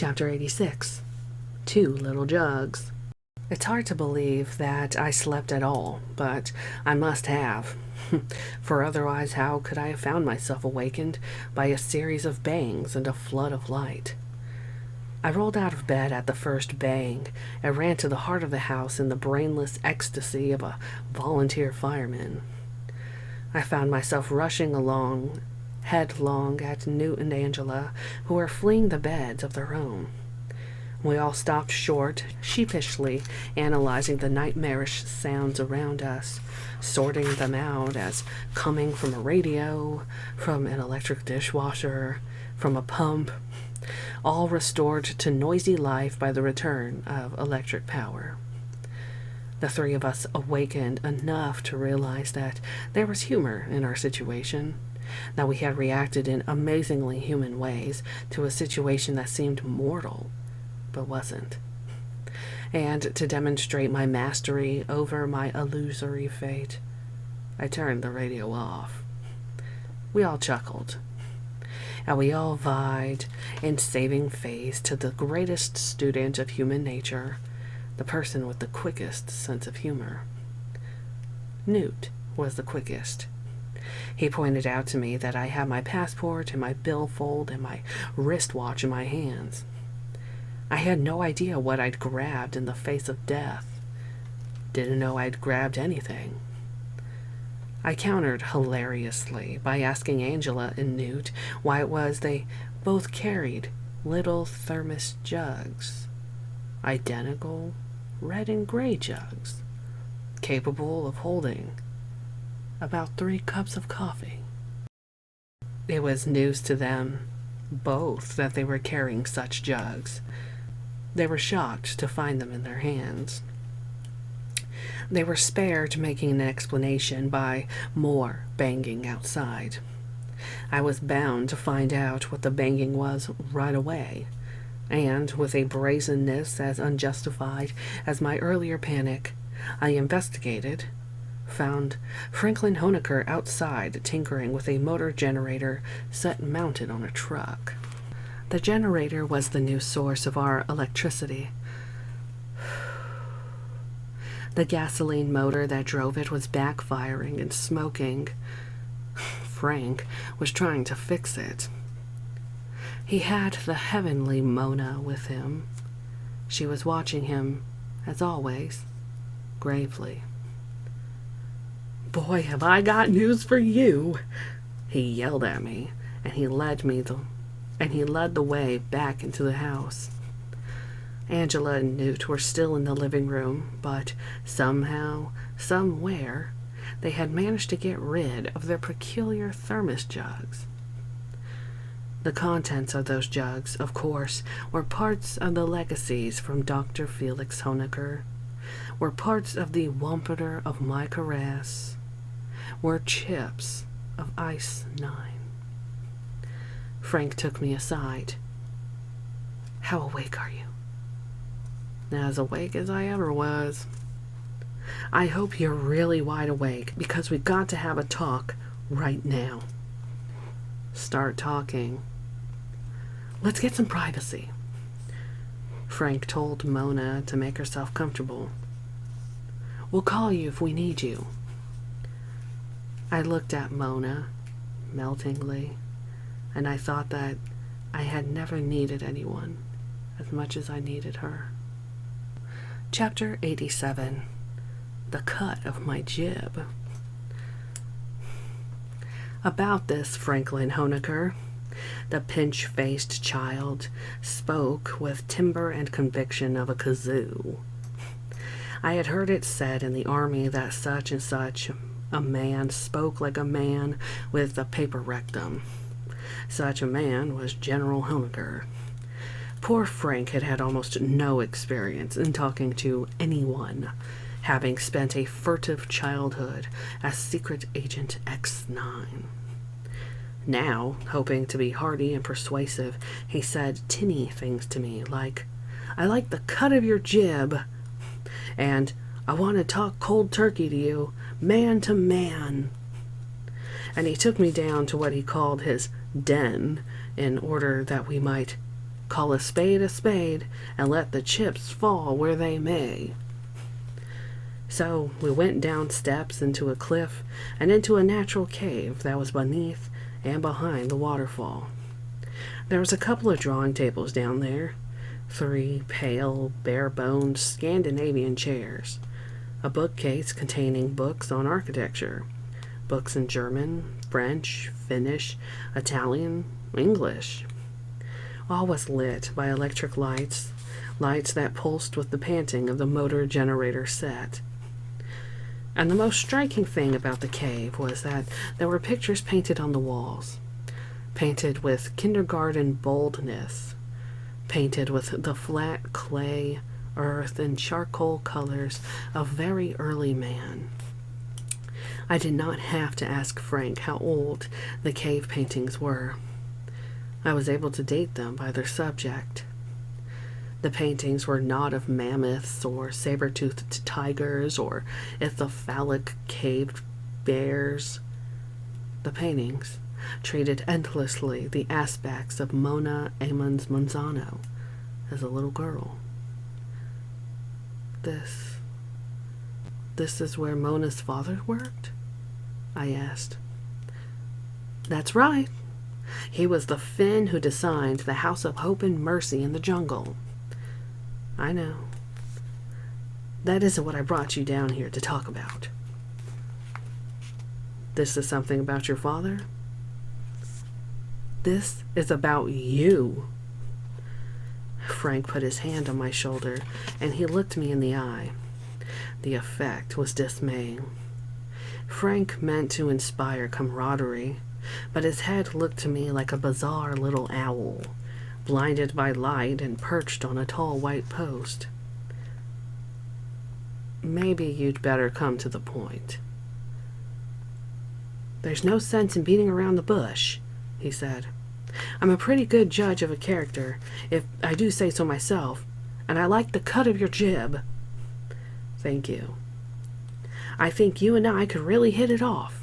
Chapter 86. Two Little Jugs. It's hard to believe that I slept at all, but I must have. For otherwise how could I have found myself awakened by a series of bangs and a flood of light? I rolled out of bed at the first bang and ran to the heart of the house in the brainless ecstasy of a volunteer fireman. I found myself rushing along headlong at Newt and Angela, who were fleeing the beds of their own. We all stopped short, sheepishly analyzing the nightmarish sounds around us, sorting them out as coming from a radio, from an electric dishwasher, from a pump, all restored to noisy life by the return of electric power. The three of us awakened enough to realize that there was humor in our situation, that we had reacted in amazingly human ways to a situation that seemed mortal, but wasn't. And to demonstrate my mastery over my illusory fate, I turned the radio off. We all chuckled, and we all vied in saving face to the greatest student of human nature, the person with the quickest sense of humor. Newt was the quickest. He pointed out to me that I had my passport and my billfold and my wristwatch in my hands. I had no idea what I'd grabbed in the face of death. Didn't know I'd grabbed anything. I countered hilariously by asking Angela and Newt why it was they both carried little thermos jugs. Identical red and gray jugs, capable of holding about 3 cups of coffee. It was news to them both that they were carrying such jugs. They were shocked to find them in their hands. They were spared making an explanation by more banging outside. I was bound to find out what the banging was right away, and with a brazenness as unjustified as my earlier panic, I investigated, found Franklin Honecker outside tinkering with a motor generator set mounted on a truck. The generator was the new source of our electricity. The gasoline motor that drove it was backfiring and smoking. Frank was trying to fix it. He had the heavenly Mona with him. She was watching him, as always, gravely. "Boy, have I got news for you," he yelled at me, and he led the way back into the house. Angela and Newt were still in the living room, but somehow, somewhere, they had managed to get rid of their peculiar thermos jugs. The contents of those jugs, of course, were parts of the legacies from Dr. Felix Honecker, were parts of the Wampeter of my caress, were chips of Ice 9. Frank took me aside. "How awake are you?" "As awake as I ever was." "I hope you're really wide awake, because we've got to have a talk right now." "Start talking." "Let's get some privacy." Frank told Mona to make herself comfortable. "We'll call you if we need you." I looked at Mona meltingly, and I thought that I had never needed anyone as much as I needed her. Chapter 87. The Cut of My Jib. About this Franklin Honecker, the pinch-faced child spoke with timbre and conviction of a kazoo. I had heard it said in the army that such and such a man spoke like a man with a paper rectum. Such a man was General Honecker. Poor Frank had had almost no experience in talking to anyone, having spent a furtive childhood as Secret Agent X9. Now, hoping to be hearty and persuasive, he said tinny things to me like, "I like the cut of your jib," and "I want to talk cold turkey to you, man to man." And he took me down to what he called his den in order that we might Call a spade, and let the chips fall where they may. So we went down steps into a cliff and into a natural cave that was beneath and behind the waterfall. There was a couple of drawing tables down there, 3 pale, bare-boned Scandinavian chairs, a bookcase containing books on architecture, books in German, French, Finnish, Italian, English. All was lit by electric lights that pulsed with the panting of the motor generator set. And the most striking thing about the cave was that there were pictures painted on the walls, painted with kindergarten boldness, painted with the flat clay, earth, and charcoal colors of very early man. I did not have to ask Frank how old the cave paintings were. I was able to date them by their subject. The paintings were not of mammoths or saber-toothed tigers or encephalic caved bears. The paintings treated endlessly the aspects of Mona Ammons Monzano as a little girl. This is where Mona's father worked? I asked. That's right. He was the Finn who designed the House of Hope and Mercy in the jungle. I know. That isn't what I brought you down here to talk about. This is something about your father? This is about you. Frank put his hand on my shoulder, and he looked me in the eye. The effect was dismaying. Frank meant to inspire camaraderie, but his head looked to me like a bizarre little owl, blinded by light and perched on a tall white post. Maybe you'd better come to the point. There's no sense in beating around the bush, he said. I'm a pretty good judge of a character, if I do say so myself, and I like the cut of your jib. Thank you. I think you and I could really hit it off.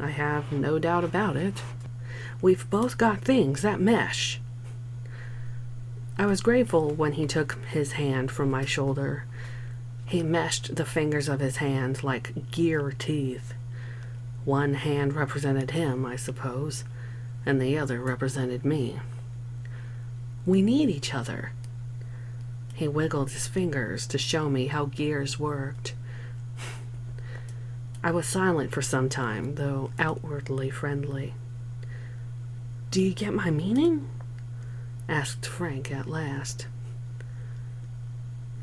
I have no doubt about it. We've both got things that mesh. I was grateful when he took his hand from my shoulder. He meshed the fingers of his hands like gear teeth. One hand represented him, I suppose, and the other represented me. We need each other. He wiggled his fingers to show me how gears worked. I was silent for some time, though outwardly friendly. Do you get my meaning? Asked Frank at last.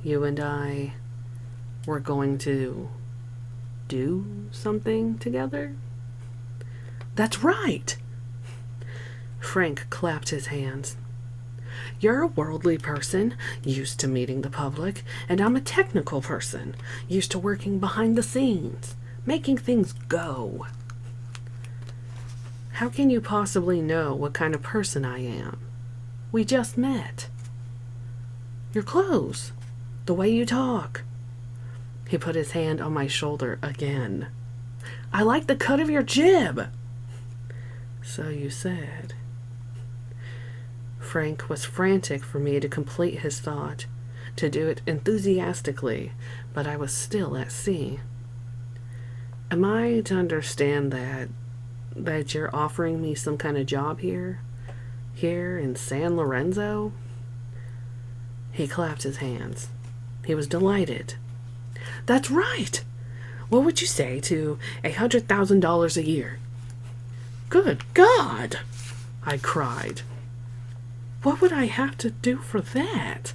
You and I were going to do something together? That's right! Frank clapped his hands. You're a worldly person, used to meeting the public, and I'm a technical person, used to working behind the scenes, making things go. How can you possibly know what kind of person I am? We just met. Your clothes, the way you talk. He put his hand on my shoulder again. I like the cut of your jib. So you said. Frank was frantic for me to complete his thought, to do it enthusiastically, but I was still at sea. Am I to understand that you're offering me some kind of job here in San Lorenzo? He clapped his hands. He was delighted. That's right! What would you say to $100,000 a year? Good God! I cried. What would I have to do for that?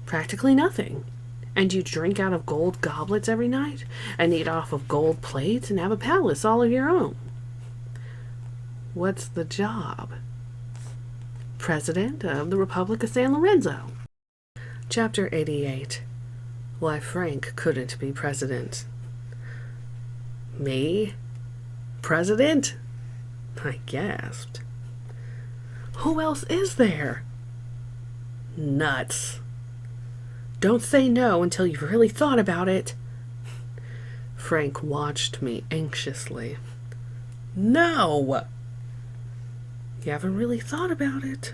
Practically nothing. And you drink out of gold goblets every night, and eat off of gold plates, and have a palace all of your own. What's the job? President of the Republic of San Lorenzo. Chapter 88. Why Frank couldn't be president. Me? President? I gasped. Who else is there? Nuts. Don't say no until you've really thought about it. Frank watched me anxiously. No! You haven't really thought about it.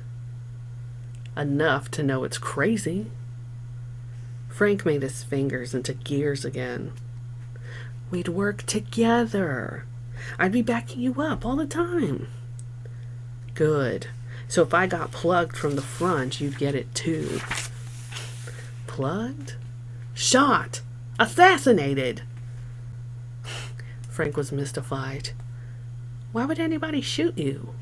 Enough to know it's crazy. Frank made his fingers into gears again. We'd work together. I'd be backing you up all the time. Good. So if I got plugged from the front, you'd get it too. Plugged? Shot! Assassinated! Frank was mystified. Why would anybody shoot you?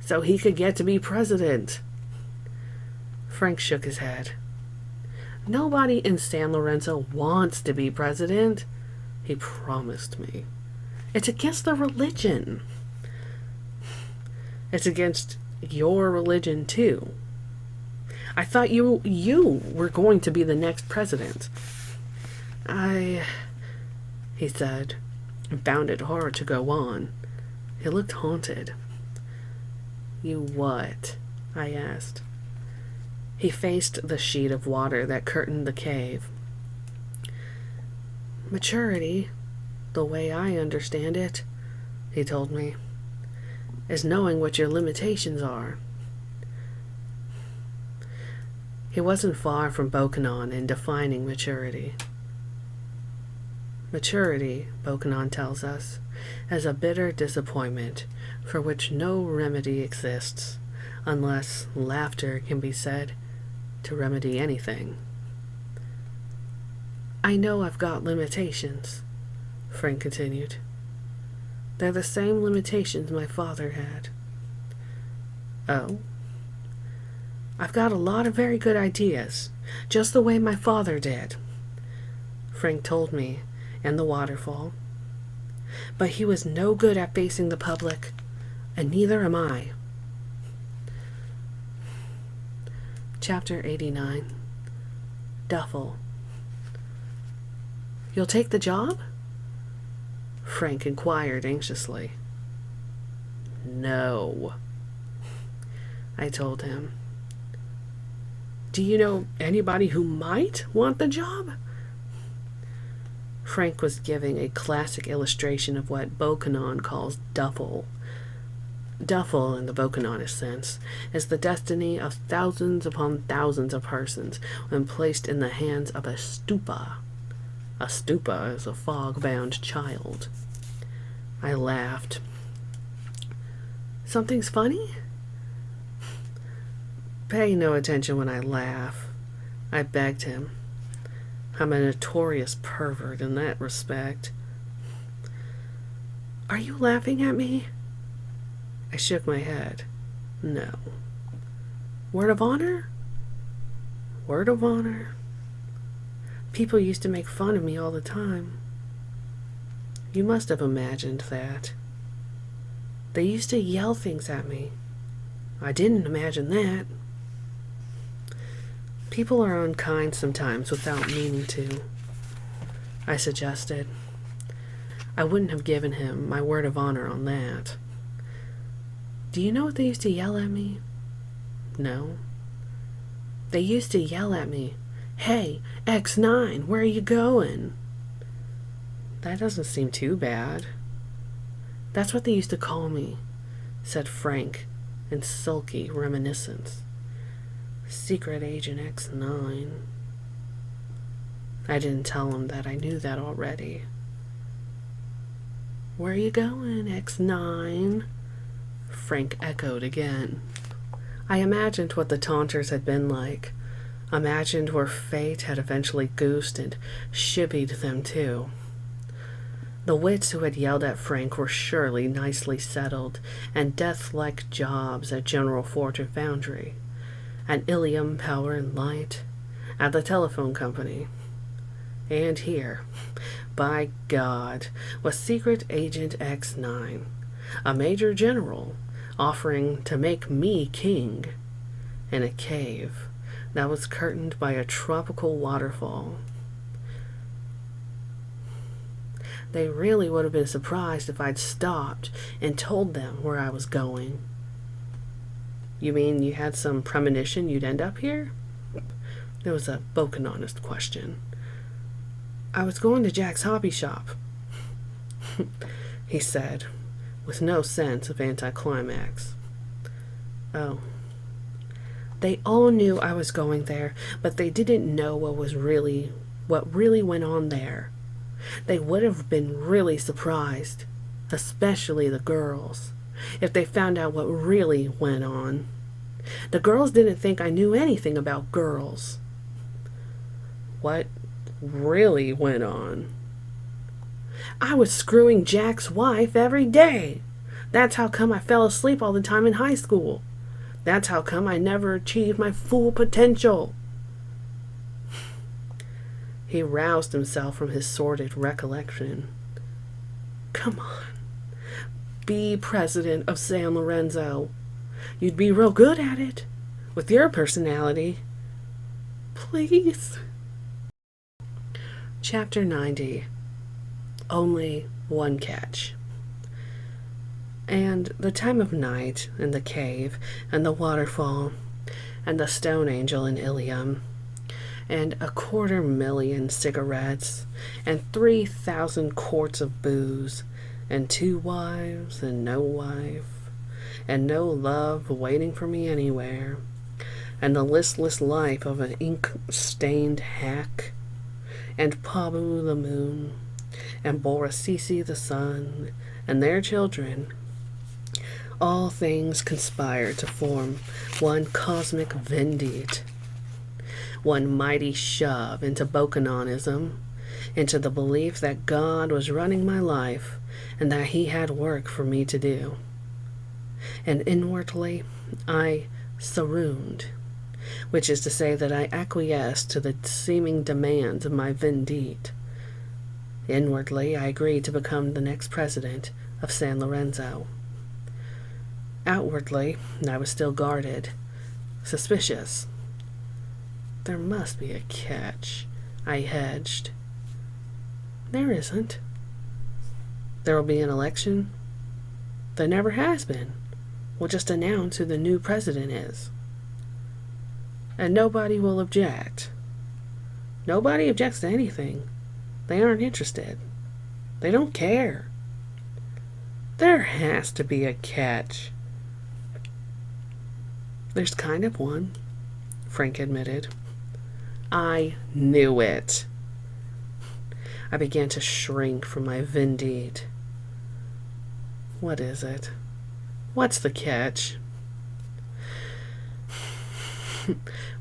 So he could get to be president. Frank shook his head. Nobody in San Lorenzo wants to be president. He promised me. It's against the religion. It's against your religion, too. I thought you were going to be the next president. He said, and found it hard to go on. He looked haunted. You what? I asked. He faced the sheet of water that curtained the cave. Maturity, the way I understand it, he told me, is knowing what your limitations are. He wasn't far from Bokanon in defining maturity. Maturity, Bokanon tells us, is a bitter disappointment for which no remedy exists, unless laughter can be said to remedy anything. I know I've got limitations, Frank continued. They're the same limitations my father had. Oh? I've got a lot of very good ideas, just the way my father did, Frank told me in the waterfall. But he was no good at facing the public, and neither am I. Chapter 89. Duffel. You'll take the job? Frank inquired anxiously. No, I told him. Do you know anybody who might want the job? Frank was giving a classic illustration of what Bokanon calls duffel. Duffel, in the Bokanonish sense, is the destiny of thousands upon thousands of persons when placed in the hands of a stupa. A stupa is a fog-bound child. I laughed. Something's funny? Pay no attention when I laugh, I begged him. I'm a notorious pervert in that respect. Are you laughing at me? I shook my head. No. Word of honor? Word of honor. People used to make fun of me all the time. You must have imagined that. They used to yell things at me. I didn't imagine that. People are unkind sometimes without meaning to, I suggested. I wouldn't have given him my word of honor on that. Do you know what they used to yell at me? No. They used to yell at me, "Hey, X9, where are you going?" That doesn't seem too bad. That's what they used to call me, said Frank in sulky reminiscence. Secret Agent X9. I didn't tell him that I knew that already. Where are you going, X9? Frank echoed again. I imagined what the taunters had been like. Imagined where fate had eventually goosed and shibbied them too. The wits who had yelled at Frank were surely nicely settled and death-like jobs at General Fortune Foundry, at Ilium Power and Light, at the telephone company. And here, by God, was Secret Agent X9, a major general, offering to make me king in a cave that was curtained by a tropical waterfall. They really would have been surprised if I'd stopped and told them where I was going. You mean you had some premonition you'd end up here? It was a Bokanonist question. I was going to Jack's hobby shop, he said, with no sense of anticlimax. Oh. They all knew I was going there, but they didn't know what really went on there. They would have been really surprised, especially the girls, if they found out what really went on. The girls didn't think I knew anything about girls. What really went on? I was screwing Jack's wife every day. That's how come I fell asleep all the time in high school. That's how come I never achieved my full potential. He roused himself from his sordid recollection. Come on. Be president of San Lorenzo. You'd be real good at it. With your personality. Please. Chapter 90. Only one catch. And the time of night, and the cave, and the waterfall, and the stone angel in Ilium, and 250,000 cigarettes, and 3,000 quarts of booze, and 2 wives, and no wife, and no love waiting for me anywhere, and the listless life of an ink-stained hack, and Pabu the moon, and Borasisi the sun, and their children. All things conspire to form one cosmic vendite, one mighty shove into Bokononism, into the belief that God was running my life and that he had work for me to do. And inwardly, I sarooned, which is to say that I acquiesced to the seeming demands of my vendite. Inwardly, I agreed to become the next president of San Lorenzo. Outwardly, I was still guarded, suspicious. There must be a catch, I hedged. There isn't. There will be an election? There never has been. We'll just announce who the new president is. And nobody will object. Nobody objects to anything. They aren't interested. They don't care. There has to be a catch. There's kind of one, Frank admitted. I knew it. I began to shrink from my vendite. What is it? What's the catch?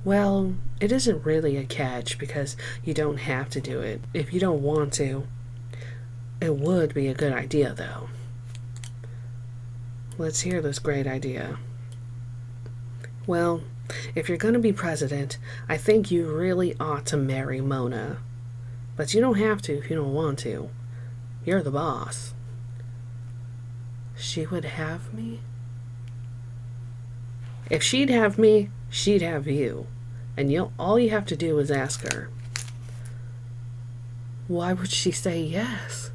Well, it isn't really a catch because you don't have to do it if you don't want to. It would be a good idea, though. Let's hear this great idea. Well, if you're going to be president, I think you really ought to marry Mona. But you don't have to if you don't want to. You're the boss. She would have me? If she'd have me, she'd have you. And all you have to do is ask her. Why would she say yes?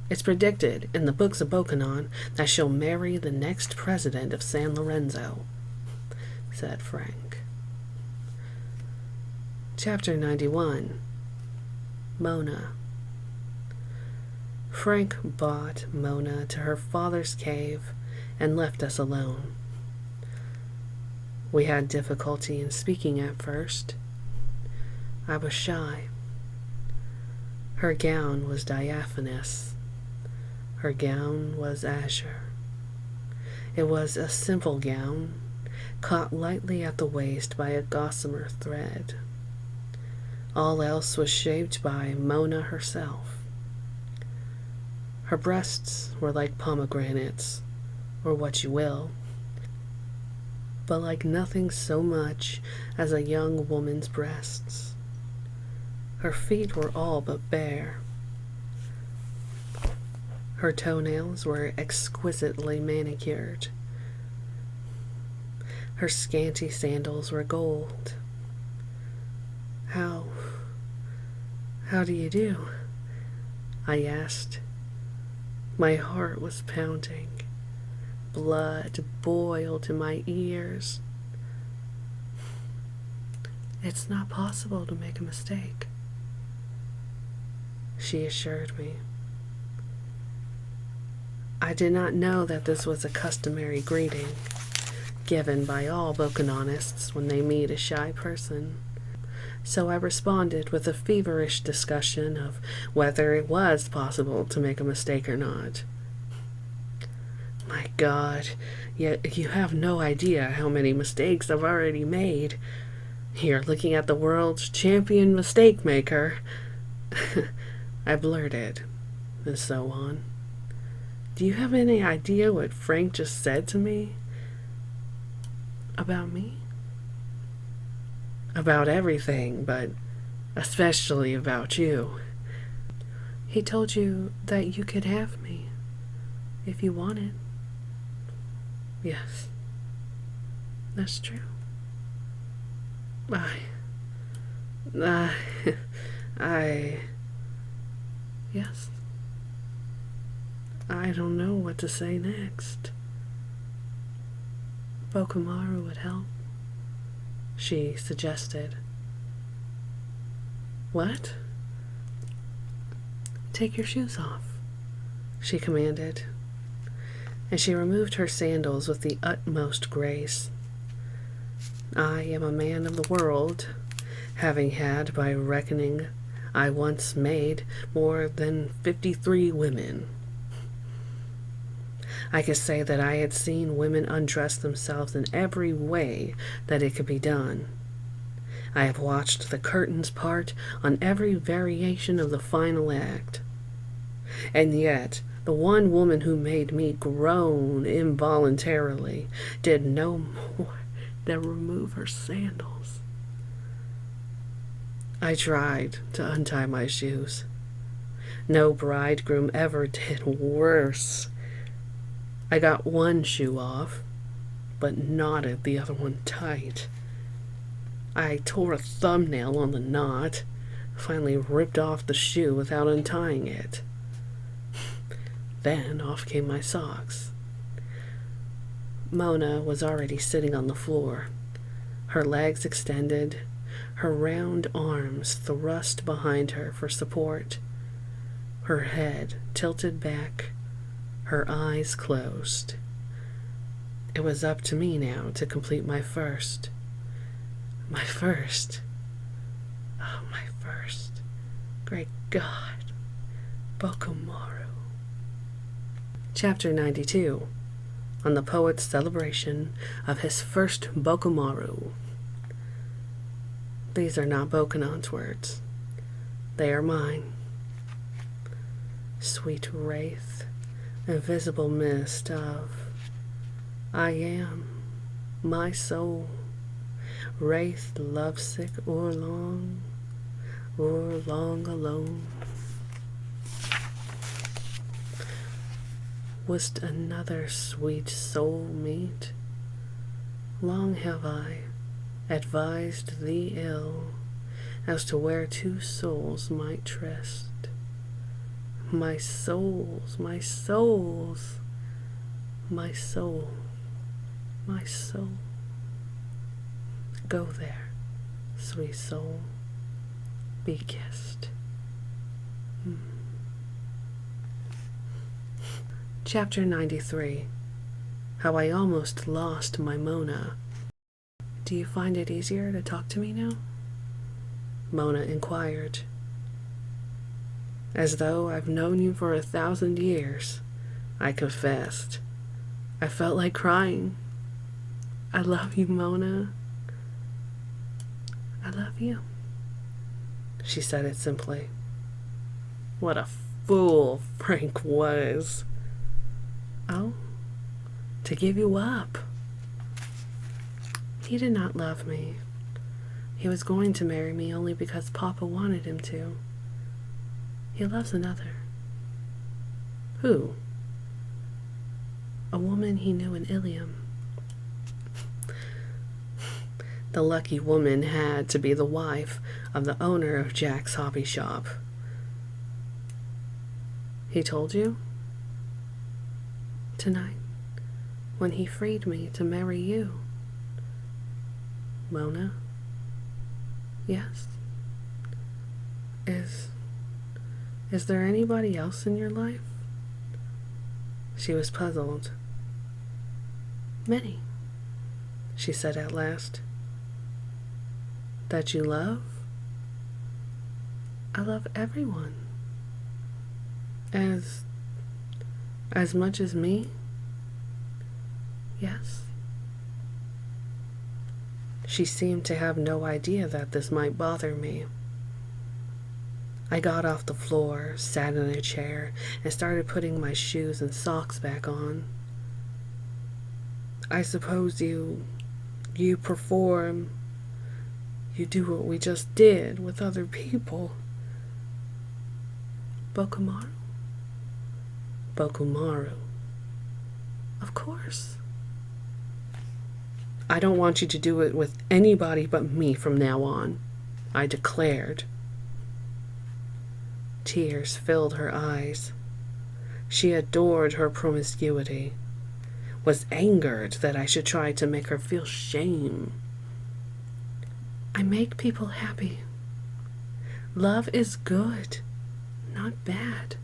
It's predicted in the books of Bokonon that she'll marry the next president of San Lorenzo, said Frank. Chapter 91. Mona. Frank brought Mona to her father's cave and left us alone. We had difficulty in speaking at first. I was shy. Her gown was diaphanous. Her gown was azure. It was a simple gown, caught lightly at the waist by a gossamer thread. All else was shaped by Mona herself. Her breasts were like pomegranates, or what you will, but like nothing so much as a young woman's breasts. Her feet were all but bare. Her toenails were exquisitely manicured. Her scanty sandals were gold. How do you do? I asked. My heart was pounding. Blood boiled in my ears. It's not possible to make a mistake, she assured me. I did not know that this was a customary greeting given by all Bokanonists when they meet a shy person. So I responded with a feverish discussion of whether it was possible to make a mistake or not. My God, yet you have no idea how many mistakes I've already made. You're looking at the world's champion mistake maker. I blurted, and so on. Do you have any idea what Frank just said to me? About me? About everything, but especially about you. He told you that you could have me if you wanted. Yes, that's true. Yes. I don't know what to say next. Bokumaru would help, she suggested. What? Take your shoes off, she commanded, and she removed her sandals with the utmost grace. I am a man of the world, having had, by reckoning, I once made more than 53 women. I could say that I had seen women undress themselves in every way that it could be done. I have watched the curtains part on every variation of the final act. And yet, the one woman who made me groan involuntarily did no more than remove her sandals. I tried to untie my shoes. No bridegroom ever did worse. I got one shoe off, but knotted the other one tight. I tore a thumbnail on the knot, finally ripped off the shoe without untying it. Then off came my socks. Mona was already sitting on the floor, her legs extended, her round arms thrust behind her for support, her head tilted back, her eyes closed. It was up to me now to complete my first. Oh, my first. Great God. Bokumaru. Chapter 92. On the poet's celebration of his first Bokumaru. These are not Bokanon's words. They are mine. Sweet wraith, invisible mist of I am, my soul, wraith lovesick or long alone. Wouldst another sweet soul meet? Long have I advised thee ill as to where two souls might tryst. My souls, my souls, my soul, my soul. Go there, sweet soul, be kissed. Chapter 93. How I almost lost my Mona. Do you find it easier to talk to me now? Mona inquired. As though I've known you for 1,000 years, I confessed. I felt like crying. I love you, Mona. I love you. She said it simply. What a fool Frank was. Oh, to give you up. He did not love me. He was going to marry me only because Papa wanted him to. He loves another. Who? A woman he knew in Ilium. The lucky woman had to be the wife of the owner of Jack's hobby shop. He told you? Tonight, when he freed me to marry you. Mona? Yes? Is there anybody else in your life? She was puzzled. Many, she said at last. That you love? I love everyone. As much as me? Yes. She seemed to have no idea that this might bother me. I got off the floor, sat in a chair, and started putting my shoes and socks back on. I suppose you perform, you do what we just did with other people. Bokumaru? Bokumaru. Of course. I don't want you to do it with anybody but me from now on, I declared. Tears filled her eyes. She adored her promiscuity, was angered that I should try to make her feel shame. I make people happy. Love is good, not bad.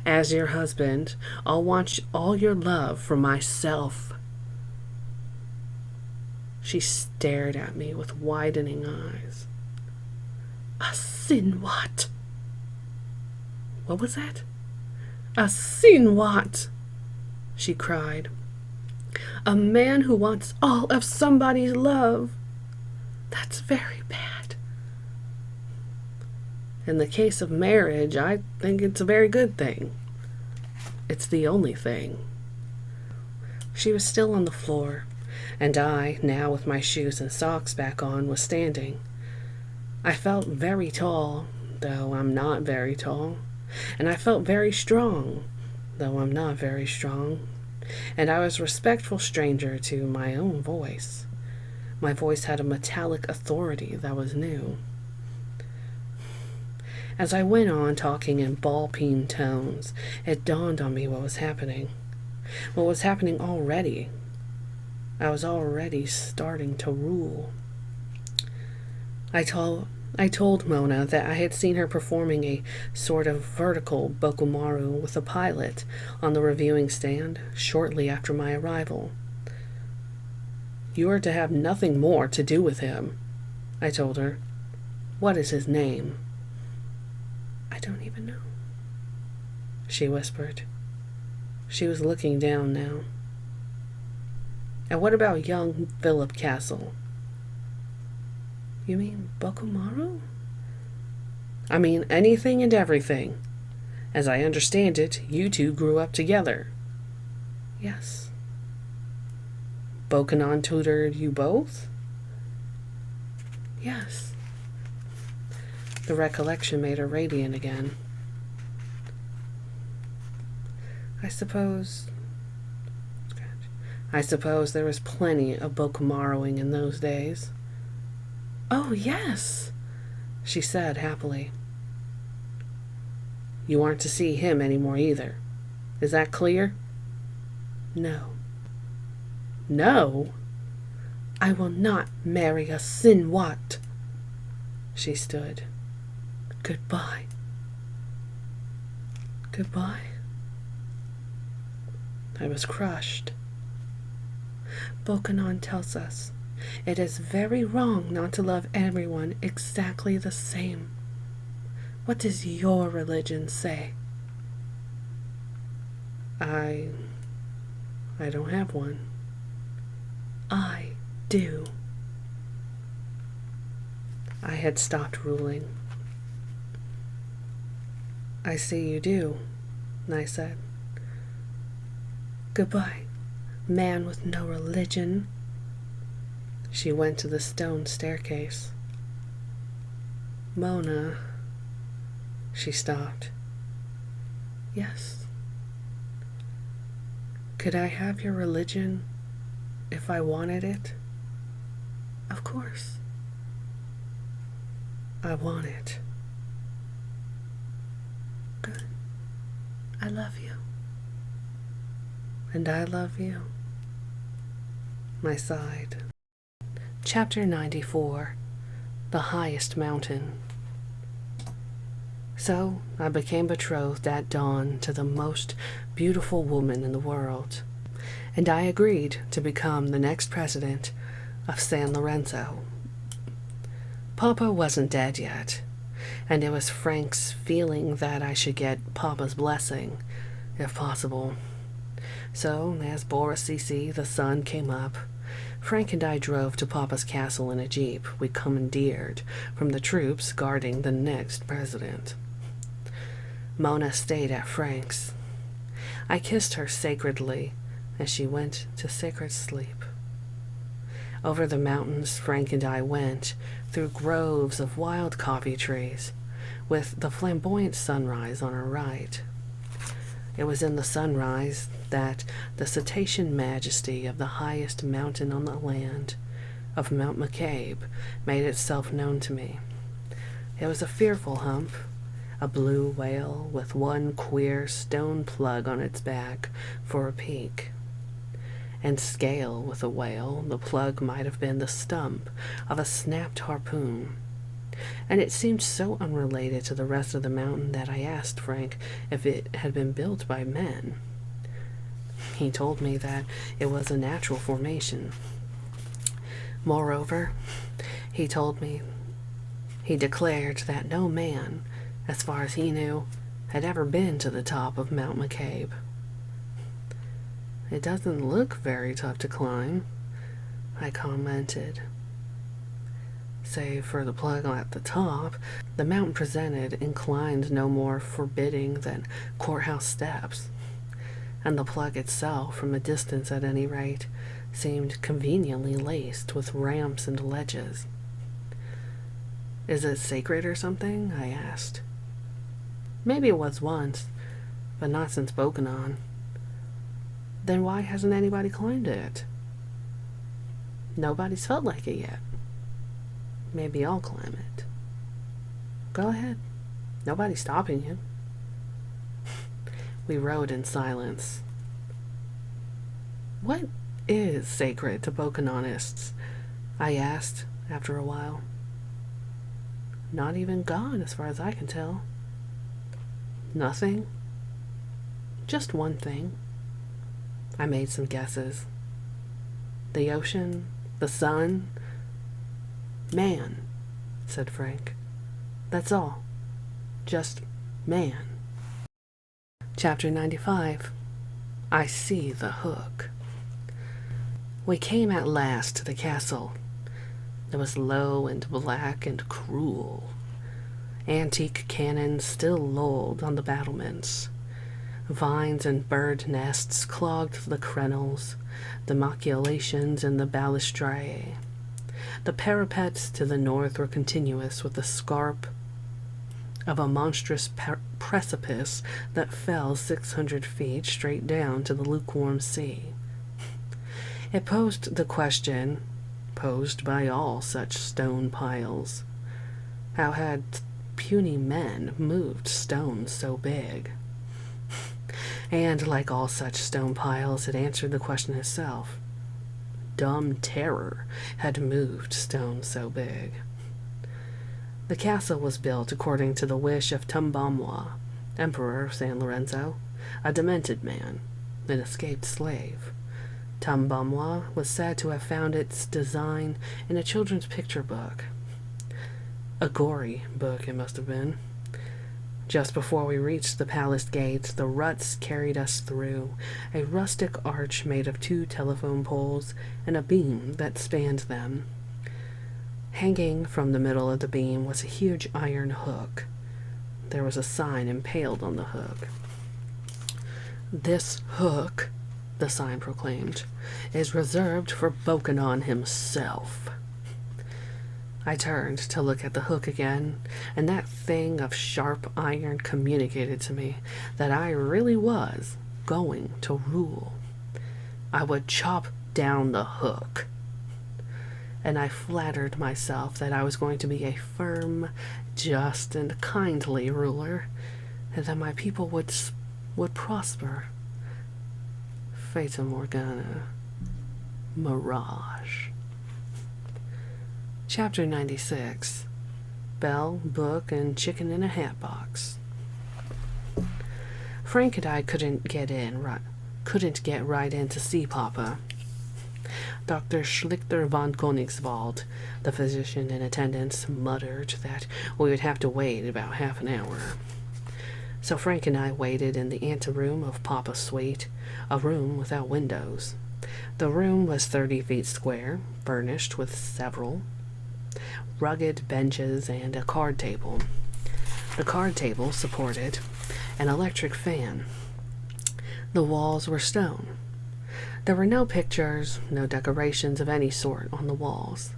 As your husband, I'll want all your love for myself. She stared at me with widening eyes. A sin what? What was that? A sin what? She cried. A man who wants all of somebody's love. That's very bad. In the case of marriage, I think it's a very good thing. It's the only thing. She was still on the floor, and I, now with my shoes and socks back on, was standing. I felt very tall, though I'm not very tall, and I felt very strong, though I'm not very strong, and I was a respectful stranger to my own voice. My voice had a metallic authority that was new. As I went on talking in ball-peen tones, it dawned on me what was happening. What was happening already. I was already starting to rule. I told Mona that I had seen her performing a sort of vertical bokumaru with a pilot on the reviewing stand shortly after my arrival. You are to have nothing more to do with him, I told her. What is his name? I don't even know, she whispered. She was looking down now. And what about young Philip Castle? You mean Bokumaru? I mean anything and everything. As I understand it, you two grew up together. Yes. Bokunon tutored you both? Yes. The recollection made her radiant again. I suppose there was plenty of bokumaruing in those days. Oh, yes, she said happily. You aren't to see him anymore either. Is that clear? No. No? I will not marry a Sinwat. She stood. Goodbye. Goodbye. I was crushed. Bokunon tells us it is very wrong not to love everyone exactly the same. What does your religion say? I don't have one. I do. I had stopped ruling. I see you do, I said. Goodbye, man with no religion. She went to the stone staircase. Mona, she stopped. Yes. Could I have your religion if I wanted it? Of course. I want it. Good. I love you. And I love you. I sighed. Chapter 94. The Highest Mountain. So I became betrothed at dawn to the most beautiful woman in the world, and I agreed to become the next president of San Lorenzo. Papa wasn't dead yet, and it was Frank's feeling that I should get Papa's blessing, if possible. So, as Boris CC, the sun, came up, Frank and I drove to Papa's castle in a jeep we commandeered from the troops guarding the next president. Mona stayed at Frank's. I kissed her sacredly as she went to sacred sleep. Over the mountains, Frank and I went through groves of wild coffee trees, with the flamboyant sunrise on our right. It was in the sunrise that the cetacean majesty of the highest mountain on the land, of Mount McCabe, made itself known to me. It was a fearful hump, a blue whale with one queer stone plug on its back for a peak. And scale with a whale, the plug might have been the stump of a snapped harpoon. And it seemed so unrelated to the rest of the mountain that I asked Frank if it had been built by men. He told me that it was a natural formation. Moreover, he declared that no man, as far as he knew, had ever been to the top of Mount McCabe. It doesn't look very tough to climb, I commented. Save for the plug at the top, the mountain presented inclined no more forbidding than courthouse steps, and the plug itself, from a distance at any rate, seemed conveniently laced with ramps and ledges. Is it sacred or something? I asked. Maybe it was once, but not since spoken on. Then why hasn't anybody climbed it? Nobody's felt like it yet. Maybe I'll climb it. Go ahead. Nobody's stopping you. We rode in silence. What is sacred to Bokanonists? I asked after a while. Not even God, as far as I can tell. Nothing? Just one thing. I made some guesses. The ocean, the sun, man, said Frank. That's all. Just man. Chapter 95. I see the hook. We came at last to the castle. It was low and black and cruel. Antique cannons still lolled on the battlements. Vines and bird nests clogged the crenels, the maculations and the balustrae. The parapets to the north were continuous with the scarp of a monstrous precipice that fell 600 feet straight down to the lukewarm sea. It posed the question, posed by all such stone piles. How had puny men moved stones so big? And, like all such stone piles, it answered the question itself. Dumb terror had moved stones so big. The castle was built according to the wish of Tumbamwa, Emperor of San Lorenzo, a demented man, an escaped slave. Tumbamwa was said to have found its design in a children's picture book. A gory book it must have been. Just before we reached the palace gates, the ruts carried us through a rustic arch made of 2 telephone poles and a beam that spanned them. Hanging from the middle of the beam was a huge iron hook. There was a sign impaled on the hook. This hook, the sign proclaimed, is reserved for Bokanon himself. I turned to look at the hook again, and that thing of sharp iron communicated to me that I really was going to rule. I would chop down the hook. And I flattered myself that I was going to be a firm, just, and kindly ruler, and that my people would prosper. Fata Morgana. Mirage. Chapter 96. bell, book, and chicken in a hat box. Frank and I couldn't get right in to see Papa. Dr. Schlichter von Königswald, the physician in attendance, muttered that we would have to wait about half an hour. So Frank and I waited in the anteroom of Papa's suite, a room without windows. The room was 30 feet square, furnished with several rugged benches and a card table. The card table supported an electric fan. The walls were stone. There were no pictures, no decorations of any sort on the walls.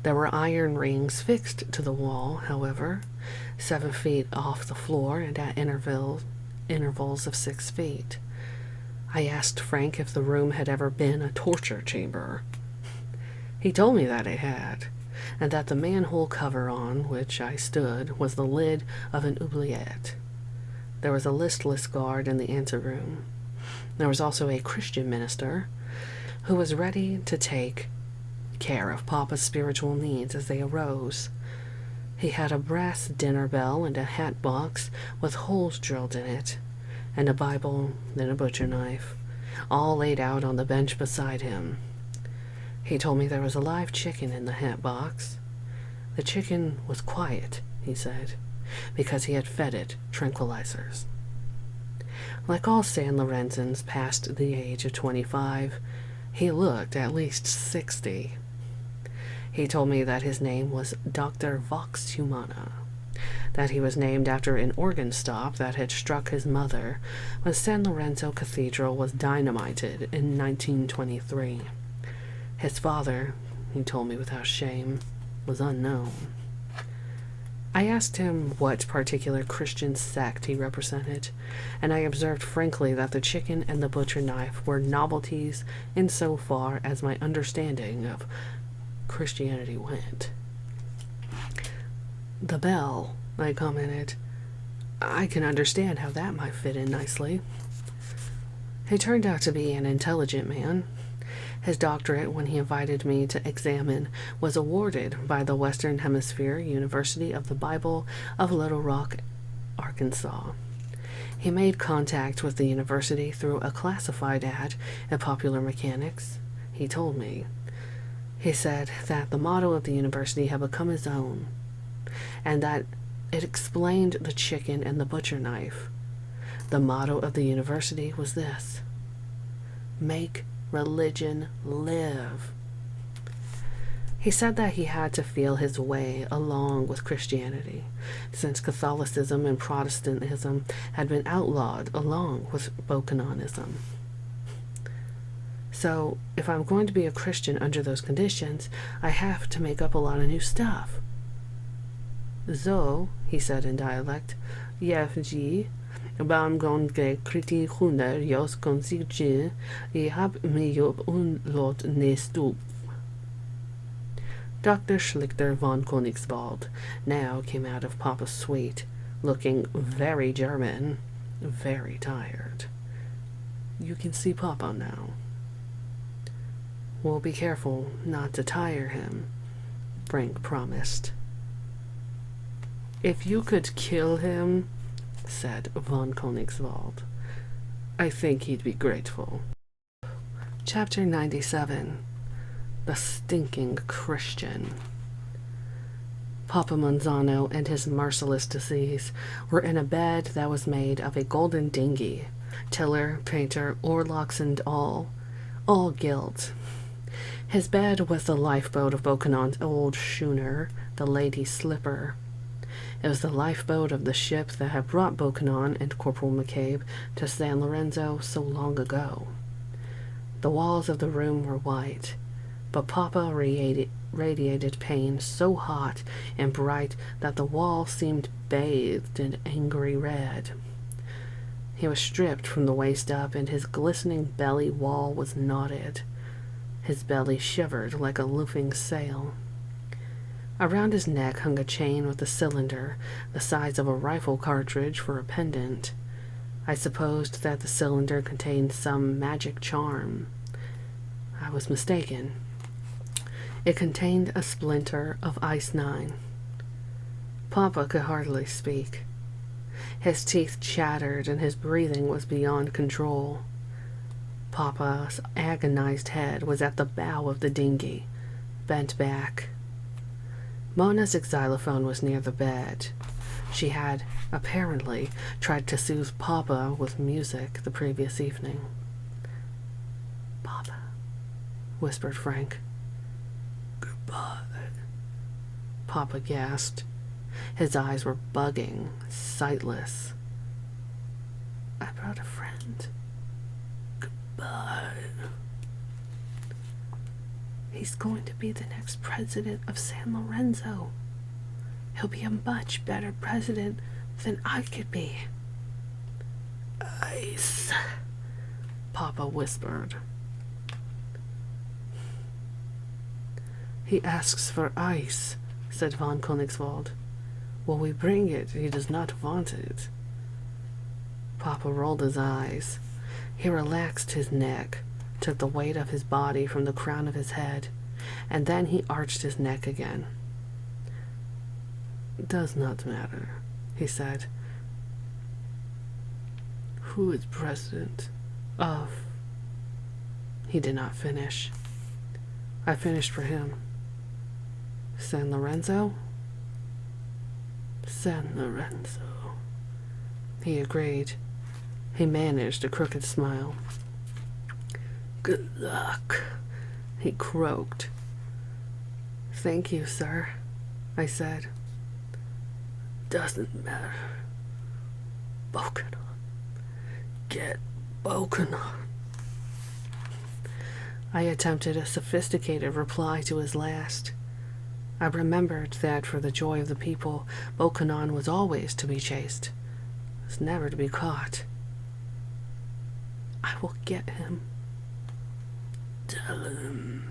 There were iron rings fixed to the wall, however, 7 feet off the floor and at intervals of 6 feet. I asked Frank if the room had ever been a torture chamber. He told me that it had, and that the manhole cover on which I stood was the lid of an oubliette. There was a listless guard in the anteroom. There was also a Christian minister who was ready to take care of Papa's spiritual needs as they arose. He had a brass dinner bell and a hat box with holes drilled in it, and a Bible and a butcher knife, all laid out on the bench beside him. He told me there was a live chicken in the hat box. The chicken was quiet, he said, because he had fed it tranquilizers. Like all San Lorenzans past the age of 25, he looked at least 60. He told me that his name was Dr. Vox Humana, that he was named after an organ stop that had struck his mother when San Lorenzo Cathedral was dynamited in 1923. His father, he told me without shame, was unknown. I asked him what particular Christian sect he represented, and I observed frankly that the chicken and the butcher knife were novelties insofar as my understanding of Christianity went. The bell, I commented. I can understand how that might fit in nicely. He turned out to be an intelligent man. His doctorate, when he invited me to examine, was awarded by the Western Hemisphere University of the Bible of Little Rock, Arkansas. He made contact with the university through a classified ad in Popular Mechanics, he told me. He said that the motto of the university had become his own, and that it explained the chicken and the butcher knife. The motto of the university was this: make religion live. He said that he had to feel his way along with Christianity, since Catholicism and Protestantism had been outlawed along with Bokononism. So, if I'm going to be a Christian under those conditions, I have to make up a lot of new stuff. So, he said in dialect, Jefji, Baumgon ge kriti hunder jos konsigje, I hab me op lot nestu. Dr. Schlichter von Königswald now came out of Papa's suite, looking very German, very tired. You can see Papa now. We'll be careful not to tire him, Frank promised. If you could kill him, said von Königswald, I think he'd be grateful. Chapter 97. The Stinking Christian. Papa Manzano and his merciless disease were in a bed that was made of a golden dinghy, tiller, painter, oarlocks and all gilt. His bed was the lifeboat of Bokonon's old schooner, the Lady Slipper. It was the lifeboat of the ship that had brought Bokonon and Corporal McCabe to San Lorenzo so long ago. The walls of the room were white, but Papa radiated pain so hot and bright that the wall seemed bathed in angry red. He was stripped from the waist up, and his glistening belly wall was knotted. His belly shivered like a looping sail. Around his neck hung a chain with a cylinder the size of a rifle cartridge for a pendant. I supposed that the cylinder contained some magic charm. I was mistaken. It contained a splinter of Ice 9. Papa could hardly speak. His teeth chattered and his breathing was beyond control. Papa's agonized head was at the bow of the dinghy, bent back. Mona's xylophone was near the bed. She had, apparently, tried to soothe Papa with music the previous evening. "Papa," whispered Frank. "Goodbye." Papa gasped. His eyes were bugging, sightless. "I brought a friend. Goodbye." "He's going to be the next president of San Lorenzo. He'll be a much better president than I could be." "Ice," Papa whispered. "He asks for ice," said von Königswald. "Will we bring it? He does not want it." Papa rolled his eyes. He relaxed his neck, took the weight of his body from the crown of his head, and then he arched his neck again. "Does not matter," he said. "Who is president of—" He did not finish. I finished for him. "San Lorenzo?" "San Lorenzo," he agreed. He managed a crooked smile. "Good luck," he croaked. "Thank you, sir," I said. "Doesn't matter. Boken on. Get boken on." I attempted a sophisticated reply to his last. I remembered that for the joy of the people, Bokanon was always to be chased, was never to be caught. "I will get him." "Tell him."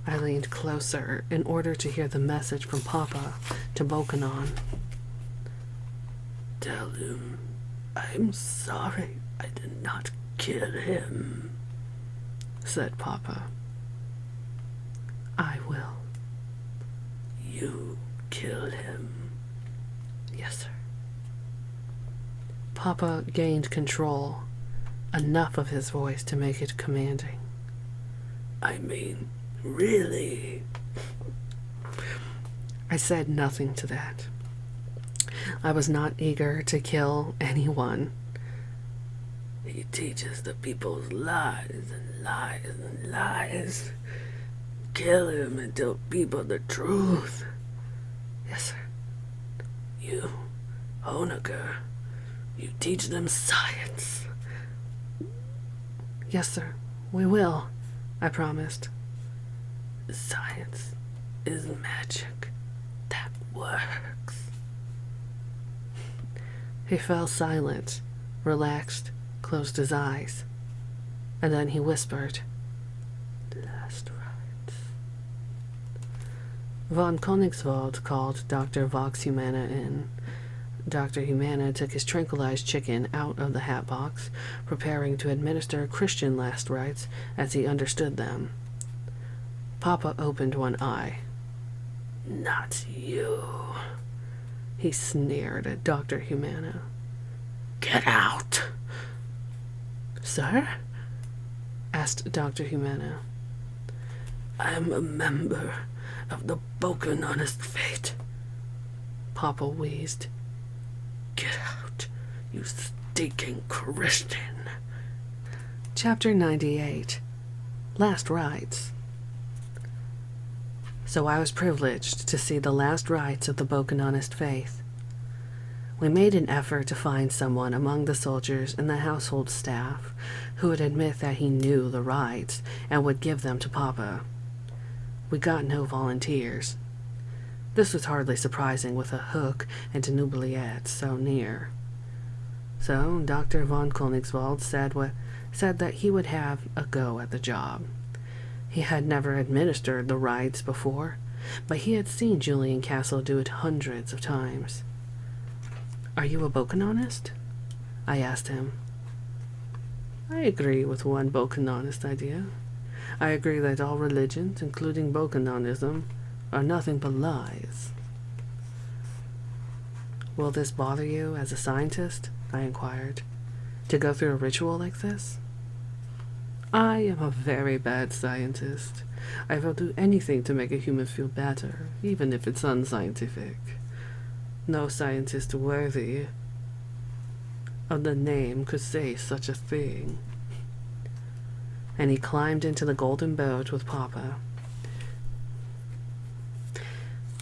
I leaned closer in order to hear the message from Papa to Bokanon. "Tell him I'm sorry I did not kill him," said Papa. "I will." "You kill him." "Yes, sir." Papa gained control, enough of his voice to make it commanding. "I mean, really?" I said nothing to that. I was not eager to kill anyone. "He teaches the people lies and lies and lies. Kill him and tell people the truth." "Yes, sir." "You, Honecker, you teach them science." "Yes, sir, we will," I promised. "Science is magic that works." He fell silent, relaxed, closed his eyes, and then he whispered, "Last rites." Von Königswald called Dr. Vox Humana in. Dr. Humana took his tranquilized chicken out of the hat box, preparing to administer Christian last rites as he understood them. Papa opened one eye. "Not you," he sneered at Dr. Humana. "Get out." "Sir?" asked Dr. Humana. "I'm a member of the Broken Honest Faith," Papa wheezed. "Get out, you stinking Christian." Chapter 98. Last Rites. So I was privileged to see the last rites of the Broken Honest Faith. We made an effort to find someone among the soldiers and the household staff who would admit that he knew the rites and would give them to Papa. We got no volunteers. This was hardly surprising with a Hook and an oubliette so near. So Dr. von Königswald said that he would have a go at the job. He had never administered the rites before, but he had seen Julian Castle do it hundreds of times. "Are you a Bokanonist?" I asked him. "I agree with one Bokanonist idea. I agree that all religions, including Bokanonism, are nothing but lies." Will this bother you as a scientist? I inquired. To go through a ritual like this? I am a very bad scientist. I will do anything to make a human feel better, even if it's unscientific. No scientist worthy of the name could say such a thing. And he climbed into the golden boat with Papa.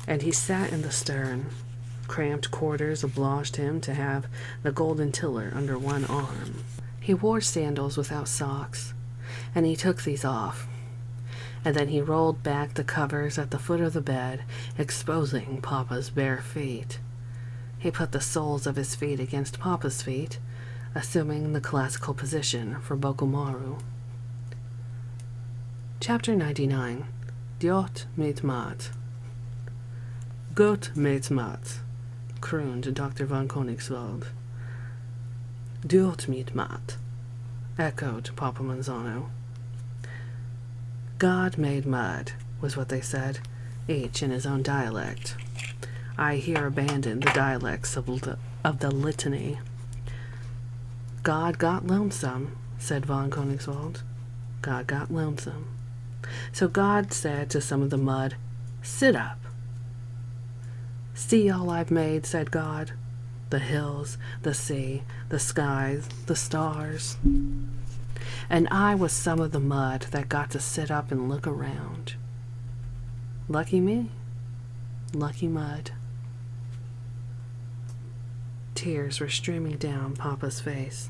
And he sat in the stern. Cramped quarters obliged him to have the golden tiller under one arm. He wore sandals without socks, and he took these off. And then he rolled back the covers at the foot of the bed, exposing Papa's bare feet. He put the soles of his feet against Papa's feet, assuming the classical position for Bokumaru. Chapter 99. Diot mit mat. Gut mit mat, crooned Dr. von Koenigswald. Diot mit mat, echoed Papa Manzano. God made mud, was what they said, each in his own dialect. I here abandoned the dialects of the litany. God got lonesome, said von Koenigswald. God got lonesome. So God said to some of the mud, sit up. See all I've made, said God. The hills, the sea, the skies, the stars. And I was some of the mud that got to sit up and look around. Lucky me. Lucky mud. Tears were streaming down Papa's face.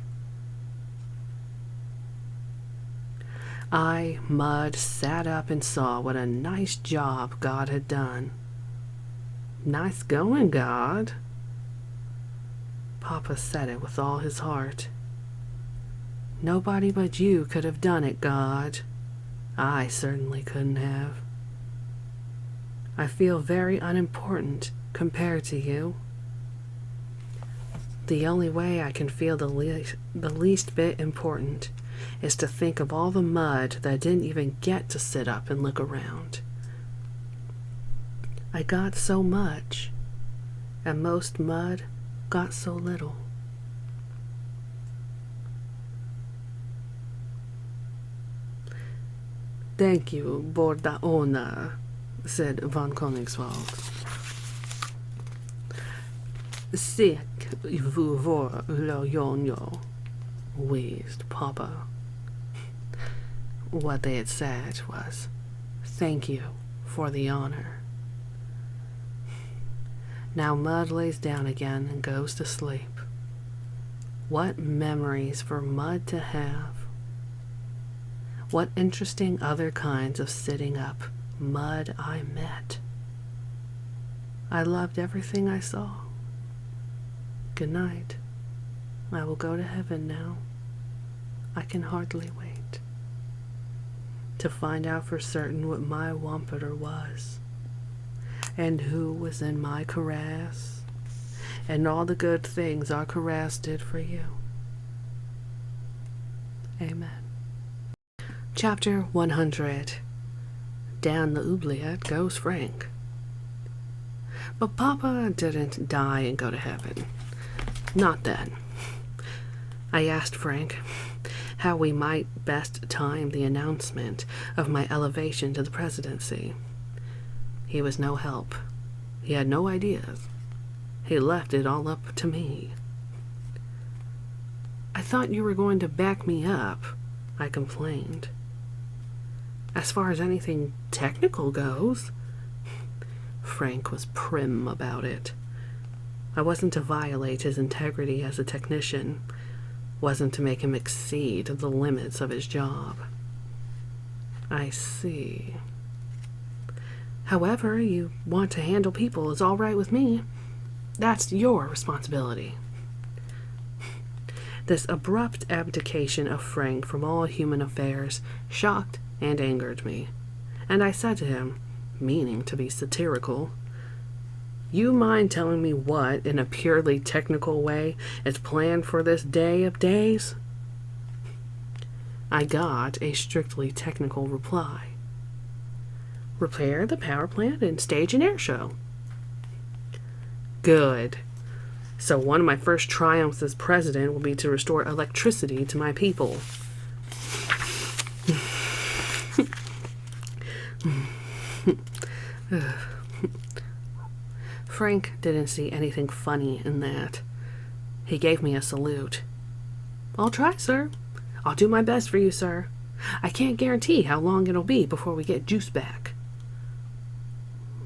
I, mud, sat up and saw what a nice job God had done. Nice going, God. Papa said it with all his heart. Nobody but you could have done it, God. I certainly couldn't have. I feel very unimportant compared to you. The only way I can feel the least bit important is to think of all the mud that didn't even get to sit up and look around. I got so much, and most mud got so little. Thank you, Borda Ona, said von Koenigswald. Sick vous vor lo yonyo, wheezed Papa. What they had said was, thank you for the honor. Now Mud lays down again and goes to sleep. What memories for Mud to have. What interesting other kinds of sitting up Mud I met. I loved everything I saw. Good night. I will go to heaven now. I can hardly wait to find out for certain what my Wampeter was, and who was in my caress, and all the good things our caress did for you. Amen. Chapter 100. Down the oubliette goes Frank. But Papa didn't die and go to heaven. Not then. I asked Frank how we might best time the announcement of my elevation to the presidency. He was no help. He had no ideas. He left it all up to me. I thought you were going to back me up, I complained. As far as anything technical goes, Frank was prim about it. I wasn't to violate his integrity as a technician, wasn't to make him exceed the limits of his job. I see. However, you want to handle people is all right with me. That's your responsibility. This abrupt abdication of Frank from all human affairs shocked and angered me, and I said to him, meaning to be satirical, you mind telling me what, in a purely technical way, is planned for this day of days? I got a strictly technical reply. Repair the power plant and stage an air show. Good. So one of my first triumphs as president will be to restore electricity to my people. Frank didn't see anything funny in that. He gave me a salute. I'll try, sir. I'll do my best for you, sir. I can't guarantee how long it'll be before we get juice back.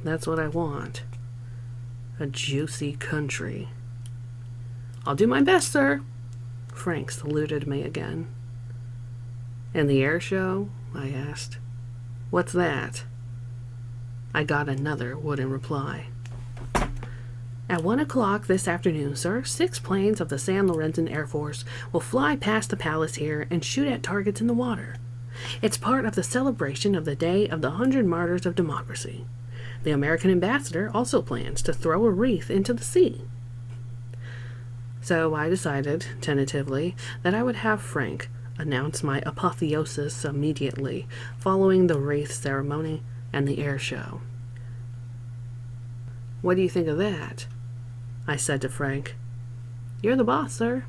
That's what I want. A juicy country. I'll do my best, sir. Frank saluted me again. And the air show? I asked. What's that? I got another wooden reply. At 1 o'clock this afternoon, sir, 6 planes of the San Lorenzo Air Force will fly past the palace here and shoot at targets in the water. It's part of the celebration of the Day of the 100 Martyrs of Democracy. The American ambassador also plans to throw a wreath into the sea. So I decided, tentatively, that I would have Frank announce my apotheosis immediately following the wreath ceremony and the air show. What do you think of that? I said to Frank. You're the boss, sir.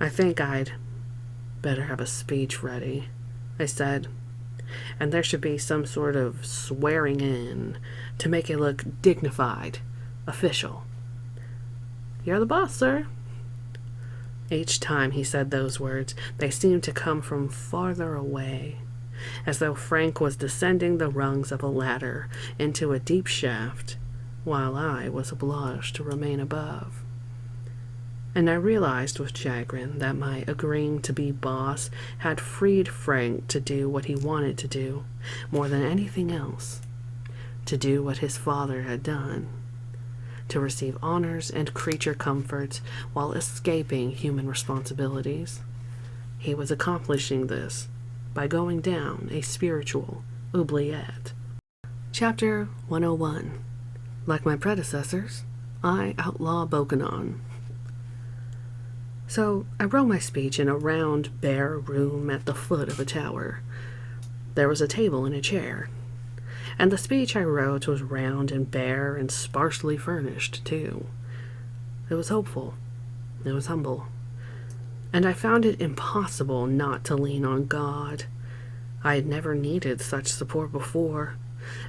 I think I'd better have a speech ready, I said, and there should be some sort of swearing in to make it look dignified, official. You're the boss, sir. Each time he said those words, they seemed to come from farther away, as though Frank was descending the rungs of a ladder into a deep shaft, while I was obliged to remain above. And I realized with chagrin that my agreeing to be boss had freed Frank to do what he wanted to do, more than anything else, to do what his father had done, to receive honors and creature comforts while escaping human responsibilities. He was accomplishing this by going down a spiritual oubliette. Chapter 101. Like my predecessors, I outlaw Bokonon. So I wrote my speech in a round, bare room at the foot of a tower. There was a table and a chair, and the speech I wrote was round and bare and sparsely furnished, too. It was hopeful. It was humble. And I found it impossible not to lean on God. I had never needed such support before,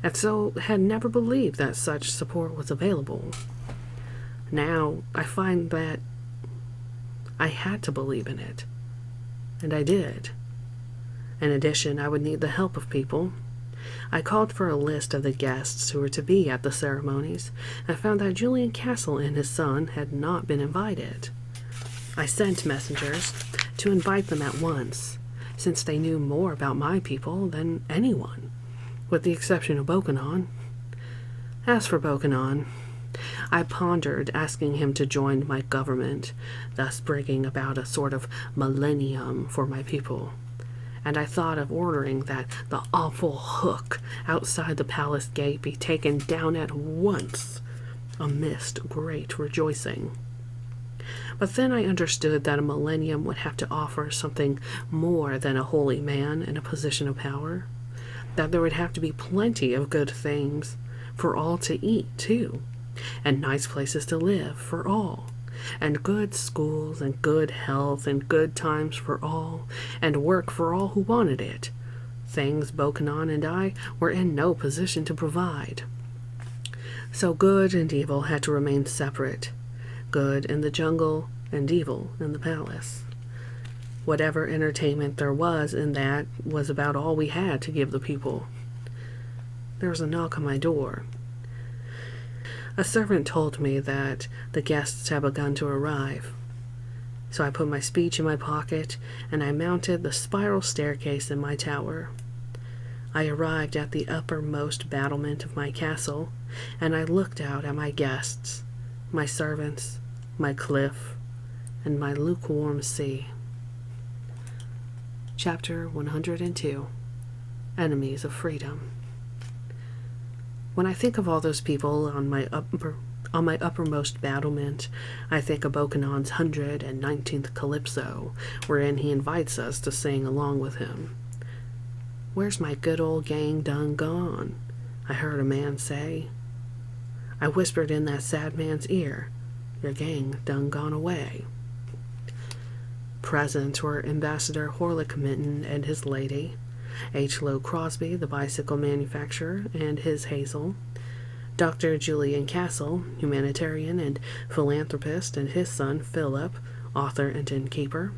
and so had never believed that such support was available. Now I find that I had to believe in it, and I did. In addition, I would need the help of people. I called for a list of the guests who were to be at the ceremonies, and found that Julian Castle and his son had not been invited. I sent messengers to invite them at once, since they knew more about my people than anyone, with the exception of Bokonon. As for Bokonon, I pondered asking him to join my government, thus bringing about a sort of millennium for my people, and I thought of ordering that the awful hook outside the palace gate be taken down at once, amidst great rejoicing. But then I understood that a millennium would have to offer something more than a holy man in a position of power, that there would have to be plenty of good things for all to eat, too, and nice places to live for all, and good schools and good health and good times for all, and work for all who wanted it, things Bokonon and I were in no position to provide. So good and evil had to remain separate, good in the jungle and evil in the palace. Whatever entertainment there was in that was about all we had to give the people. There was a knock on my door. A servant told me that the guests had begun to arrive. So I put my speech in my pocket, and I mounted the spiral staircase in my tower. I arrived at the uppermost battlement of my castle, and I looked out at my guests, my servants, my cliff, and my lukewarm sea. Chapter 102. Enemies of Freedom. When I think of all those people on my uppermost battlement, I think of Bokonon's 119th Calypso, wherein he invites us to sing along with him. "Where's my good old gang done gone?" I heard a man say. I whispered in that sad man's ear, "Your gang done gone away." Present were Ambassador Horlick Minton and his lady, H. Lowe Crosby, the bicycle manufacturer, and his Hazel, Dr. Julian Castle, humanitarian and philanthropist, and his son Philip, author and innkeeper,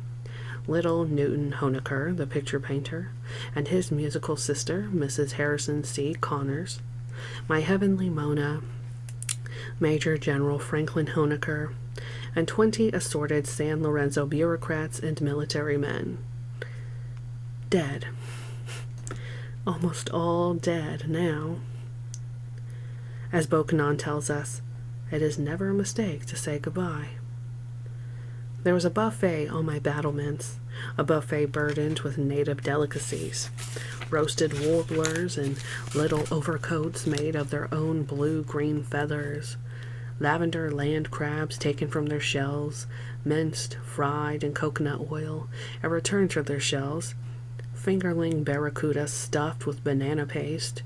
little Newton Honaker, the picture painter, and his musical sister, Mrs. Harrison C. Connors, my heavenly Mona, Major General Franklin Honaker, and 20 assorted San Lorenzo bureaucrats and military men. Dead. Almost all dead now. As Bokanon tells us, it is never a mistake to say goodbye. There was a buffet on my battlements, a buffet burdened with native delicacies, roasted warblers in little overcoats made of their own blue-green feathers, lavender land crabs taken from their shells, minced, fried in coconut oil, and returned to their shells, fingerling barracuda stuffed with banana paste,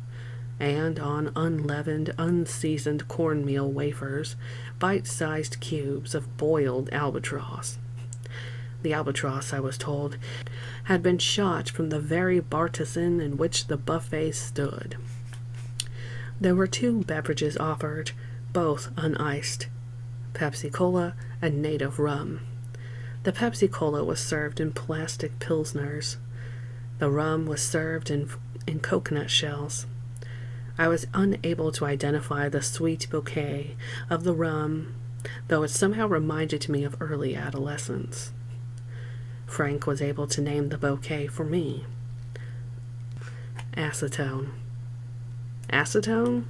and on unleavened, unseasoned cornmeal wafers, bite-sized cubes of boiled albatross. The albatross, I was told, had been shot from the very bartizan in which the buffet stood. There were 2 beverages offered, both uniced, Pepsi-Cola and native rum. The Pepsi-Cola was served in plastic pilsners. The rum was served in coconut shells. I was unable to identify the sweet bouquet of the rum, though it somehow reminded me of early adolescence. Frank was able to name the bouquet for me. Acetone. Acetone?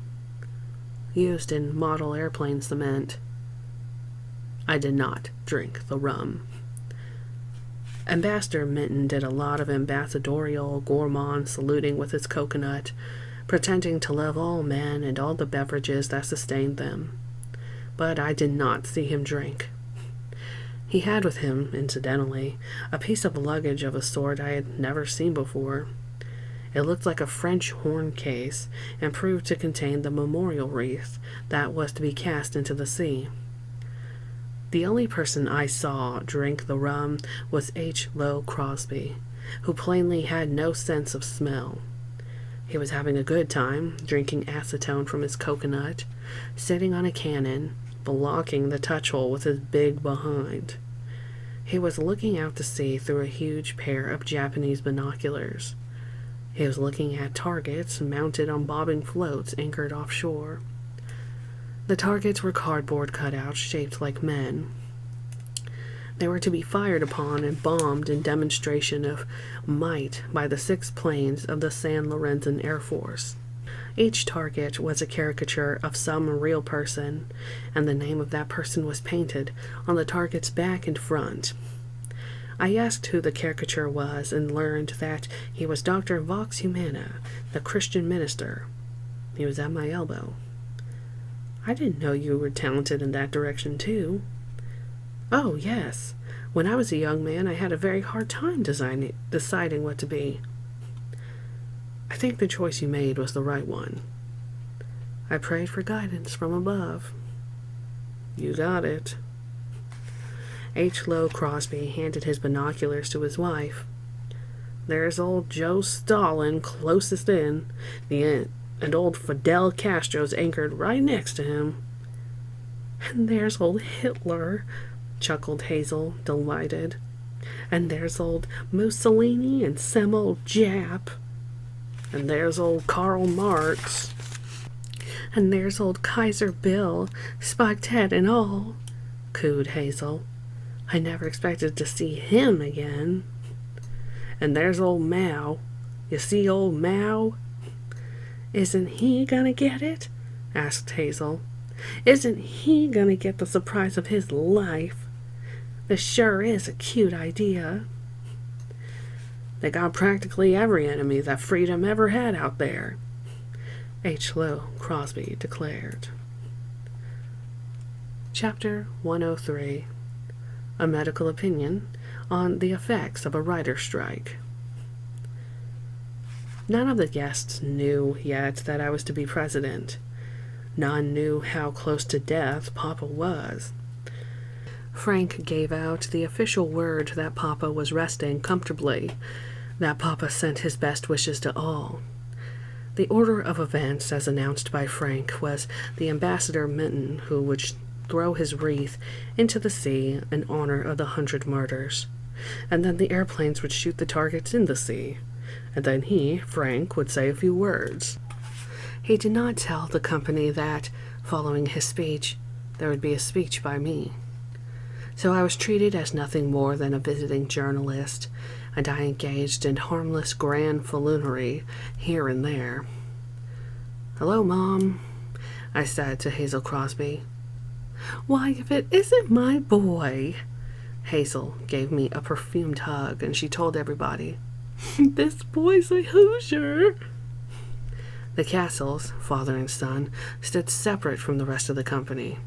Used in model airplane cement. I did not drink the rum. Ambassador Minton did a lot of ambassadorial gourmand saluting with his coconut, pretending to love all men and all the beverages that sustained them. But I did not see him drink. He had with him, incidentally, a piece of luggage of a sort I had never seen before. It looked like a French horn case, and proved to contain the memorial wreath that was to be cast into the sea. The only person I saw drink the rum was H. Lowe Crosby, who plainly had no sense of smell. He was having a good time, drinking acetone from his coconut, sitting on a cannon, blocking the touch hole with his big behind. He was looking out to sea through a huge pair of Japanese binoculars. He was looking at targets mounted on bobbing floats anchored offshore. The targets were cardboard cutouts shaped like men. They were to be fired upon and bombed in demonstration of might by the 6 planes of the San Lorenzo Air Force. Each target was a caricature of some real person, and the name of that person was painted on the target's back and front. I asked who the caricature was and learned that he was Dr. Vox Humana, the Christian minister. He was at my elbow. "I didn't know you were talented in that direction, too." "Oh, yes. When I was a young man, I had a very hard time deciding what to be." "I think the choice you made was the right one." "I prayed for guidance from above." "You got it." H. Lowe Crosby handed his binoculars to his wife. "There's old Joe Stalin closest in, and old Fidel Castro's anchored right next to him." "And there's old Hitler," chuckled Hazel, delighted. "And there's old Mussolini and some old Jap. And there's old Karl Marx. And there's old Kaiser Bill, spiked head and all," cooed Hazel. "I never expected to see him again." "And there's old Mao. You see old Mao?" "Isn't he gonna get it?" asked Hazel. "Isn't he gonna get the surprise of his life? This sure is a cute idea." "They got practically every enemy that freedom ever had out there," H. Lowe Crosby declared. Chapter 103. A medical opinion on the effects of a writer's strike. None of the guests knew yet that I was to be president. None knew how close to death Papa was. Frank gave out the official word that Papa was resting comfortably, that Papa sent his best wishes to all. The order of events, as announced by Frank, was the Ambassador Minton, who would throw his wreath into the sea in honor of the 100 martyrs, and then the airplanes would shoot the targets in the sea, and then he, Frank, would say a few words. He did not tell the company that, following his speech, there would be a speech by me. So I was treated as nothing more than a visiting journalist, and I engaged in harmless grand falloonery here and there. "Hello, Mom," I said to Hazel Crosby. "Why, if it isn't my boy!" Hazel gave me a perfumed hug, and she told everybody, "This boy's a Hoosier." The Castles, father and son, stood separate from the rest of the company.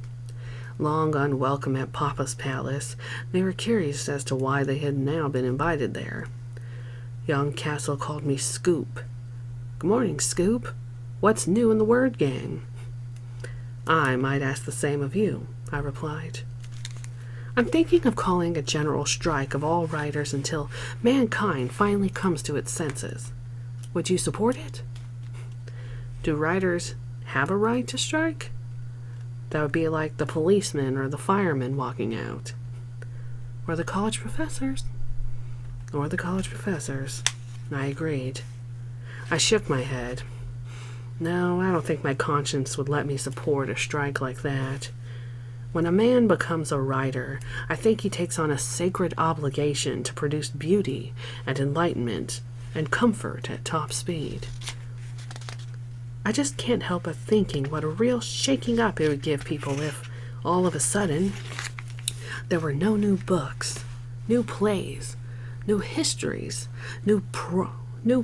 Long unwelcome at Papa's palace, they were curious as to why they had now been invited there. Young Castle called me Scoop. "Good morning, Scoop. What's new in the word game?" "I might ask the same of you," I replied. "I'm thinking of calling a general strike of all writers until mankind finally comes to its senses. Would you support it?" "Do writers have a right to strike?" "That would be like the policemen or the firemen walking out." "Or the college professors." "Or the college professors," I agreed. I shook my head. No, I don't think my conscience would let me support a strike like that. When a man becomes a writer, I think he takes on a sacred obligation to produce beauty and enlightenment and comfort at top speed. I just can't help but thinking what a real shaking up it would give people if, all of a sudden, there were no new books, new plays, new histories, new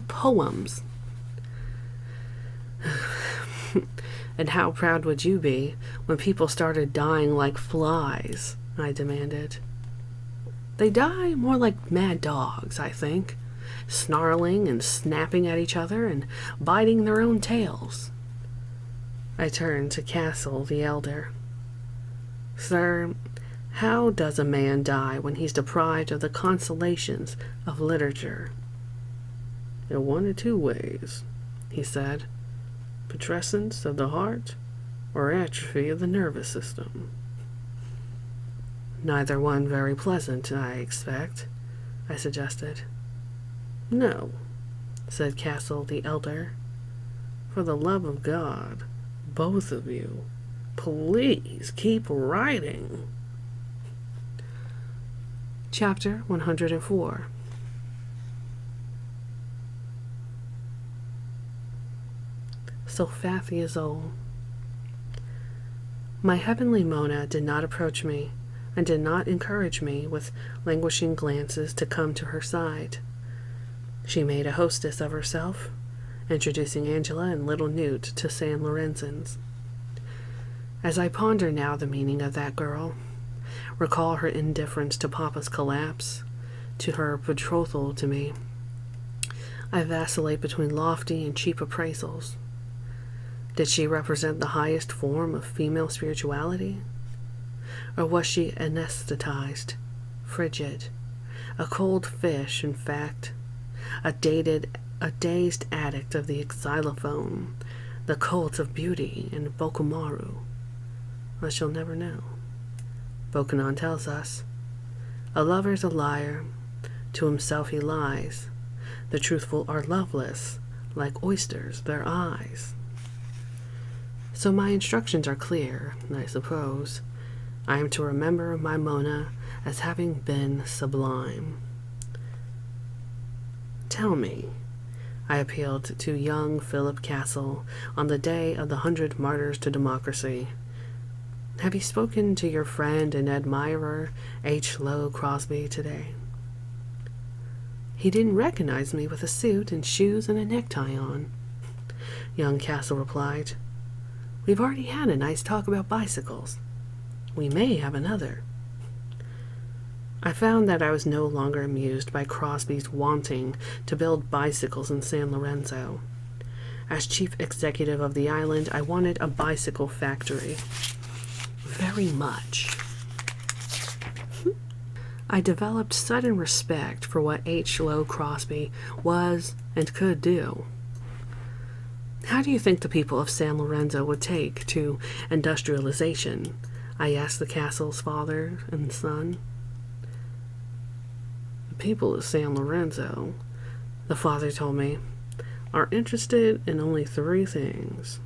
poems. And how proud would you be when people started dying like flies? I demanded. They die more like mad dogs, I think, snarling and snapping at each other and biting their own tails. I turned to Castle the elder. "Sir, how does a man die when he's deprived of the consolations of literature?" "In one of two ways," he said. "Putrescence of the heart or atrophy of the nervous system." "Neither one very pleasant, I expect," I suggested. "No," said Castle the elder. "For the love of God, both of you, please keep writing." Chapter 104. Sulfathiazole. My heavenly Mona did not approach me, and did not encourage me with languishing glances to come to her side. She made a hostess of herself, introducing Angela and little Newt to San Lorenzans. As I ponder now the meaning of that girl, recall her indifference to Papa's collapse, to her betrothal to me, I vacillate between lofty and cheap appraisals. Did she represent the highest form of female spirituality? Or was she anesthetized, frigid, a cold fish, in fact, a dazed addict of the xylophone, the cult of beauty, and Bokumaru? I shall never know. Bokanon tells us, "A lover's a liar, to himself he lies. The truthful are loveless, like oysters their eyes." So my instructions are clear, I suppose. I am to remember my Mona as having been sublime. "Tell me," I appealed to young Philip Castle on the day of the 100 Martyrs to Democracy, "have you spoken to your friend and admirer, H. Lowe Crosby, today?" "He didn't recognize me with a suit and shoes and a necktie on," young Castle replied. "We've already had a nice talk about bicycles. We may have another." I found that I was no longer amused by Crosby's wanting to build bicycles in San Lorenzo. As chief executive of the island, I wanted a bicycle factory. Very much. I developed sudden respect for what H. Lowe Crosby was and could do. How do you think the people of San Lorenzo would take to industrialization? I asked the castle's father and son. The people of San Lorenzo, the father told me, are interested in only 3 things: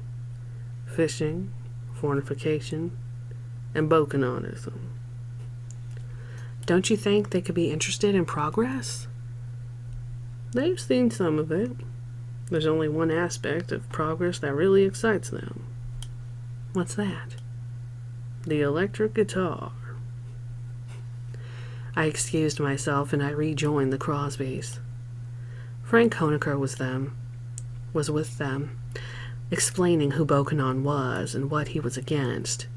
fishing, fortification, and bocanism. Don't you think they could be interested in progress? They've seen some of it. There's only one aspect of progress that really excites them. What's that? The electric guitar. I excused myself and I rejoined the Crosbys. Frank Honecker was with them, explaining who Bocanon was and what he was against.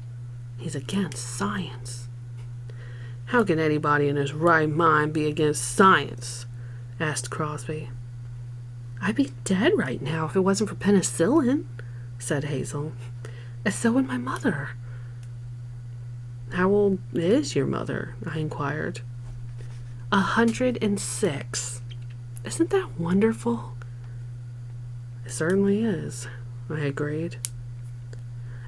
He's against science. How can anybody in his right mind be against science? Asked Crosby. I'd be dead right now if it wasn't for penicillin, said Hazel. And so would my mother. How old is your mother? I inquired. 106. Isn't that wonderful? It certainly is, I agreed.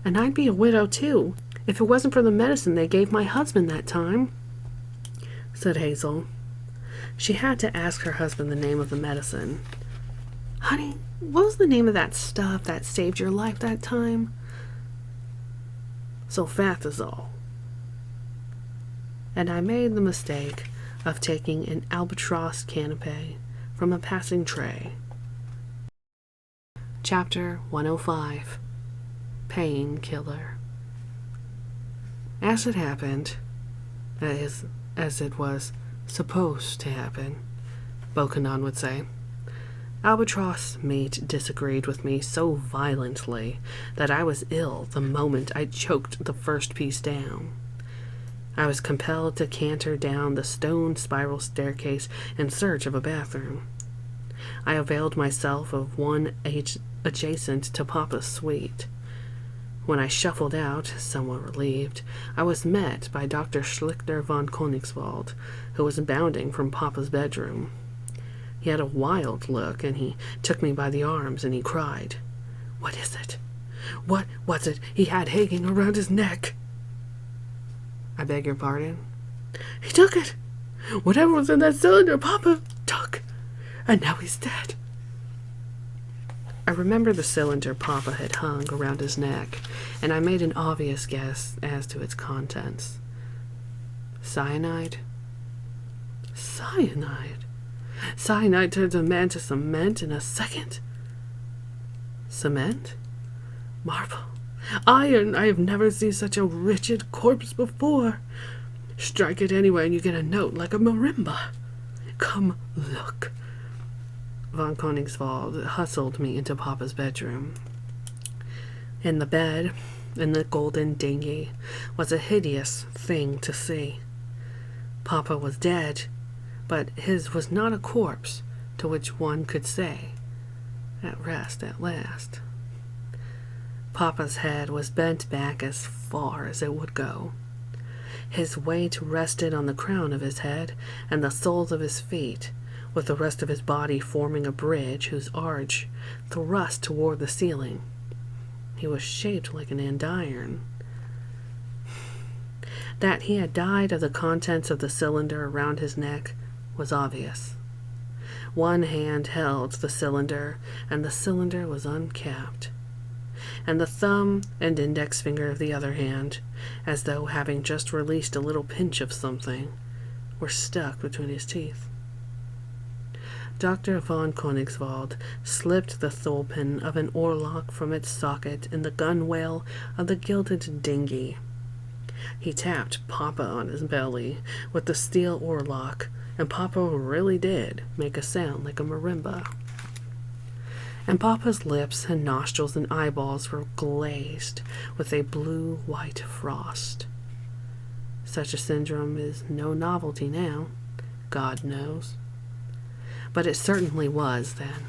And I'd be a widow too, if it wasn't for the medicine they gave my husband that time, said Hazel. She had to ask her husband the name of the medicine. Honey, what was the name of that stuff that saved your life that time? Sulfathazole. And I made the mistake of taking an albatross canapé from a passing tray. Chapter 105. Painkiller. As it happened, as it was supposed to happen, Bocanon would say, albatross meat disagreed with me so violently that I was ill the moment I choked the first piece down. I was compelled to canter down the stone spiral staircase in search of a bathroom. I availed myself of one adjacent to Papa's suite. When I shuffled out, somewhat relieved, I was met by Dr. Schlichter von Königswald, who was bounding from Papa's bedroom. He had a wild look, and he took me by the arms, and he cried, "What is it? What was it he had hanging around his neck?" I beg your pardon? He took it. Whatever was in that cylinder, Papa took. And now he's dead. I remember the cylinder Papa had hung around his neck, and I made an obvious guess as to its contents. Cyanide? Cyanide? Cyanide turns a man to cement in a second. Cement? Marble. Iron. I have never seen such a wretched corpse before. Strike it anywhere and you get a note like a marimba. Come look. Von Königswald hustled me into Papa's bedroom. In the bed, in the golden dinghy, was a hideous thing to see. Papa was dead, but his was not a corpse to which one could say, at rest at last. Papa's head was bent back as far as it would go. His weight rested on the crown of his head and the soles of his feet, with the rest of his body forming a bridge whose arch thrust toward the ceiling. He was shaped like an andiron. That he had died of the contents of the cylinder around his neck was obvious. One hand held the cylinder, and the cylinder was uncapped, and the thumb and index finger of the other hand, as though having just released a little pinch of something, were stuck between his teeth. Dr. von Königswald slipped the thole-pin of an oarlock from its socket in the gunwale of the gilded dinghy. He tapped Papa on his belly with the steel oarlock, and Papa really did make a sound like a marimba. And Papa's lips and nostrils and eyeballs were glazed with a blue-white frost. Such a syndrome is no novelty now, God knows. But it certainly was then.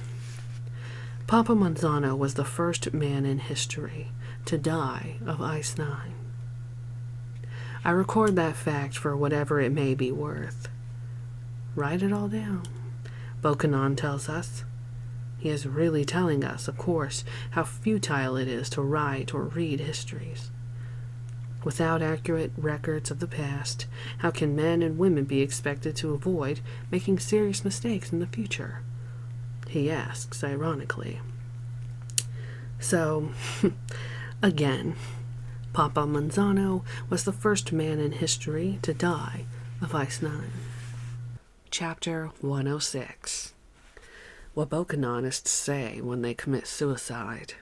Papa Manzano was the first man in history to die of Ice 9. I record that fact for whatever it may be worth. Write it all down, Bokanon tells us. He is really telling us, of course, how futile it is to write or read histories. Without accurate records of the past, how can men and women be expected to avoid making serious mistakes in the future? He asks, ironically. So, again, Papa Manzano was the first man in history to die of Ice 9. Chapter 106. What Bokanonists say when they commit suicide.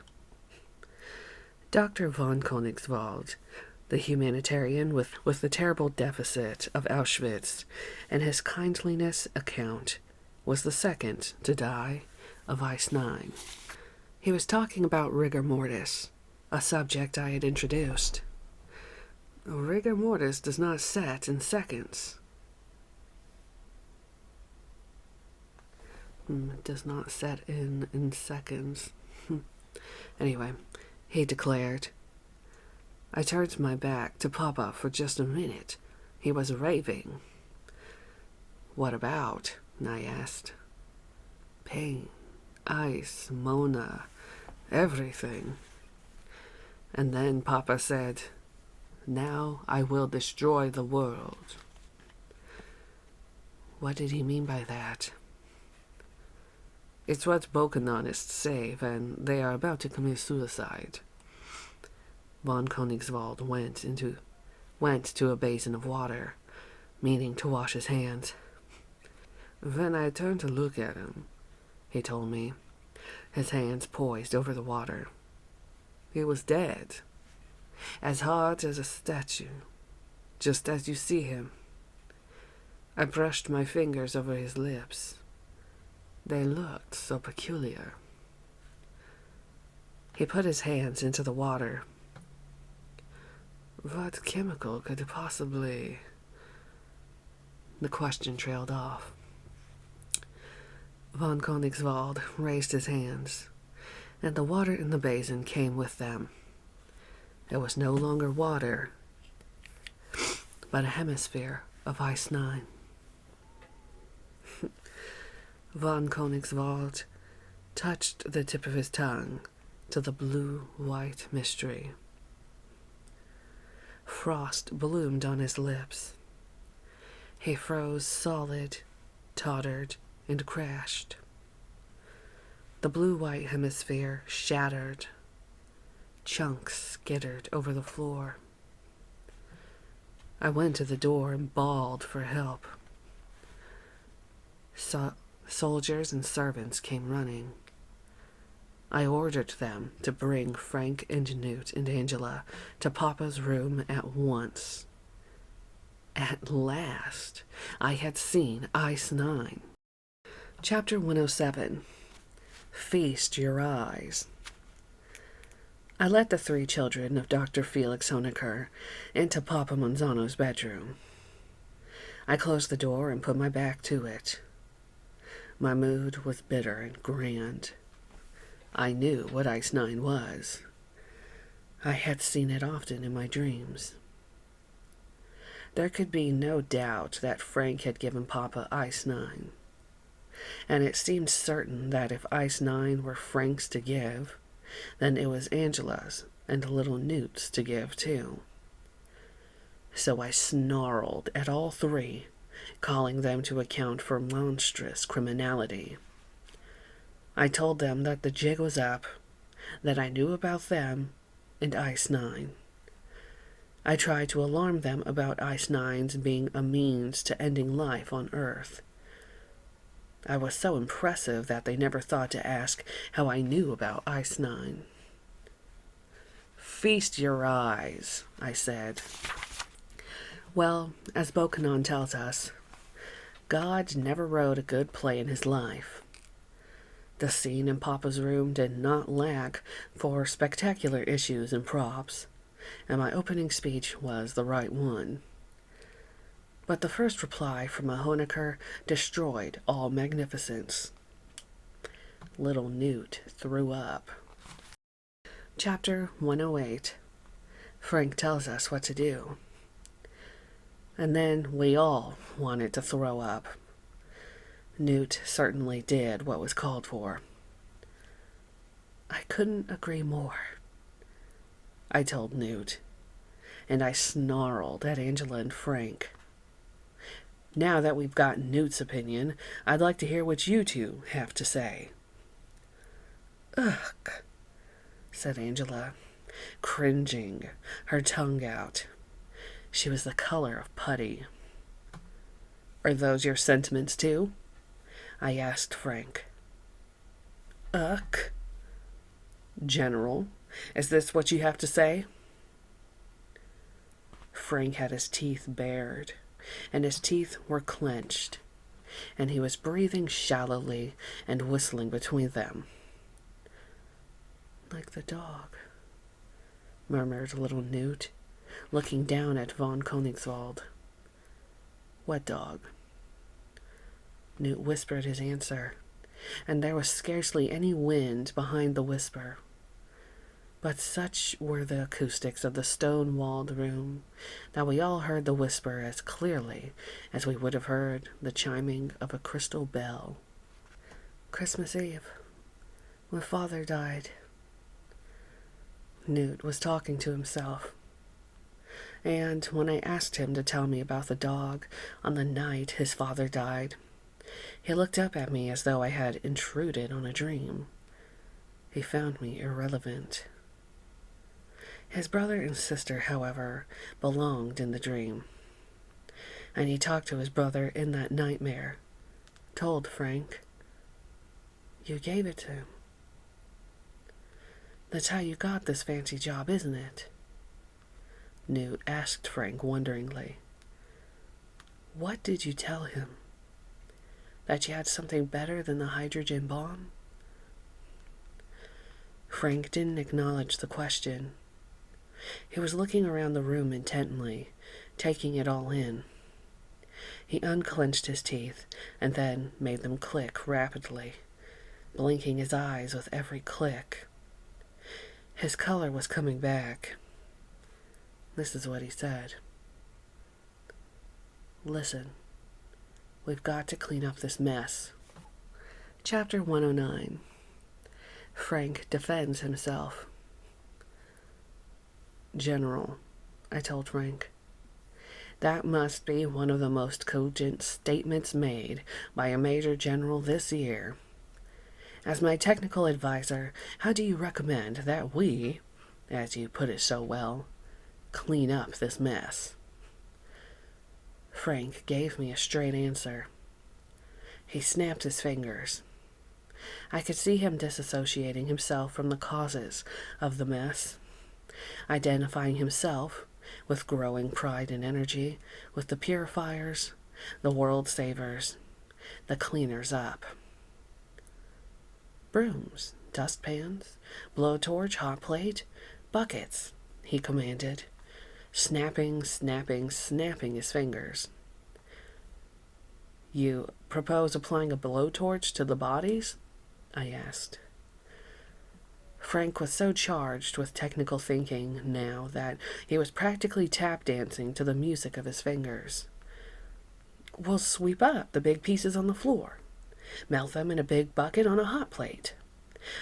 Dr. von Königswald, the humanitarian with the terrible deficit of Auschwitz, and his kindliness account, was the second to die of Ice 9. He was talking about rigor mortis, a subject I had introduced. Rigor mortis does not set in seconds. It does not set in seconds. Anyway, he declared. I turned my back to Papa for just a minute. He was raving. What about? I asked. Pain, ice, Mona, everything. And then Papa said, now I will destroy the world. What did he mean by that? It's what Bokanonists say when they are about to commit suicide. Von Königswald went to a basin of water, meaning to wash his hands. When I turned to look at him, he told me, his hands poised over the water. He was dead, as hard as a statue, just as you see him. I brushed my fingers over his lips. They looked so peculiar. He put his hands into the water. What chemical could it possibly... The question trailed off. Von Königswald raised his hands, and the water in the basin came with them. It was no longer water, but a hemisphere of Ice 9. Von Königswald touched the tip of his tongue to the blue-white mystery. Frost bloomed on his lips. He froze solid, tottered, and crashed. The blue-white hemisphere shattered. Chunks skittered over the floor. I went to the door and bawled for help. Soldiers and servants came running. I ordered them to bring Frank and Newt and Angela to Papa's room at once. At last, I had seen Ice 9. Chapter 107. Feast your eyes. I let the 3 children of Dr. Felix Honecker into Papa Manzano's bedroom. I closed the door and put my back to it. My mood was bitter and grand. I knew what Ice 9 was. I had seen it often in my dreams. There could be no doubt that Frank had given Papa Ice 9. And it seemed certain that if Ice 9 were Frank's to give, then it was Angela's and little Newt's to give too. So I snarled at all 3, calling them to account for monstrous criminality. I told them that the jig was up, that I knew about them and Ice 9. I tried to alarm them about Ice 9's being a means to ending life on Earth. I was so impressive that they never thought to ask how I knew about Ice 9. Feast your eyes, I said. Well, as Bokanon tells us, God never wrote a good play in his life. The scene in Papa's room did not lack for spectacular issues and props, and my opening speech was the right one. But the first reply from a Honecker destroyed all magnificence. Little Newt threw up. Chapter 108. Frank tells us what to do. And then we all wanted to throw up. Newt certainly did what was called for. I couldn't agree more, I told Newt, and I snarled at Angela and Frank. Now that we've got Newt's opinion, I'd like to hear what you two have to say. Ugh, said Angela, cringing, her tongue out. She was the color of putty. Are those your sentiments too? I asked Frank. Ugh. General, is this what you have to say? Frank had his teeth bared, and his teeth were clenched, and he was breathing shallowly and whistling between them. Like the dog, murmured little Newt, looking down at von Königswald. What dog? Newt whispered his answer, and there was scarcely any wind behind the whisper. But such were the acoustics of the stone-walled room that we all heard the whisper as clearly as we would have heard the chiming of a crystal bell. Christmas Eve, when Father died. Newt was talking to himself, and when I asked him to tell me about the dog on the night his father died, he looked up at me as though I had intruded on a dream. He found me irrelevant. His brother and sister, however, belonged in the dream, and he talked to his brother in that nightmare, told Frank, You gave it to him. That's how you got this fancy job, isn't it? Newt asked Frank wonderingly. What did you tell him? That you had something better than the hydrogen bomb? Frank didn't acknowledge the question. He was looking around the room intently, taking it all in. He unclenched his teeth and then made them click rapidly, blinking his eyes with every click. His color was coming back. This is what he said. Listen, we've got to clean up this mess. Chapter 109. Frank defends himself. General, I told Frank, that must be one of the most cogent statements made by a major general this year. As my technical advisor, how do you recommend that we, as you put it so well, clean up this mess? Frank gave me a straight answer. He snapped his fingers. I could see him disassociating himself from the causes of the mess, identifying himself, with growing pride and energy, with the purifiers, the world savers, the cleaners up. Brooms, dustpans, blowtorch, hot plate, buckets, he commanded, snapping his fingers. You propose applying a blowtorch to the bodies? I asked. Frank was so charged with technical thinking now that he was practically tap dancing to the music of his fingers. We'll sweep up the big pieces on the floor, melt them in a big bucket on a hot plate.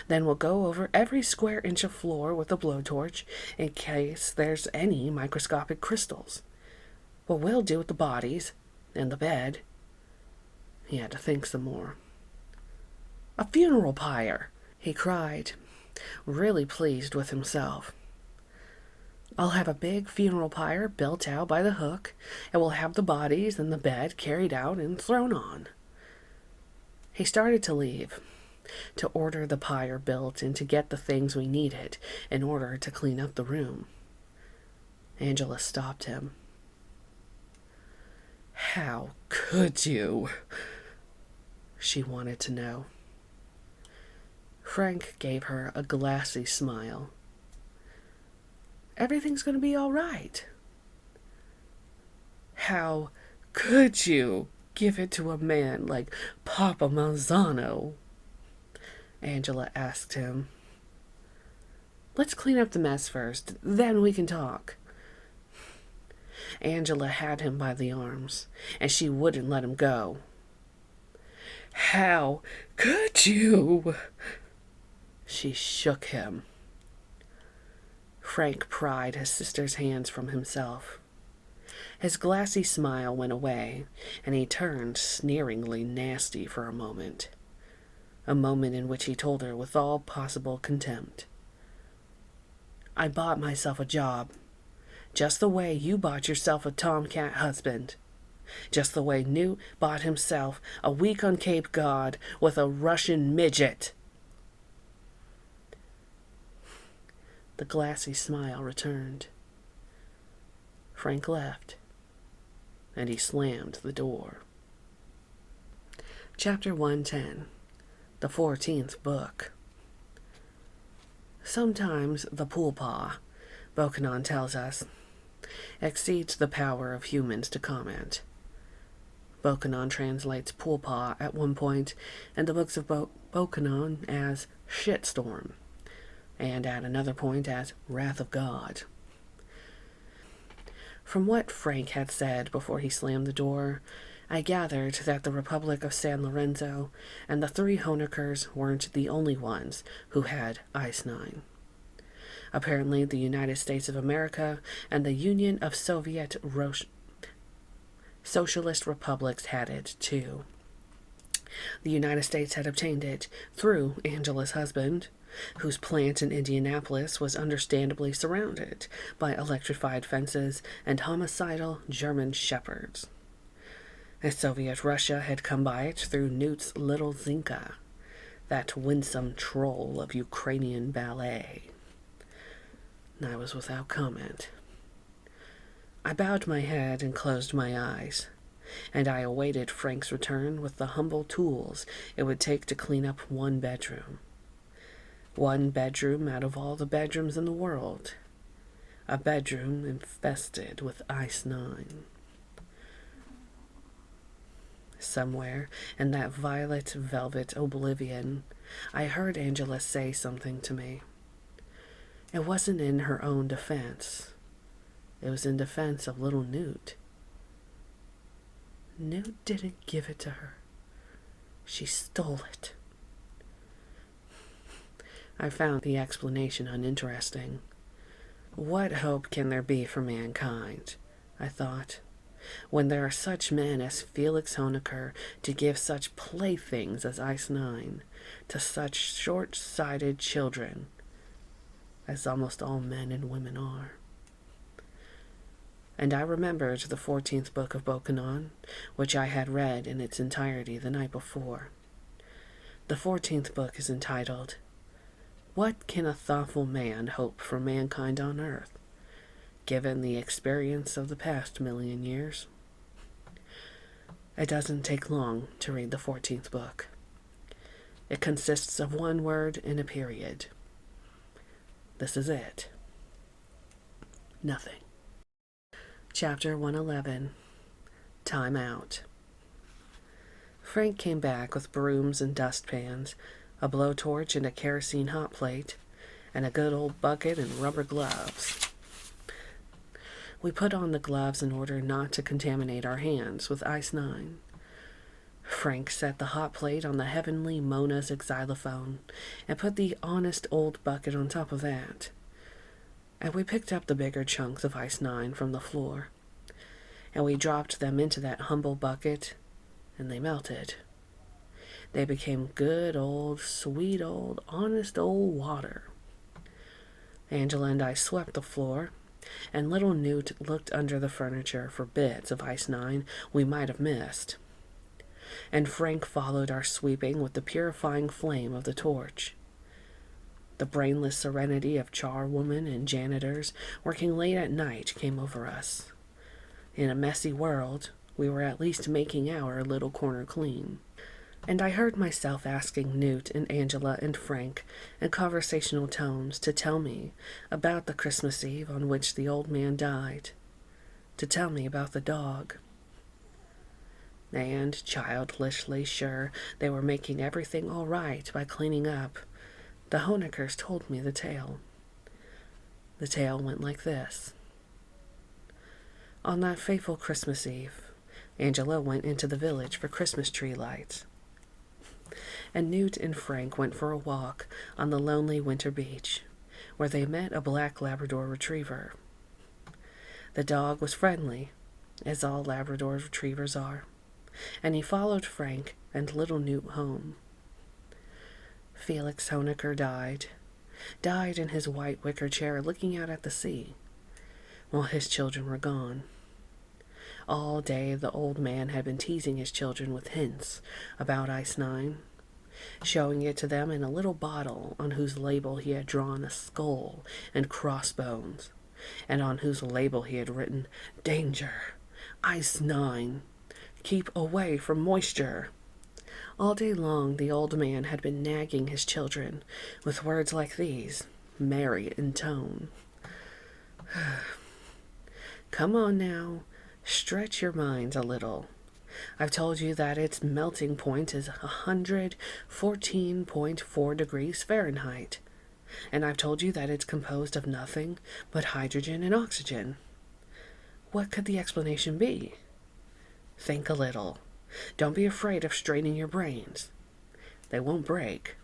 Then we'll go over every square inch of floor with a blowtorch in case there's any microscopic crystals. What we'll do with the bodies and the bed. He had to think some more. A funeral pyre, he cried, really pleased with himself. I'll have a big funeral pyre built out by the hook, and we'll have the bodies and the bed carried out and thrown on. He started to leave, to order the pyre built and to get the things we needed in order to clean up the room. Angela stopped him. How could you? She wanted to know. Frank gave her a glassy smile. Everything's going to be all right. How could you give it to a man like Papa Manzano? Angela asked him. Let's clean up the mess first, then we can talk. Angela had him by the arms, and she wouldn't let him go. How could you? She shook him. Frank pried his sister's hands from himself. His glassy smile went away, and he turned sneeringly nasty for a moment in which he told her with all possible contempt. I bought myself a job, just the way you bought yourself a tomcat husband, just the way Newt bought himself a week on Cape Cod with a Russian midget. The glassy smile returned. Frank left, and he slammed the door. Chapter 110, the 14th book. Sometimes the pulpa, Bokanon tells us, exceeds the power of humans to comment. Bokanon translates pulpa at one point in the books of Bokanon as shitstorm, and at another point as wrath of God. From what Frank had said before he slammed the door, I gathered that the Republic of San Lorenzo and the three Honeckers weren't the only ones who had Ice 9. Apparently, the United States of America and the Union of Soviet Socialist Republics had it too. The United States had obtained it through Angela's husband, whose plant in Indianapolis was understandably surrounded by electrified fences and homicidal German shepherds. And Soviet Russia had come by it through Newt's little Zinka, that winsome troll of Ukrainian ballet. I was without comment. I bowed my head and closed my eyes, and I awaited Frank's return with the humble tools it would take to clean up one bedroom. One bedroom out of all the bedrooms in the world. A bedroom infested with Ice 9. Somewhere in that violet velvet oblivion, I heard Angela say something to me. It wasn't in her own defense. It was in defense of little Newt. Newt didn't give it to her. She stole it. I found the explanation uninteresting. What hope can there be for mankind, I thought, when there are such men as Felix Honecker to give such playthings as Ice 9 to such short-sighted children, as almost all men and women are? And I remembered the 14th book of Bokanon, which I had read in its entirety the night before. The 14th book is entitled, What Can a Thoughtful Man Hope for Mankind on Earth, given the experience of the past 1,000,000 years? It doesn't take long to read the 14th book. It consists of one word and a period. This is it. Nothing. Chapter 111. Time Out. Frank came back with brooms and dustpans, a blowtorch and a kerosene hot plate, and a good old bucket and rubber gloves. We put on the gloves in order not to contaminate our hands with Ice 9. Frank set the hot plate on the heavenly Mona's xylophone and put the honest old bucket on top of that. And we picked up the bigger chunks of Ice 9 from the floor, and we dropped them into that humble bucket, and they melted. They became good old, sweet old, honest old water. Angela and I swept the floor, and little Newt looked under the furniture for bits of Ice 9 we might have missed. And Frank followed our sweeping with the purifying flame of the torch. The brainless serenity of charwomen and janitors working late at night came over us. In a messy world, we were at least making our little corner clean. And I heard myself asking Newt and Angela and Frank in conversational tones to tell me about the Christmas Eve on which the old man died, to tell me about the dog. and childishly sure they were making everything all right by cleaning up, the Honeckers told me the tale. The tale went like this. On that fateful Christmas Eve, Angela went into the village for Christmas tree lights, and Newt and Frank went for a walk on the lonely winter beach, where they met a black Labrador retriever. The dog was friendly, as all Labrador retrievers are, and he followed Frank and little Newt home. Felix Honecker died in his white wicker chair looking out at the sea, while his children were gone. All day the old man had been teasing his children with hints about Ice 9, showing it to them in a little bottle on whose label he had drawn a skull and crossbones, and on whose label he had written, "Danger, Ice 9, keep away from moisture." All day long the old man had been nagging his children with words like these, merry in tone. Come on now, stretch your minds a little. I've told you that its melting point is 114.4 degrees Fahrenheit, and I've told you that it's composed of nothing but hydrogen and oxygen. What could the explanation be? Think a little. Don't be afraid of straining your brains. They won't break.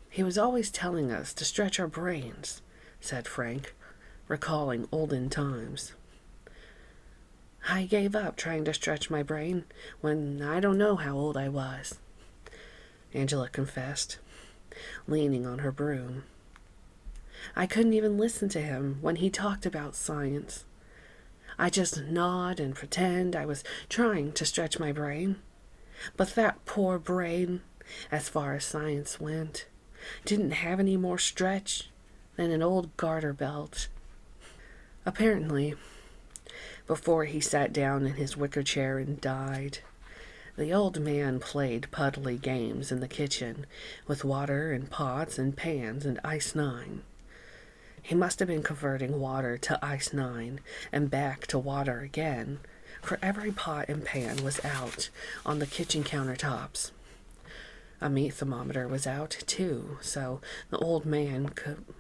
He was always telling us to stretch our brains, said Frank, recalling olden times. I gave up trying to stretch my brain when I don't know how old I was, Angela confessed, leaning on her broom. I couldn't even listen to him when he talked about science. I just nod and pretend I was trying to stretch my brain. But that poor brain, as far as science went, didn't have any more stretch than an old garter belt. Apparently, before he sat down in his wicker chair and died, the old man played puddly games in the kitchen with water and pots and pans and Ice 9. He must have been converting water to Ice 9 and back to water again, for every pot and pan was out on the kitchen countertops. A meat thermometer was out, too, so the old man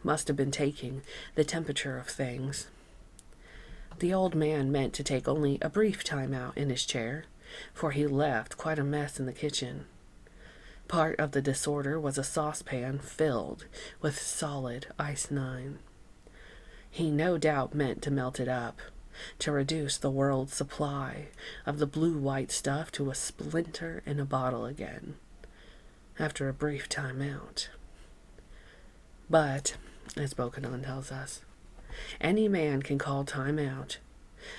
must have been taking the temperature of things. The old man meant to take only a brief time out in his chair, for he left quite a mess in the kitchen. Part of the disorder was a saucepan filled with solid Ice 9. He no doubt meant to melt it up, to reduce the world's supply of the blue-white stuff to a splinter in a bottle again, after a brief time out. But, as Bokanon tells us, any man can call time out,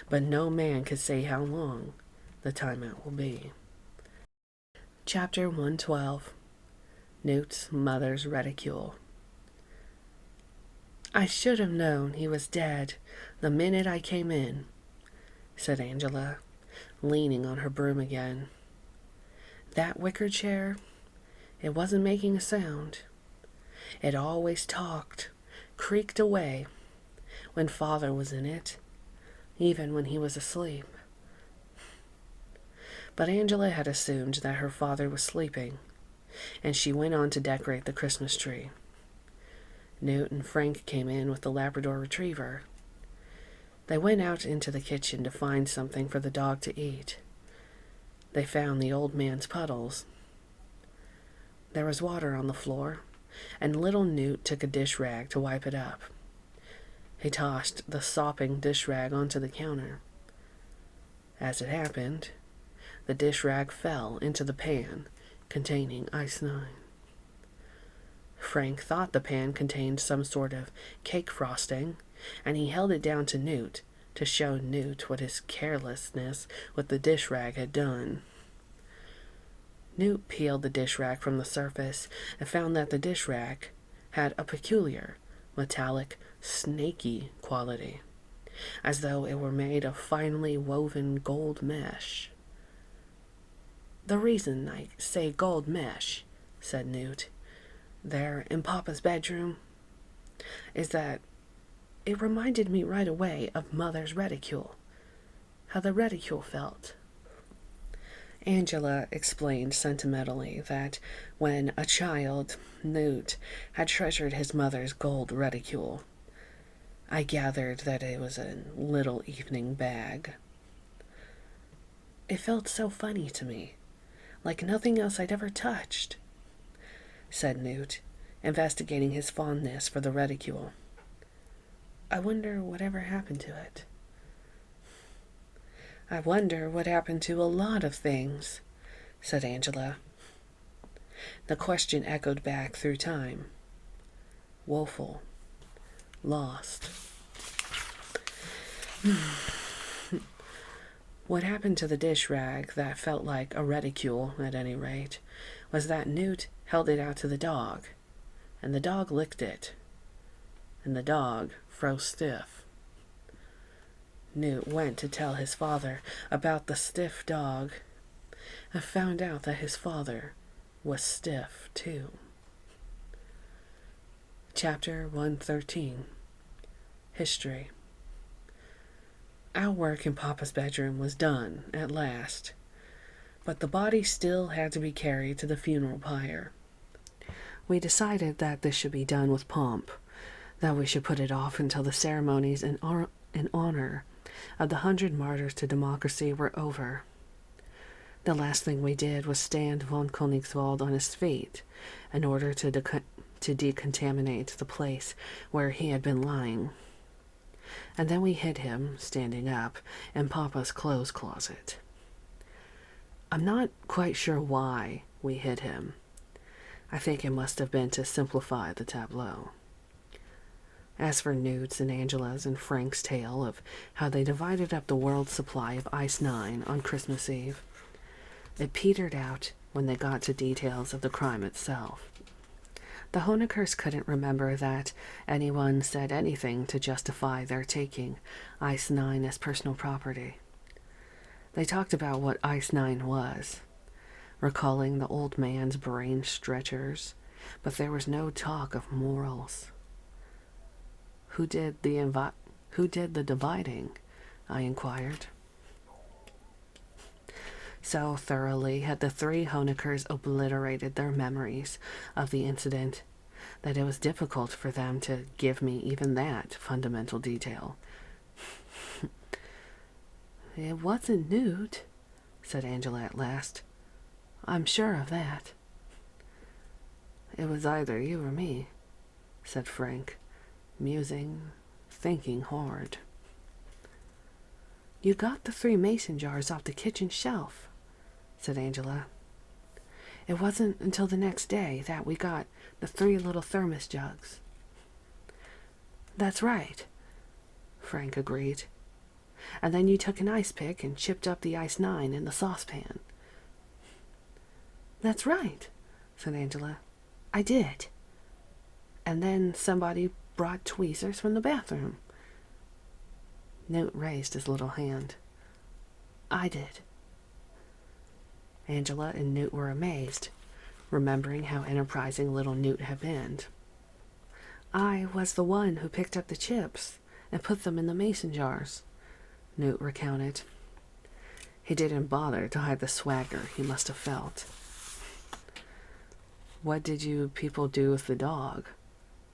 but no man can say how long the time out will be. Chapter 112. Newt's Mother's Reticule. I should have known he was dead the minute I came in, said Angela, leaning on her broom again. That wicker chair, it wasn't making a sound. It always talked, creaked away, when Father was in it, even when he was asleep. But Angela had assumed that her father was sleeping, and she went on to decorate the Christmas tree. Newt and Frank came in with the Labrador retriever. They went out into the kitchen to find something for the dog to eat. They found the old man's puddles. There was water on the floor, and little Newt took a dish rag to wipe it up. He tossed the sopping dish rag onto the counter. As it happened, the dish rag fell into the pan containing Ice 9. Frank thought the pan contained some sort of cake frosting, and he held it down to Newt to show Newt what his carelessness with the dish rag had done. Newt peeled the dish rag from the surface and found that the dish rag had a peculiar, metallic, snaky quality, as though it were made of finely woven gold mesh. The reason I say gold mesh, said Newt, there in Papa's bedroom, is that it reminded me right away of Mother's reticule, how the reticule felt. Angela explained sentimentally that when a child, Newt had treasured his mother's gold reticule. I gathered that it was a little evening bag. It felt so funny to me, like nothing else I'd ever touched, said Newt, investigating his fondness for the reticule. I wonder whatever happened to it. I wonder what happened to a lot of things, said Angela. The question echoed back through time. Woeful. Lost. What happened to the dish rag that felt like a reticule, at any rate, was that Newt held it out to the dog, and the dog licked it, and the dog froze stiff. Newt went to tell his father about the stiff dog, and found out that his father was stiff, too. Chapter 113. History. Our work in Papa's bedroom was done, at last, but the body still had to be carried to the funeral pyre. We decided that this should be done with pomp, that we should put it off until the ceremonies in honor of the 100 martyrs to democracy were over. The last thing we did was stand von Königswald on his feet in order to decontaminate the place where he had been lying. And then we hid him, standing up, in Papa's clothes closet. I'm not quite sure why we hid him. I think it must have been to simplify the tableau. As for Newt's and Angela's and Frank's tale of how they divided up the world's supply of Ice 9 on Christmas Eve, it petered out when they got to details of the crime itself. The Honeckers couldn't remember that anyone said anything to justify their taking Ice 9 as personal property. They talked about what Ice 9 was, recalling the old man's brain stretchers, but there was no talk of morals. Who did the dividing? I inquired. So thoroughly had the three Honeckers obliterated their memories of the incident that it was difficult for them to give me even that fundamental detail. It wasn't Newt, said Angela at last. I'm sure of that. It was either you or me, said Frank, musing, thinking hard. You got the 3 mason jars off the kitchen shelf, said Angela. It wasn't until the next day that we got the 3 little thermos jugs. That's right, Frank agreed. And then you took an ice pick and chipped up the Ice 9 in the saucepan. That's right, said Angela. I did. And then somebody brought tweezers from the bathroom. Newt raised his little hand. I did. Angela and Newt were amazed, remembering how enterprising little Newt had been. I was the one who picked up the chips and put them in the mason jars, Newt recounted. He didn't bother to hide the swagger he must have felt. What did you people do with the dog?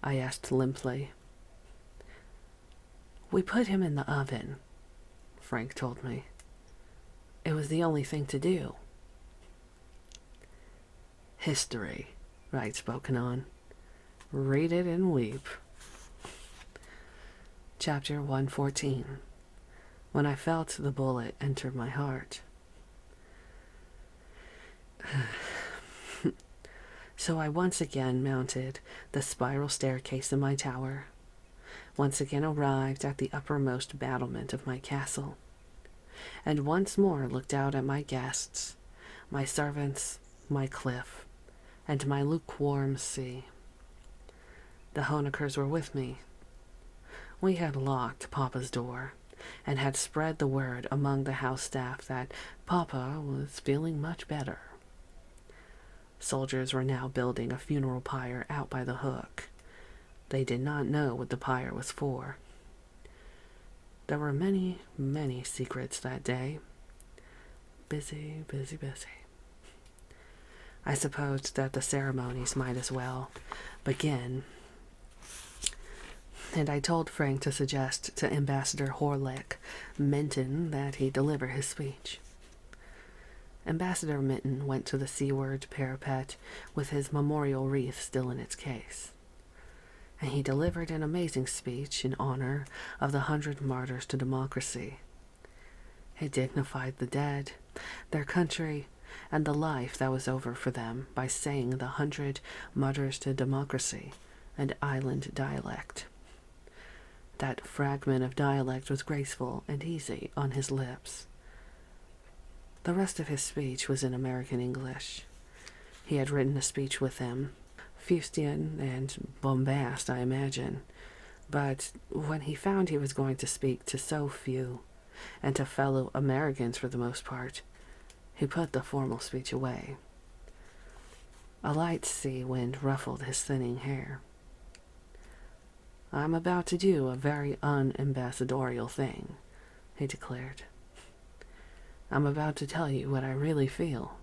I asked limply. We put him in the oven, Frank told me. It was the only thing to do. History, writes Bokanon. Read it and weep. Chapter 114. When I felt the bullet enter my heart. So I once again mounted the spiral staircase in my tower, once again arrived at the uppermost battlement of my castle, and once more looked out at my guests, my servants, my cliff, and my lukewarm sea. The Honeckers were with me. We had locked Papa's door, and had spread the word among the house staff that Papa was feeling much better. Soldiers were now building a funeral pyre out by the hook. They did not know what the pyre was for. There were many, many secrets that day. busy, busy, busy. I supposed that the ceremonies might as well begin, and I told Frank to suggest to Ambassador Horlick Minton that he deliver his speech. Ambassador Minton went to the seaward parapet with his memorial wreath still in its case, and he delivered an amazing speech in honor of the 100 martyrs to democracy. He dignified the dead, their country, and the life that was over for them by saying the 100 martyrs to democracy and island dialect. That fragment of dialect was graceful and easy on his lips. The rest of his speech was in American English. He had written a speech with him, fustian and bombast, I imagine, but when he found he was going to speak to so few, and to fellow Americans for the most part, he put the formal speech away. A light sea wind ruffled his thinning hair. "I'm about to do a very unambassadorial thing," he declared. "I'm about to tell you what I really feel."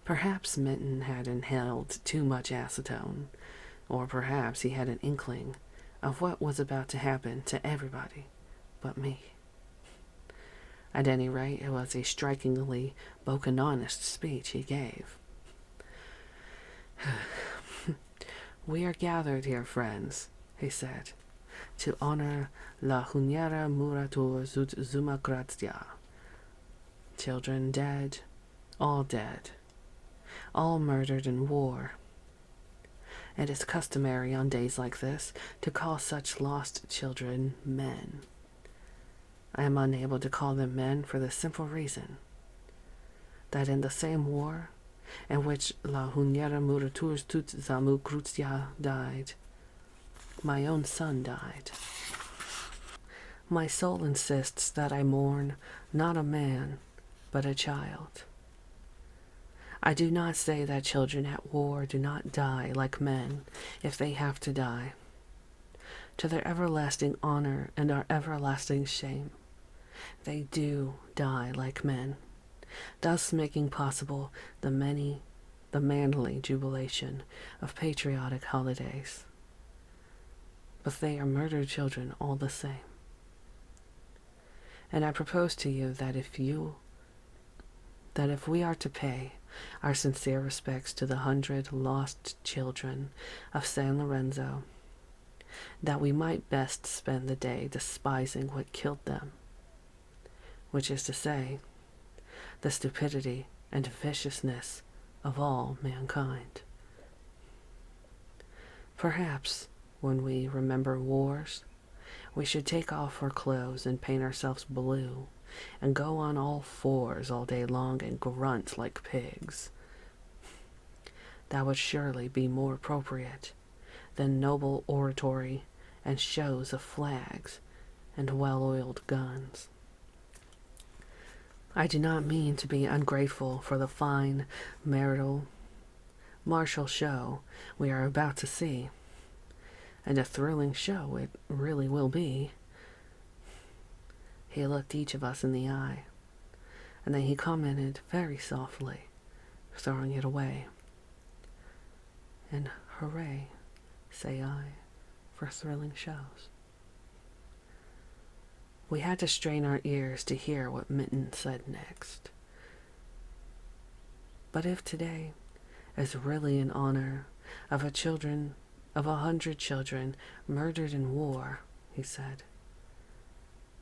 Perhaps Minton had inhaled too much acetone, or perhaps he had an inkling of what was about to happen to everybody but me. At any rate, it was a strikingly Bokanonist speech he gave. "We are gathered here, friends," he said, "to honor la Hunyara Muratur Zut Zumakratsya. Children dead, all murdered in war. It is customary on days like this to call such lost children men. I am unable to call them men for the simple reason that in the same war in which la Hunyara Muratur Tut Zamu Krutsya died, my own son died. My soul insists that I mourn not a man, but a child. I do not say that children at war do not die like men if they have to die, to their everlasting honor and our everlasting shame. They do die like men, thus making possible the manly jubilation of patriotic holidays. But they are murdered children all the same. And I propose to you that if we are to pay our sincere respects to the 100 lost children of San Lorenzo, that we might best spend the day despising what killed them, which is to say, the stupidity and viciousness of all mankind. Perhaps, when we remember wars, we should take off our clothes and paint ourselves blue, and go on all fours all day long and grunt like pigs. That would surely be more appropriate than noble oratory and shows of flags and well-oiled guns. I do not mean to be ungrateful for the fine martial show we are about to see, and a thrilling show it really will be. He looked each of us in the eye, and then he commented very softly, throwing it away. And hooray, say I, for thrilling shows. We had to strain our ears to hear what Minton said next. But if today is really in honor of 100 children murdered in war, he said,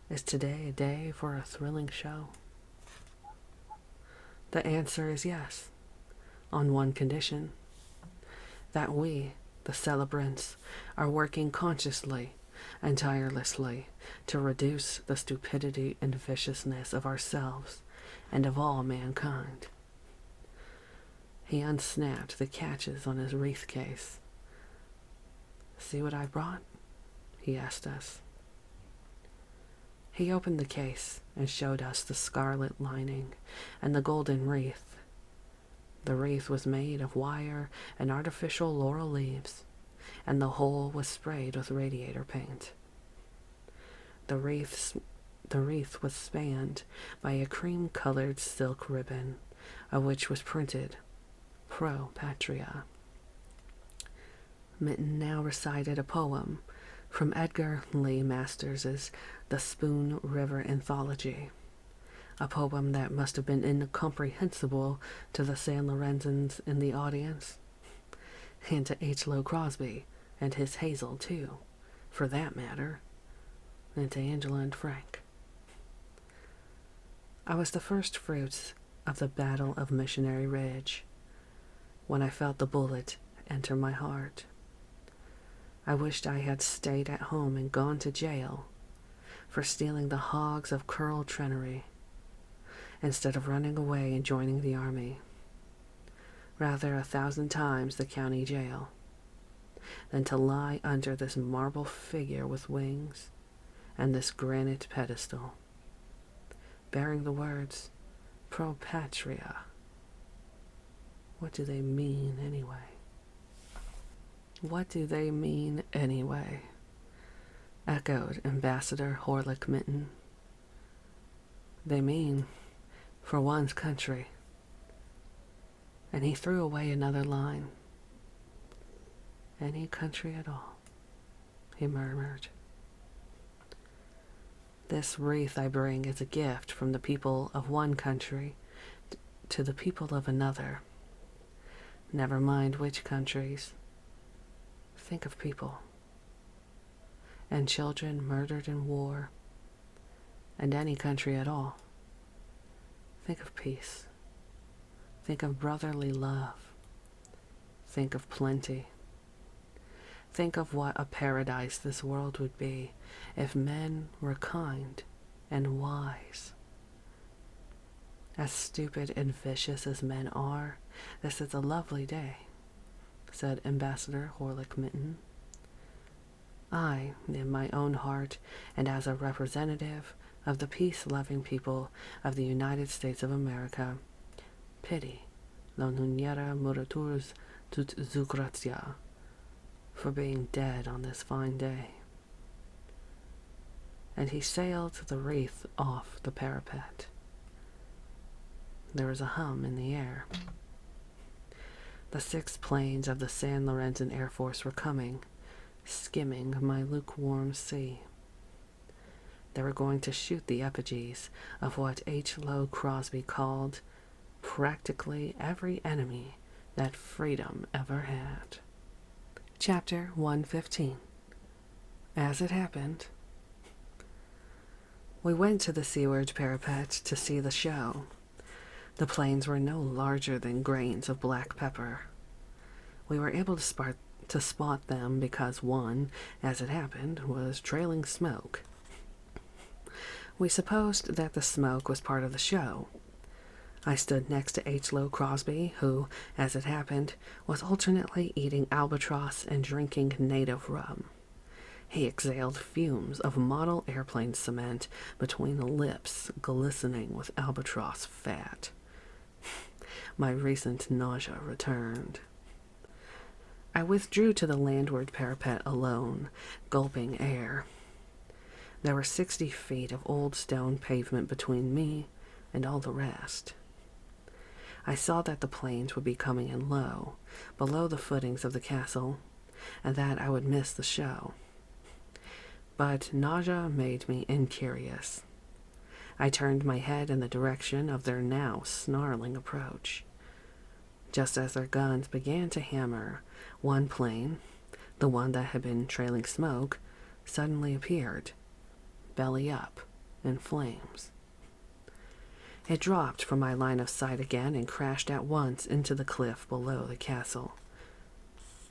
is today a day for a thrilling show? The answer is yes, on one condition, that we, the celebrants, are working consciously and tirelessly to reduce the stupidity and viciousness of ourselves and of all mankind. He unsnapped the catches on his wreath case. "See what I brought?" he asked us. He opened the case and showed us the scarlet lining and the golden wreath. The wreath was made of wire and artificial laurel leaves, and the whole was sprayed with radiator paint. The wreath's The wreath was spanned by a cream-colored silk ribbon, of which was printed Pro Patria. Mitten now recited a poem from Edgar Lee Masters' The Spoon River Anthology, a poem that must have been incomprehensible to the San Lorenzans in the audience, and to H. Lowe Crosby and his Hazel, too, for that matter, and to Angela and Frank. I was the first fruits of the Battle of Missionary Ridge, when I felt the bullet enter my heart. I wished I had stayed at home and gone to jail for stealing the hogs of Curl Trenery, instead of running away and joining the army. Rather 1,000 times the county jail than to lie under this marble figure with wings and this granite pedestal, bearing the words, Pro Patria. What do they mean anyway? What do they mean anyway? Echoed Ambassador Horlick Mitten. They mean, for one's country. And he threw away another line. Any country at all, he murmured. This wreath I bring is a gift from the people of one country to the people of another. Never mind which countries. Think of people. And children murdered in war. And any country at all. Think of peace. Think of brotherly love. Think of plenty. Think of what a paradise this world would be if men were kind and wise. As stupid and vicious as men are, this is a lovely day, said Ambassador Horlick Mitten. I, in my own heart, and as a representative of the peace-loving people of the United States of America, pity l'uniera moriturs tut zugratia for being dead on this fine day. And he sailed the wreath off the parapet. There was a hum in the air. The 6 planes of the San Lorenzo Air Force were coming, skimming my lukewarm sea. They were going to shoot the effigies of what H. Lowe Crosby called practically every enemy that freedom ever had. Chapter 115. As it happened, we went to the seaward parapet to see the show. The planes were no larger than grains of black pepper. We were able to spot them because one, as it happened, was trailing smoke. We supposed that the smoke was part of the show. I stood next to H. Lowe Crosby, who, as it happened, was alternately eating albatross and drinking native rum. He exhaled fumes of model airplane cement between lips glistening with albatross fat. My recent nausea returned. I withdrew to the landward parapet alone, gulping air. There were 60 feet of old stone pavement between me and all the rest. I saw that the planes would be coming in low, below the footings of the castle, and that I would miss the show. But nausea made me incurious. I turned my head in the direction of their now snarling approach. Just as their guns began to hammer, one plane, the one that had been trailing smoke, suddenly appeared, belly up, in flames. It dropped from my line of sight again and crashed at once into the cliff below the castle.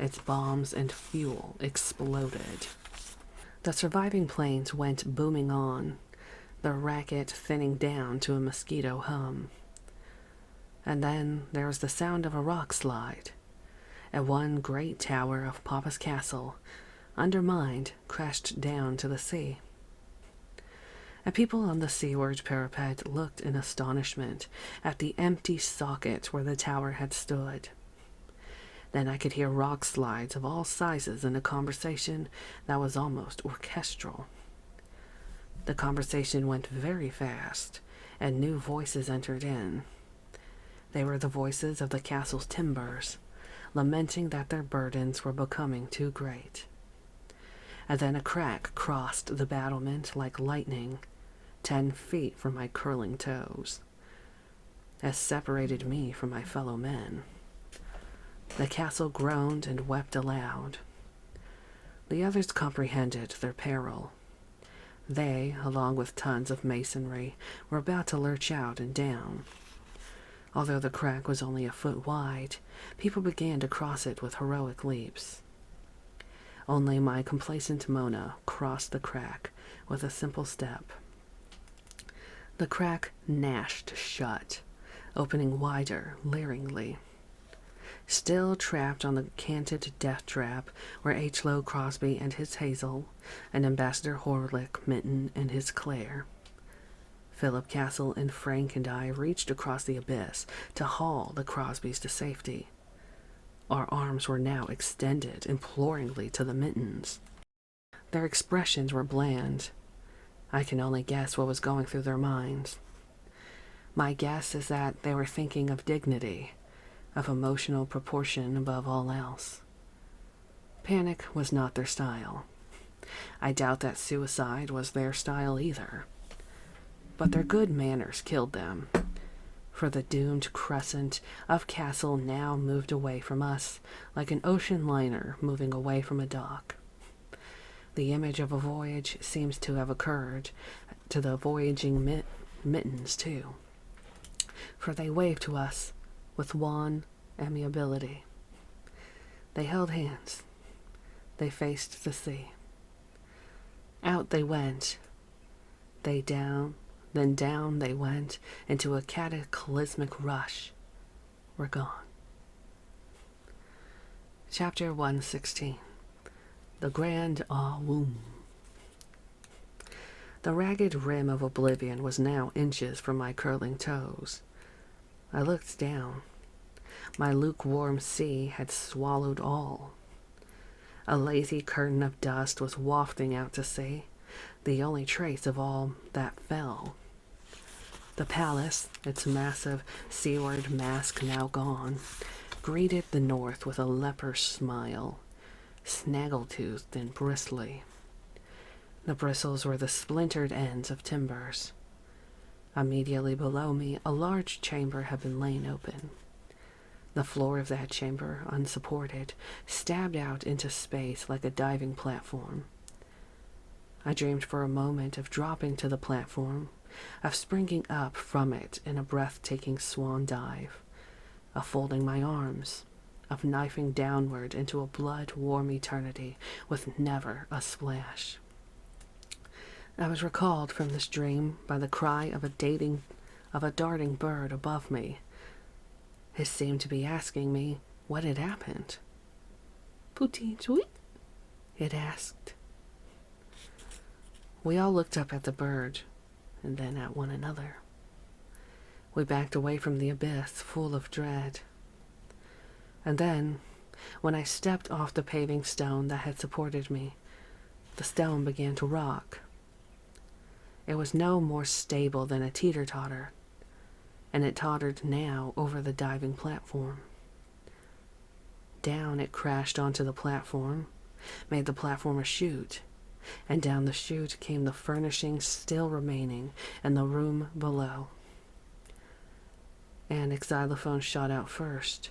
Its bombs and fuel exploded. The surviving planes went booming on, the racket thinning down to a mosquito hum. And then there was the sound of a rock slide, and one great tower of Papa's castle, undermined, crashed down to the sea. And people on the seaward parapet looked in astonishment at the empty socket where the tower had stood. Then I could hear rock slides of all sizes in a conversation that was almost orchestral. The conversation went very fast, and new voices entered in. They were the voices of the castle's timbers, lamenting that their burdens were becoming too great. And then a crack crossed the battlement like lightning, 10 feet from my curling toes, as separated me from my fellow men. The castle groaned and wept aloud. The others comprehended their peril. They, along with tons of masonry, were about to lurch out and down. Although the crack was only a foot wide, people began to cross it with heroic leaps. Only my complacent Mona crossed the crack with a simple step. The crack gnashed shut, opening wider, leeringly. Still trapped on the canted death trap were H. Lowe Crosby and his Hazel, and Ambassador Horlick Minton and his Claire. Philip Castle and Frank and I reached across the abyss to haul the Crosbys to safety. Our arms were now extended imploringly to the Mintons. Their expressions were bland. I can only guess what was going through their minds. My guess is that they were thinking of dignity, of emotional proportion above all else. Panic was not their style. I doubt that suicide was their style either. But their good manners killed them, for the doomed crescent of Castle now moved away from us like an ocean liner moving away from a dock. The image of a voyage seems to have occurred to the voyaging Mittens, too, for they waved to us with wan amiability. They held hands. They faced the sea. Out they went. Then down they went into a cataclysmic rush. We're gone. Chapter 116. The Grand Womb. The ragged rim of oblivion was now inches from my curling toes. I looked down. My lukewarm sea had swallowed all. A lazy curtain of dust was wafting out to sea, the only trace of all that fell. The palace, its massive seaward mask now gone, greeted the north with a leper's smile, snaggle-toothed and bristly. The bristles were the splintered ends of timbers. Immediately below me, a large chamber had been laid open. The floor of that chamber, unsupported, stabbed out into space like a diving platform. I dreamed for a moment of dropping to the platform, of springing up from it in a breathtaking swan dive, of folding my arms, of knifing downward into a blood-warm eternity with never a splash. I was recalled from this dream by the cry of a darting bird above me. It seemed to be asking me what had happened. "Petit tweet?" it asked. We all looked up at the bird, and then at one another. We backed away from the abyss, full of dread. And then, when I stepped off the paving stone that had supported me, the stone began to rock. It was no more stable than a teeter-totter, and it tottered now over the diving platform. Down it crashed onto the platform, made the platform a chute, and down the chute came the furnishings still remaining in the room below. An xylophone shot out first,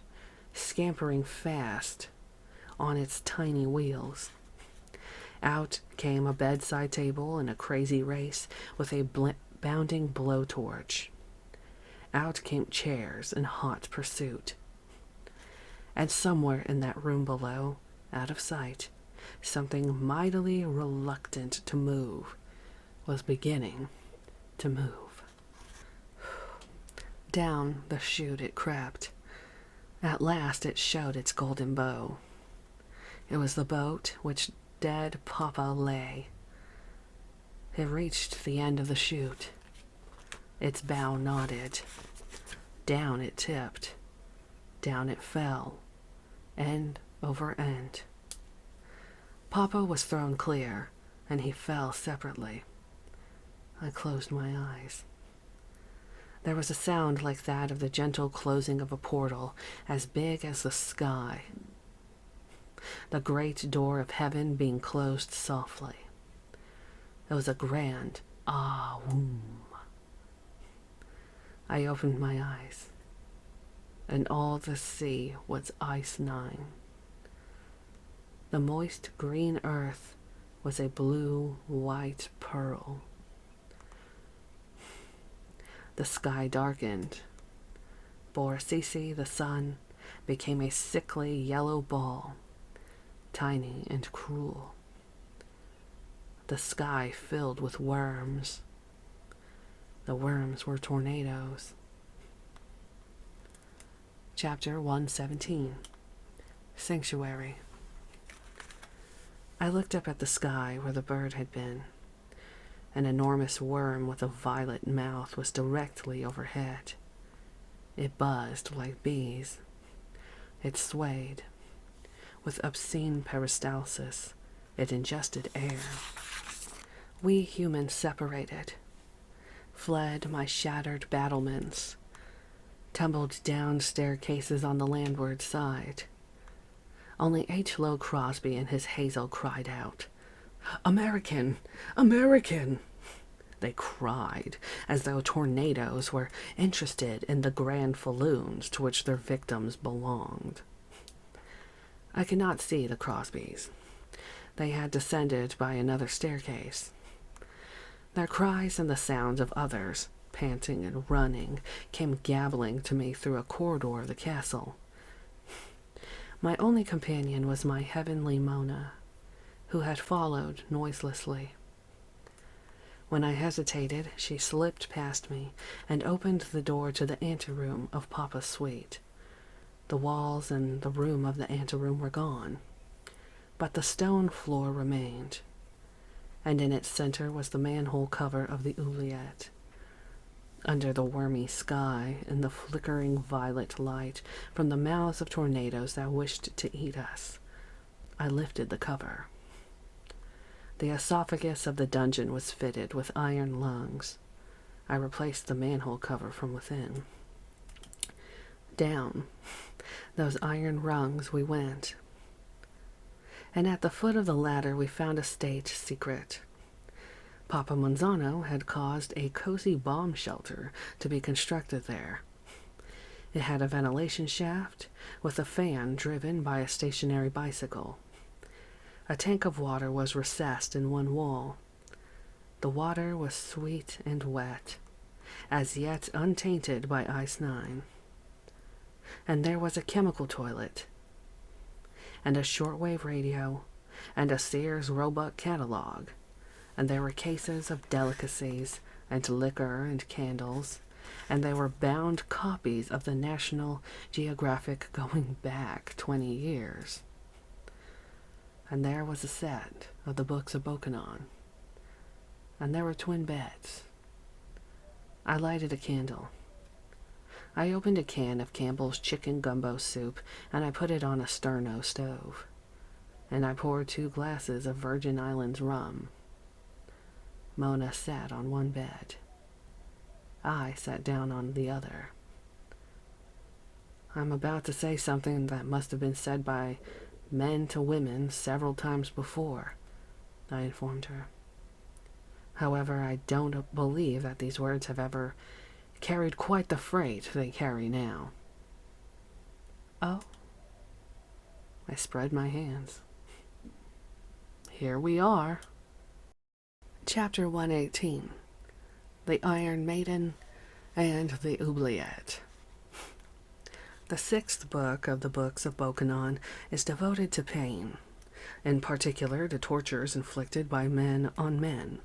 scampering fast on its tiny wheels. Out came a bedside table in a crazy race with a bounding blowtorch. Out came chairs in hot pursuit. And somewhere in that room below, out of sight, something mightily reluctant to move was beginning to move. Down the chute it crept. At last it showed its golden bow. It was the boat which dead Papa lay. It reached the end of the chute. Its bow nodded. Down it tipped. Down it fell, end over end. Papa was thrown clear, and he fell separately. I closed my eyes. There was a sound like that of the gentle closing of a portal as big as the sky, the great door of heaven being closed softly. It was a grand ah-woom. I opened my eyes, and all the sea was ice-9. The moist green earth was a blue-white pearl. The sky darkened. Borisisi, the sun, became a sickly yellow ball, tiny and cruel. The sky filled with worms. The worms were tornadoes. Chapter 117. Sanctuary. I looked up at the sky where the bird had been. An enormous worm with a violet mouth was directly overhead. It buzzed like bees. It swayed. With obscene peristalsis, it ingested air. We humans separated, fled my shattered battlements, tumbled down staircases on the landward side. Only H. Lowe Crosby and his Hazel cried out, "American! American!" They cried as though tornadoes were interested in the grand falloons to which their victims belonged. I could not see the Crosbys. They had descended by another staircase. Their cries and the sounds of others, panting and running, came gabbling to me through a corridor of the castle. My only companion was my heavenly Mona, who had followed noiselessly. When I hesitated, she slipped past me and opened the door to the anteroom of Papa's suite. The walls and the room of the anteroom were gone, but the stone floor remained, and in its center was the manhole cover of the oubliette. Under the wormy sky and the flickering violet light from the mouths of tornadoes that wished to eat us, I lifted the cover. The esophagus of the dungeon was fitted with iron lungs. I replaced the manhole cover from within. Down those iron rungs we went, and at the foot of the ladder we found a state secret. Papa Manzano had caused a cozy bomb shelter to be constructed there. It had a ventilation shaft with a fan driven by a stationary bicycle. A tank of water was recessed in one wall. The water was sweet and wet, as yet untainted by ice-9. And there was a chemical toilet, and a shortwave radio, and a Sears Roebuck catalog, and there were cases of delicacies, and liquor and candles, and there were bound copies of the National Geographic going back 20 years. And there was a set of the books of Bokanon, and there were twin beds. I lighted a candle. I opened a can of Campbell's chicken gumbo soup, and I put it on a sterno stove, and I poured 2 glasses of Virgin Islands rum. Mona sat on one bed. I sat down on the other. I'm about to say something that must have been said by men to women several times before, I informed her. However, I don't believe that these words have ever carried quite the freight they carry now. Oh? I spread my hands. Here we are. Chapter 118. The Iron Maiden and the Oubliette. The 6th book of the books of Bokanon is devoted to pain, in particular to tortures inflicted by men on men.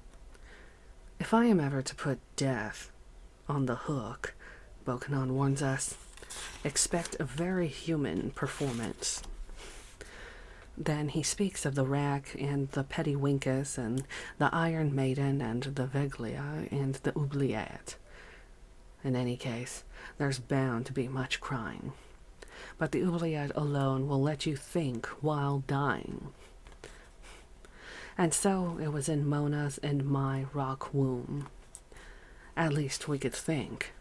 If I am ever to put death on the hook, Bokanon warns us, expect a very human performance. Then he speaks of the rack and the Pettywinkus and the Iron Maiden and the Veglia and the Oubliette. In any case, there's bound to be much crying. But the oubliette alone will let you think while dying. And so it was in Mona's and my rock womb. At least we could think.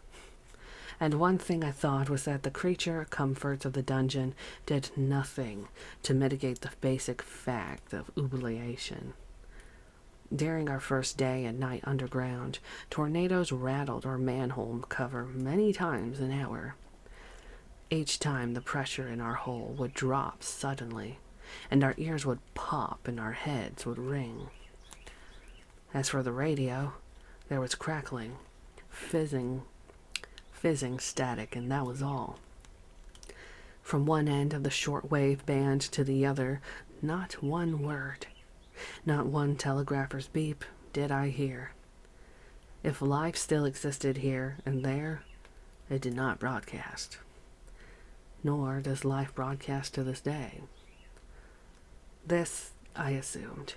And one thing I thought was that the creature comforts of the dungeon did nothing to mitigate the basic fact of oubliation. During our first day and night underground, tornadoes rattled our manhole cover many times an hour. Each time the pressure in our hole would drop suddenly, and our ears would pop and our heads would ring. As for the radio, there was crackling, fizzing static, and that was all. From one end of the shortwave band to the other, not one word, not one telegrapher's beep did I hear. If life still existed here and there, it did not broadcast. Nor does life broadcast to this day. This, I assumed.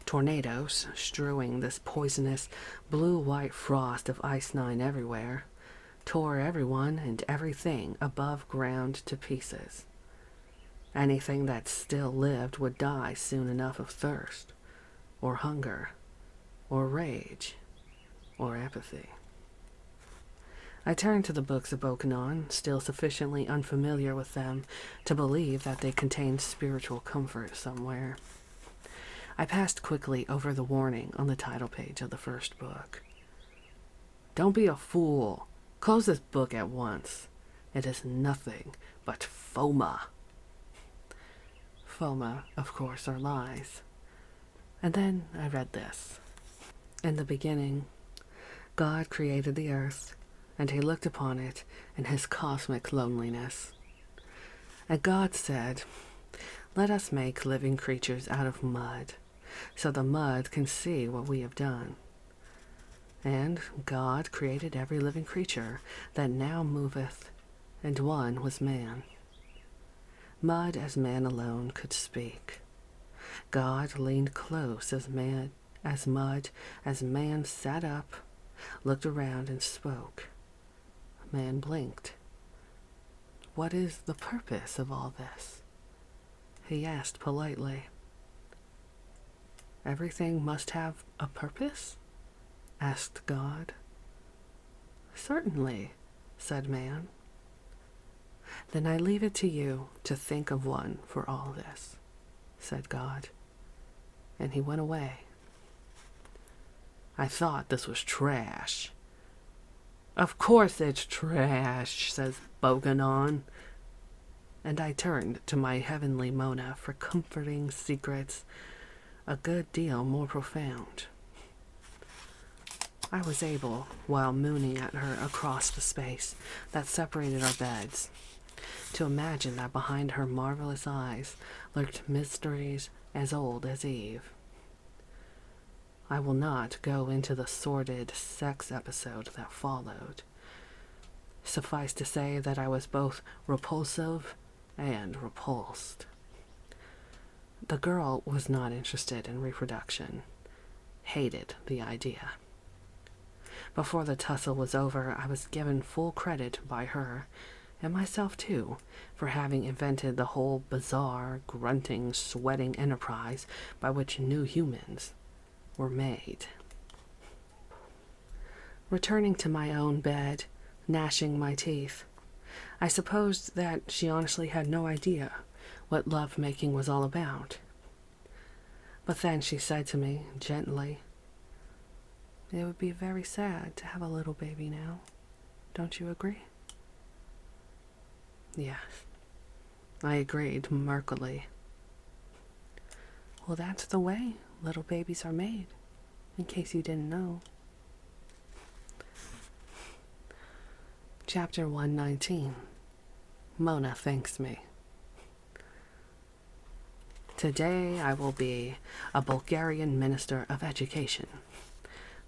Tornadoes, strewing this poisonous blue-white frost of Ice 9 everywhere, tore everyone and everything above ground to pieces. Anything that still lived would die soon enough of thirst, or hunger, or rage, or apathy. I turned to the books of Bokanon, still sufficiently unfamiliar with them to believe that they contained spiritual comfort somewhere. I passed quickly over the warning on the title page of the first book. Don't be a fool. Close this book at once. It is nothing but FOMA. FOMA, of course, are lies. And then I read this. In the beginning, God created the earth, and he looked upon it in his cosmic loneliness. And God said, "Let us make living creatures out of mud, so the mud can see what we have done." And God created every living creature that now moveth, and one was man. Mud as man alone could speak. God leaned close as mud as man sat up, looked around and spoke. Man blinked. "What is the purpose of all this?" he asked politely. "Everything must have a purpose?" asked God. "Certainly," said man. "Then I leave it to you to think of one for all this," said God. And he went away. I thought this was trash. "Of course it's trash," says Boganon. And I turned to my heavenly Mona for comforting secrets a good deal more profound. I was able, while mooning at her across the space that separated our beds, to imagine that behind her marvelous eyes lurked mysteries as old as Eve. I will not go into the sordid sex episode that followed. Suffice to say that I was both repulsive and repulsed. The girl was not interested in reproduction, hated the idea. Before the tussle was over, I was given full credit by her, and myself too, for having invented the whole bizarre, grunting, sweating enterprise by which new humans were made. Returning to my own bed, gnashing my teeth, I supposed that she honestly had no idea what love-making was all about. But then she said to me, gently, "It would be very sad to have a little baby now. Don't you agree?" Yes, I agreed murkily. Well, that's the way little babies are made, in case you didn't know. Chapter 119. Mona Thanks Me. Today I will be a Bulgarian minister of education,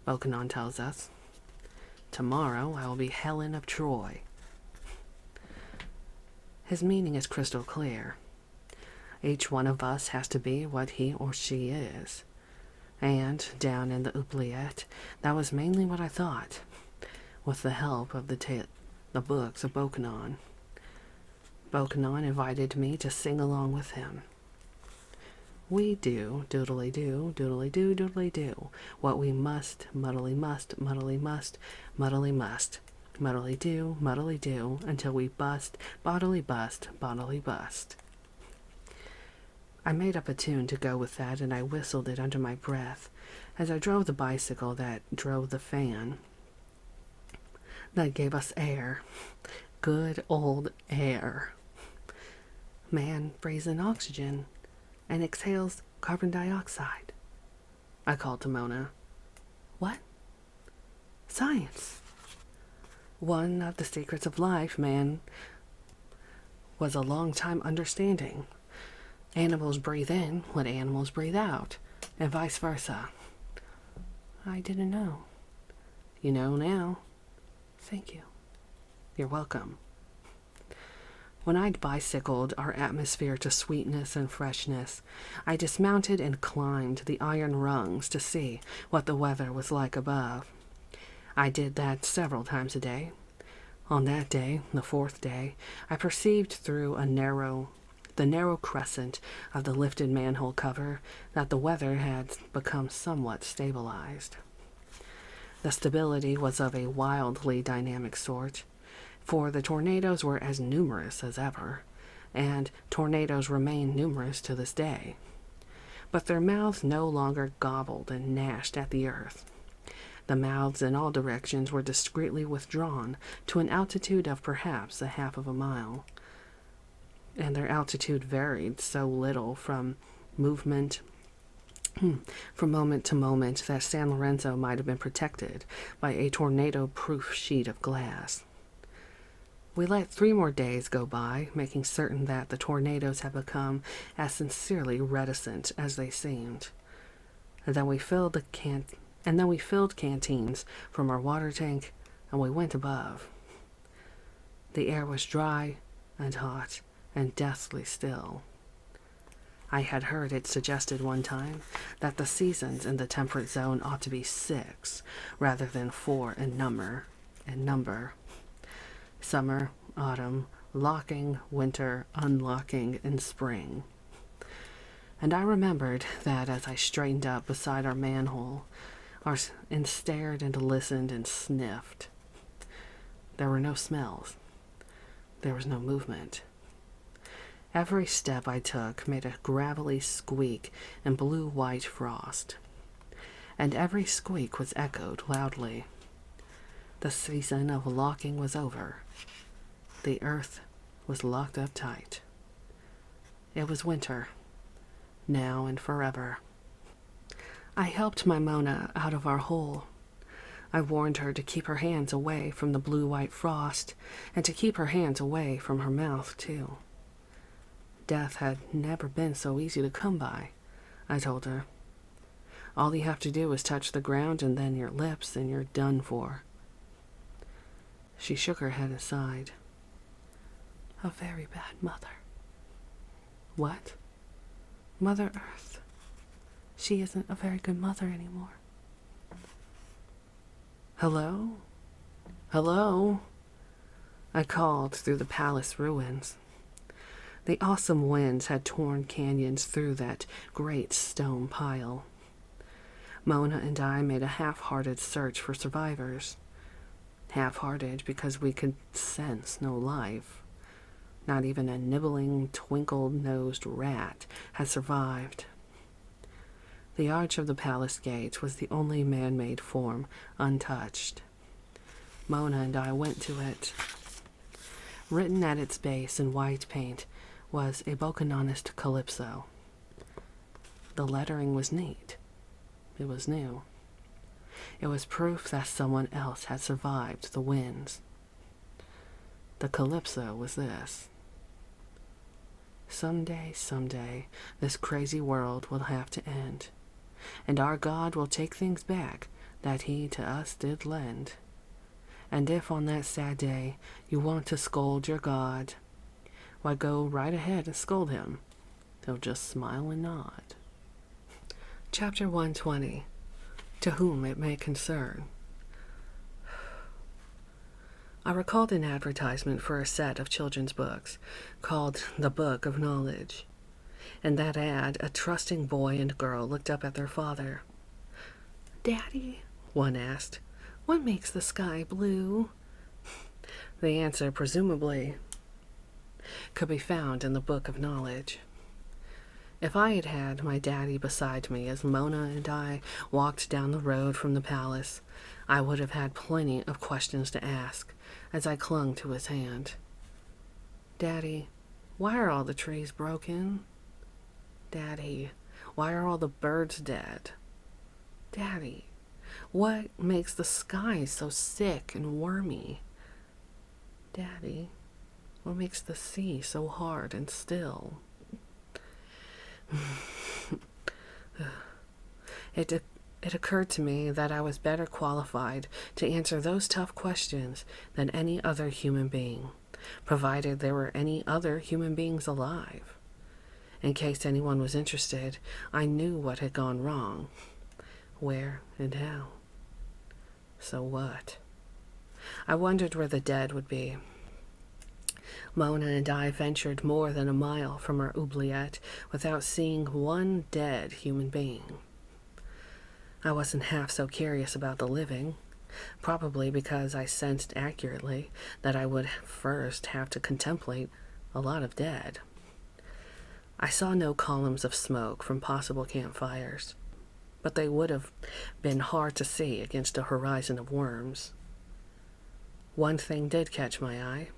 Bokanon tells us. Tomorrow I will be Helen of Troy. His meaning is crystal clear. Each one of us has to be what he or she is. And down in the oubliette, that was mainly what I thought, with the help of the books of Bokanon. Bokanon invited me to sing along with him. We do, doodly do, doodly do, doodly do, what we must, muddly must, muddly must, muddly must, muddly do, until we bust, bodily bust, bodily bust. I made up a tune to go with that, and I whistled it under my breath as I drove the bicycle that drove the fan that gave us air. Good old air. Man breathes in oxygen and exhales carbon dioxide. I called to Mona. What? Science. One of the secrets of life, man, was a long time understanding. Animals breathe in what animals breathe out, and vice versa. I didn't know. You know now. Thank you. You're welcome. When I'd bicycled our atmosphere to sweetness and freshness, I dismounted and climbed the iron rungs to see what the weather was like above. I did that several times a day. On that day, the fourth day, I perceived through the narrow crescent of the lifted manhole cover that the weather had become somewhat stabilized. The stability was of a wildly dynamic sort, for the tornadoes were as numerous as ever, and tornadoes remain numerous to this day. But their mouths no longer gobbled and gnashed at the earth. The mouths in all directions were discreetly withdrawn to an altitude of perhaps a half of a mile, and their altitude varied so little from moment to moment that San Lorenzo might have been protected by a tornado-proof sheet of glass. We let 3 more days go by, making certain that the tornadoes had become as sincerely reticent as they seemed. And then we filled canteens from our water tank, and we went above. The air was dry and hot and deathly still. I had heard it suggested one time that the seasons in the temperate zone ought to be 6 rather than 4 in number. Summer, autumn, locking, winter, unlocking, and spring. And I remembered that as I straightened up beside our manhole and stared and listened and sniffed, there were no smells. There was no movement. Every step I took made a gravelly squeak in blue-white frost, and every squeak was echoed loudly. The season of locking was over. The earth was locked up tight. It was winter, now and forever. I helped my Mona out of our hole. I warned her to keep her hands away from the blue-white frost, and to keep her hands away from her mouth, too. Death had never been so easy to come by, I told her. All you have to do is touch the ground and then your lips and you're done for. She shook her head and sighed. A very bad mother. What? Mother Earth. She isn't a very good mother anymore. Hello? Hello? I called through the palace ruins. The awesome winds had torn canyons through that great stone pile. Mona and I made a half-hearted search for survivors. Half-hearted because we could sense no life. Not even a nibbling, twinkle-nosed rat had survived. The arch of the palace gate was the only man-made form untouched. Mona and I went to it. Written at its base in white paint was a Bocanonist calypso. The lettering was neat. It was new. It was proof that someone else had survived the winds. The calypso was this. Someday, this crazy world will have to end, and our God will take things back that he to us did lend. And if on that sad day you want to scold your God, why go right ahead and scold him. He'll just smile and nod. Chapter 120. To whom it may concern. I recalled an advertisement for a set of children's books called The Book of Knowledge. In that ad, a trusting boy and girl looked up at their father. "Daddy," one asked, "what makes the sky blue?" The answer, presumably, could be found in the Book of Knowledge. If I had had my daddy beside me as Mona and I walked down the road from the palace, I would have had plenty of questions to ask as I clung to his hand. "Daddy, why are all the trees broken? Daddy, why are all the birds dead? Daddy, what makes the sky so sick and wormy? Daddy, what makes the sea so hard and still?" It occurred to me that I was better qualified to answer those tough questions than any other human being, provided there were any other human beings alive. In case anyone was interested, I knew what had gone wrong, where and how. So what? I wondered where the dead would be. Mona and I ventured more than a mile from our oubliette without seeing one dead human being. I wasn't half so curious about the living, probably because I sensed accurately that I would first have to contemplate a lot of dead. I saw no columns of smoke from possible campfires, but they would have been hard to see against a horizon of worms. One thing did catch my eye: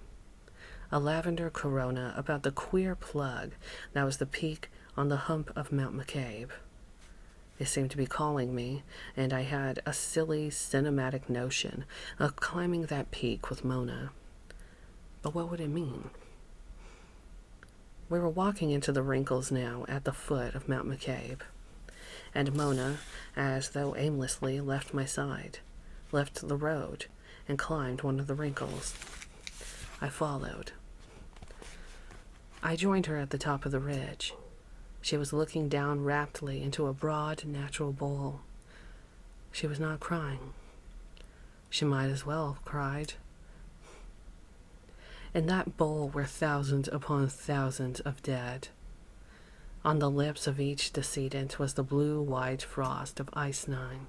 a lavender corona about the queer plug that was the peak on the hump of Mount McCabe. It seemed to be calling me, and I had a silly cinematic notion of climbing that peak with Mona. But what would it mean? We were walking into the wrinkles now at the foot of Mount McCabe, and Mona, as though aimlessly, left my side, left the road, and climbed one of the wrinkles. I followed. I joined her at the top of the ridge. She was looking down raptly into a broad, natural bowl. She was not crying. She might as well have cried. In that bowl were thousands upon thousands of dead. On the lips of each decedent was the blue-white frost of ice-9.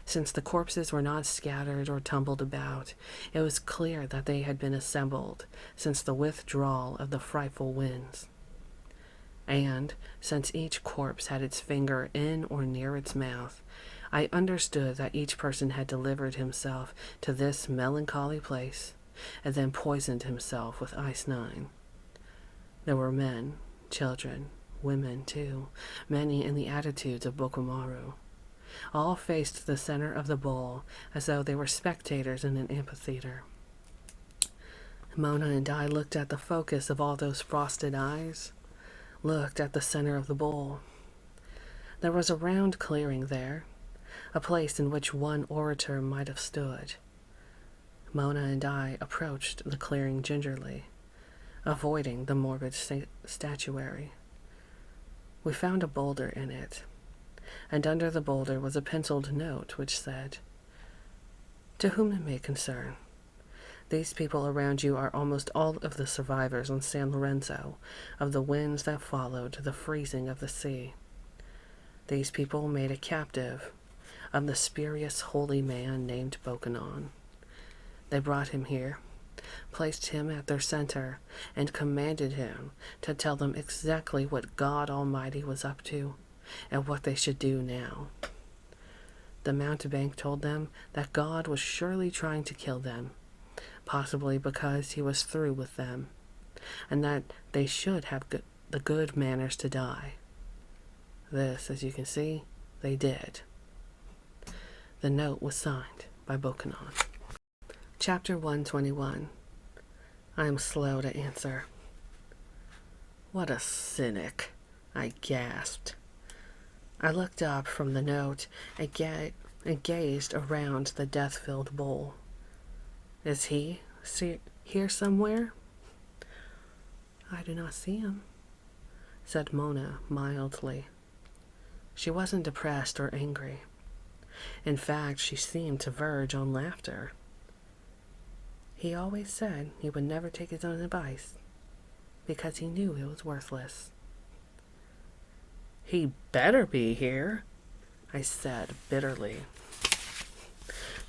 Since the corpses were not scattered or tumbled about, it was clear that they had been assembled since the withdrawal of the frightful winds. And, since each corpse had its finger in or near its mouth, I understood that each person had delivered himself to this melancholy place, and then poisoned himself with ice-9. There were men, children, women too, many in the attitudes of Bokomaru. All faced the center of the bowl as though they were spectators in an amphitheater. Mona and I looked at the focus of all those frosted eyes, looked at the center of the bowl. There was a round clearing there, a place in which one orator might have stood. Mona and I approached the clearing gingerly, avoiding the morbid statuary. We found a boulder in it, and under the boulder was a penciled note which said, "To whom it may concern, these people around you are almost all of the survivors on San Lorenzo of the winds that followed the freezing of the sea. These people made a captive of the spurious holy man named Bokonon. They brought him here, placed him at their center, and commanded him to tell them exactly what God Almighty was up to and what they should do now. The mountebank told them that God was surely trying to kill them, possibly because he was through with them, and that they should have the good manners to die. This, as you can see, they did." The note was signed by Bokonon. Chapter 121. I am slow to answer. "What a cynic," I gasped. I looked up from the note and gazed around the death-filled bowl. "Is he here somewhere?" "I do not see him," said Mona mildly. She wasn't depressed or angry. In fact, she seemed to verge on laughter. "He always said he would never take his own advice. because he knew it was worthless. "He better be here," I said bitterly.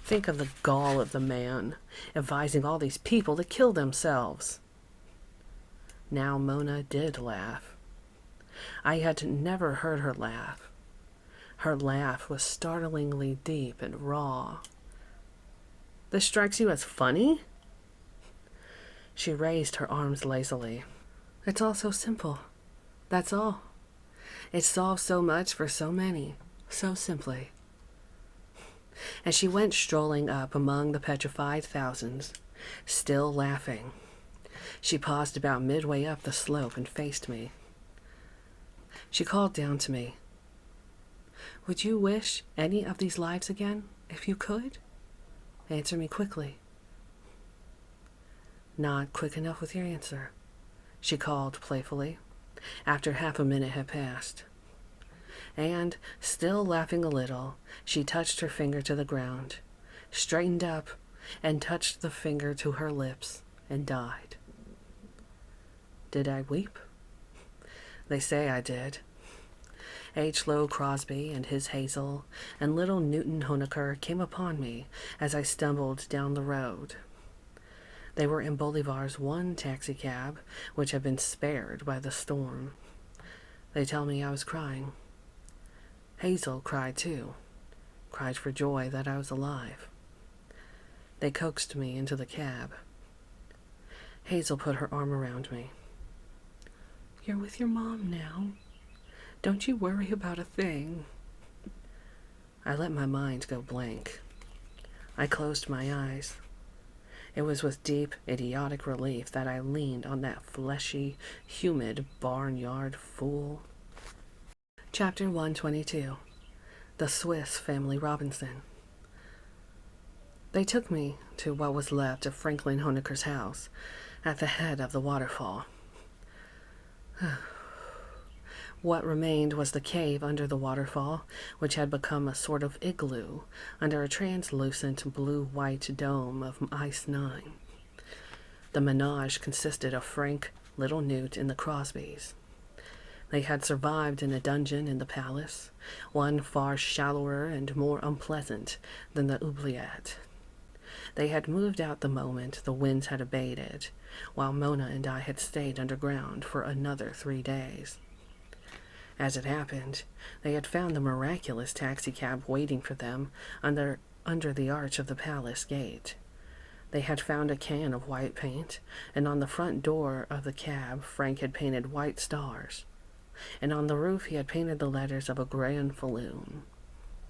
Think of the gall of the man, advising all these people to kill themselves. Now Mona did laugh. I had never heard her laugh. Her laugh was startlingly deep and raw. "This strikes you as funny?" She raised her arms lazily. "It's all so simple. That's all. It solves so much for so many, so simply." And she went strolling up among the petrified thousands, still laughing. She paused about midway up the slope and faced me. She called down to me. "Would you wish any of these lives again, if you could? Answer me quickly." "Not quick enough with your answer," she called playfully, after half a minute had passed. And, still laughing a little, she touched her finger to the ground, straightened up, and touched the finger to her lips, and died. Did I weep? They say I did. H. Lowe Crosby and his Hazel and little Newton Honaker came upon me as I stumbled down the road. They were in Bolivar's one taxicab, which had been spared by the storm. They tell me I was crying. Hazel cried too, cried for joy that I was alive. They coaxed me into the cab. Hazel put her arm around me. "You're with your mom now. Don't you worry about a thing." I let my mind go blank. I closed my eyes. It was with deep, idiotic relief that I leaned on that fleshy, humid barnyard fool. Chapter 122. The Swiss Family Robinson. They took me to what was left of Franklin Honaker's house, at the head of the waterfall. What remained was the cave under the waterfall, which had become a sort of igloo under a translucent blue-white dome of ice 9. The menage consisted of Frank, little Newt, and the Crosbys. They had survived in a dungeon in the palace, one far shallower and more unpleasant than the oubliette. They had moved out the moment the winds had abated, while Mona and I had stayed underground for another 3 days. As it happened, they had found the miraculous taxicab waiting for them under the arch of the palace gate. They had found a can of white paint, and on the front door of the cab Frank had painted white stars, and on the roof he had painted the letters of a grand falloon,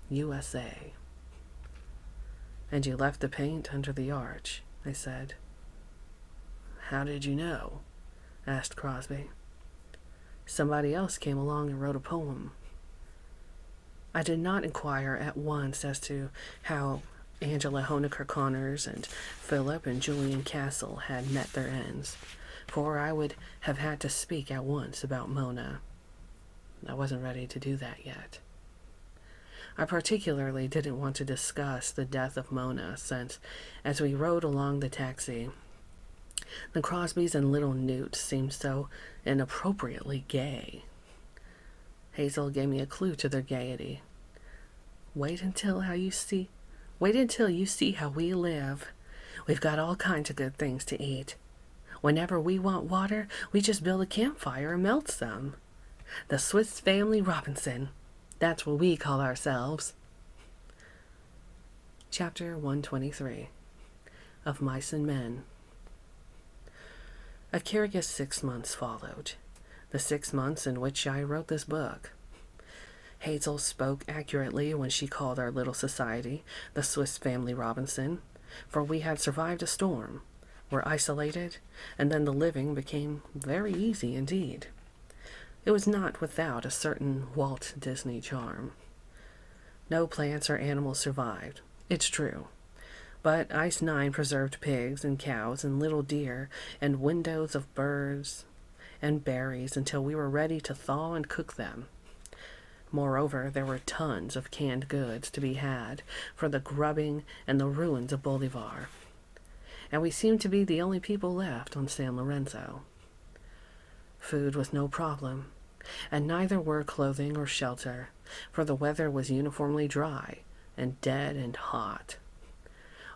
USA. "And you left the paint under the arch," I said. "How did you know?" asked Crosby. "Somebody else came along and wrote a poem." I did not inquire at once as to how Angela Honaker Connors and Philip and Julian Castle had met their ends, for I would have had to speak at once about Mona. I wasn't ready to do that yet. I particularly didn't want to discuss the death of Mona, since, as we rode along the taxi, the Crosbys and little Newt seemed so inappropriately gay. Hazel gave me a clue to their gaiety. Wait until you see how we live. We've got all kinds of good things to eat. Whenever we want water, we just build a campfire and melt some. The Swiss Family Robinson. That's what we call ourselves." Chapter 123. Of Mice and Men. A curious 6 months followed, the 6 months in which I wrote this book. Hazel spoke accurately when she called our little society the Swiss Family Robinson, for we had survived a storm, were isolated, and then the living became very easy indeed. It was not without a certain Walt Disney charm. No plants or animals survived, it's true, but Ice 9 preserved pigs and cows and little deer and windows of birds and berries until we were ready to thaw and cook them. Moreover, there were tons of canned goods to be had for the grubbing and the ruins of Bolivar, and we seemed to be the only people left on San Lorenzo. Food was no problem, and neither were clothing or shelter, for the weather was uniformly dry and dead and hot.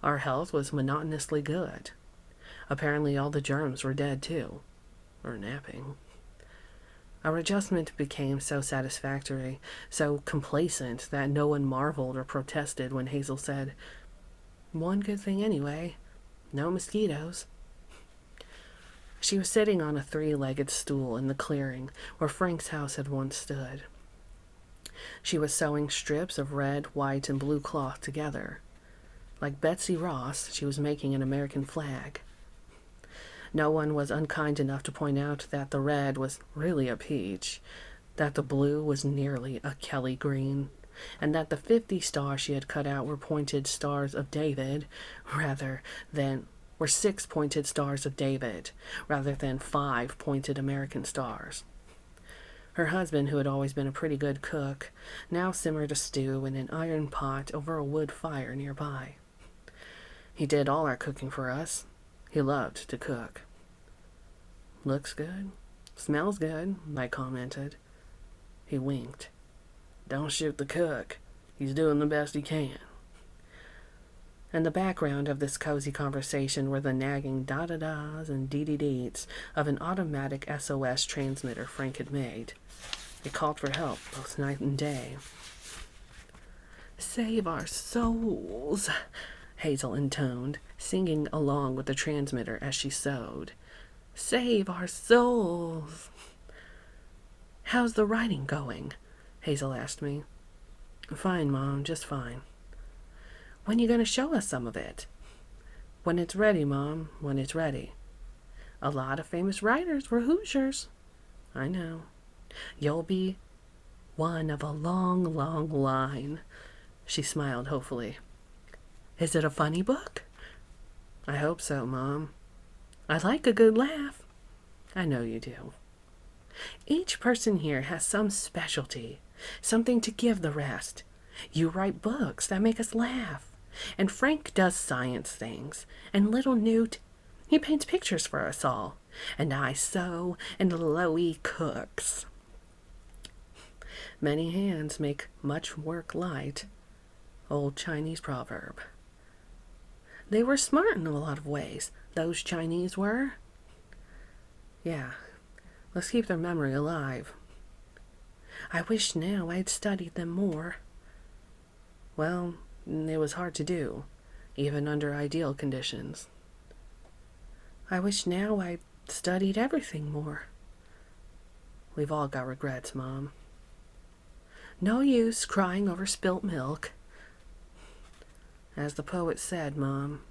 Our health was monotonously good. Apparently all the germs were dead too, or napping. Our adjustment became so satisfactory, so complacent, that no one marveled or protested when Hazel said, "One good thing anyway, no mosquitoes." She was sitting on a three-legged stool in the clearing where Frank's house had once stood. She was sewing strips of red, white, and blue cloth together. Like Betsy Ross, she was making an American flag. No one was unkind enough to point out that the red was really a peach, that the blue was nearly a Kelly green, and that the 50 stars she had cut out were pointed stars of David, were 6 pointed stars of David, rather than 5 pointed American stars. Her husband, who had always been a pretty good cook, now simmered a stew in an iron pot over a wood fire nearby. He did all our cooking for us. He loved to cook. "Looks good. Smells good," I commented. He winked. "Don't shoot the cook. He's doing the best he can." In the background of this cozy conversation were the nagging da-da-das and dee-dee-deets of an automatic SOS transmitter Frank had made. It called for help both night and day. "Save our souls," Hazel intoned, singing along with the transmitter as she sewed. "Save our souls." "How's the writing going?" Hazel asked me. "Fine, Mom, just fine." "When you going to show us some of it?" "When it's ready, Mom, when it's ready." "A lot of famous writers were Hoosiers." "I know." "You'll be one of a long, long line." She smiled hopefully. "Is it a funny book?" "I hope so, Mom." "I like a good laugh." "I know you do." "Each person here has some specialty, something to give the rest. You write books that make us laugh, and Frank does science things, and little Newt, he paints pictures for us all, and I sew, and Loie cooks. Many hands make much work light. Old Chinese proverb. They were smart in a lot of ways, those Chinese were." "Yeah, let's keep their memory alive." "I wish now I'd studied them more." "Well, it was hard to do, even under ideal conditions." "I wish now I'd studied everything more." "We've all got regrets, Mom." "No use crying over spilt milk." "As the poet said, Mom,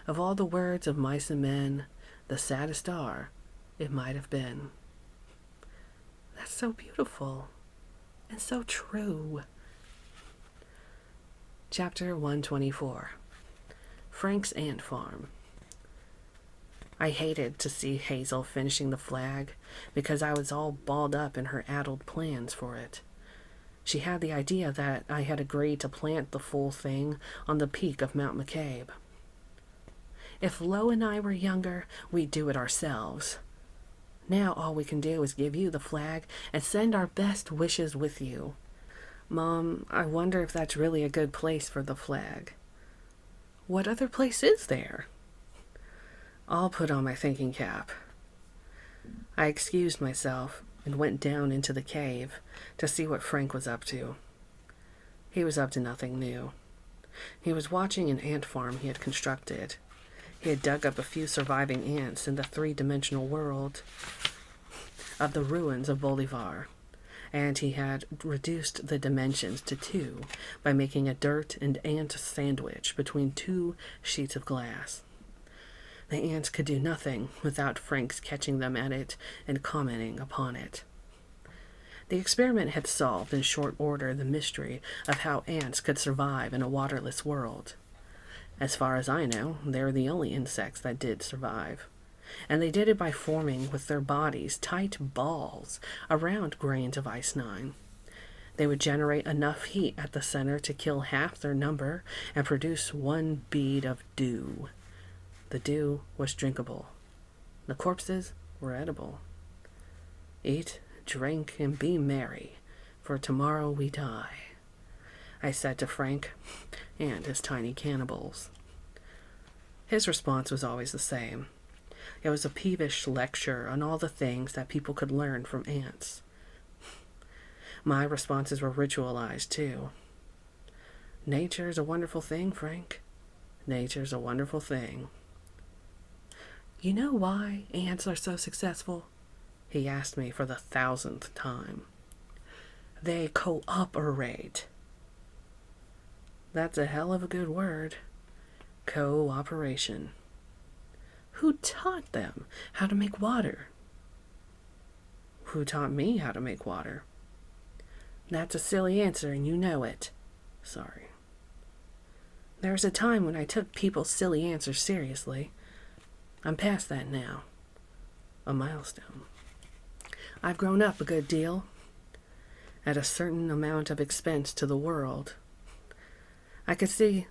of all the words of mice and men, the saddest are, it might have been." That's so beautiful and so true. Chapter 124. Frank's Ant Farm. I hated to see Hazel finishing the flag because I was all balled up in her addled plans for it. She had the idea that I had agreed to plant the full thing on the peak of Mount McCabe. If Lo and I were younger, we'd do it ourselves. Now all we can do is give you the flag and send our best wishes with you. Mom, I wonder if that's really a good place for the flag. What other place is there? I'll put on my thinking cap. I excused myself and went down into the cave to see what Frank was up to. He was up to nothing new. He was watching an ant farm he had constructed. He had dug up a few surviving ants in the three-dimensional world of the ruins of Bolivar, and he had reduced the dimensions to 2 by making a dirt and ant sandwich between 2 sheets of glass. The ants could do nothing without Frank's catching them at it and commenting upon it. The experiment had solved in short order the mystery of how ants could survive in a waterless world. As far as I know, they were the only insects that did survive. And they did it by forming with their bodies tight balls around grains of ice-9. They would generate enough heat at the center to kill half their number and produce 1 bead of dew. The dew was drinkable. The corpses were edible. Eat, drink, and be merry, for tomorrow we die, I said to Frank and his tiny cannibals. His response was always the same. It was a peevish lecture on all the things that people could learn from ants. My responses were ritualized, too. Nature's a wonderful thing, Frank. Nature's a wonderful thing. You know why ants are so successful? He asked me for the 1,000th time. They cooperate. That's a hell of a good word. Cooperation. Who taught them how to make water? Who taught me how to make water? That's a silly answer, and you know it. Sorry. There was a time when I took people's silly answers seriously. I'm past that now. A milestone. I've grown up a good deal. At a certain amount of expense to the world. I could say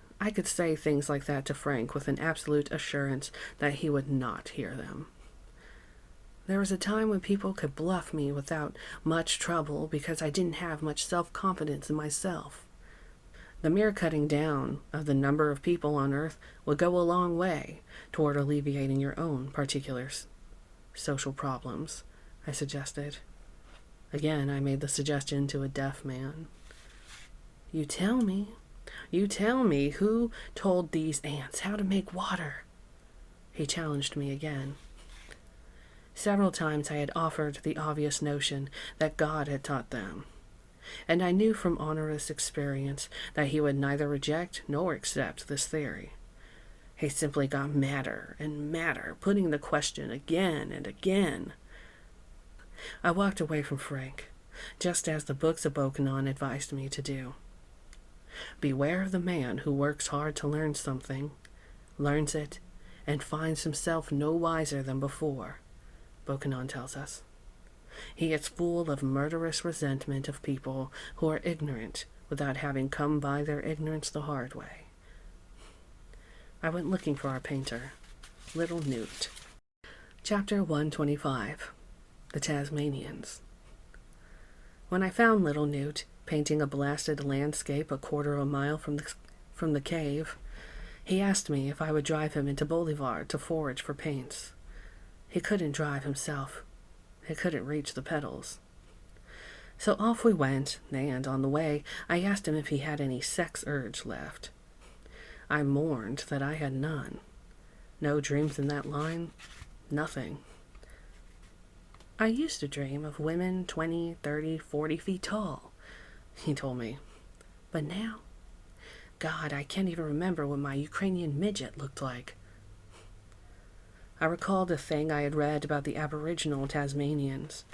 things like that to Frank with an absolute assurance that he would not hear them. There was a time when people could bluff me without much trouble because I didn't have much self-confidence in myself. The mere cutting down of the number of people on Earth would go a long way toward alleviating your own particular social problems, I suggested. Again, I made the suggestion to a deaf man. You tell me who told these ants how to make water? He challenged me again. Several times I had offered the obvious notion that God had taught them, and I knew from onerous experience that he would neither reject nor accept this theory. He simply got madder and madder, putting the question again and again. I walked away from Frank, just as the books of Bokanon advised me to do. Beware of the man who works hard to learn something, learns it, and finds himself no wiser than before, Bokanon tells us. He is full of murderous resentment of people who are ignorant without having come by their ignorance the hard way. I went looking for our painter, Little Newt. Chapter 125. The Tasmanians. When I found Little Newt painting a blasted landscape a quarter of a mile from the cave, he asked me if I would drive him into Bolivar to forage for paints. He couldn't drive himself. He couldn't reach the pedals. So off we went, and on the way I asked him if he had any sex urge left. I mourned that I had none. No dreams in that line, nothing. I used to dream of women 20, 30, 40 feet tall, he told me. But now, God, I can't even remember what my Ukrainian midget looked like. I recalled a thing I had read about the Aboriginal Tasmanians,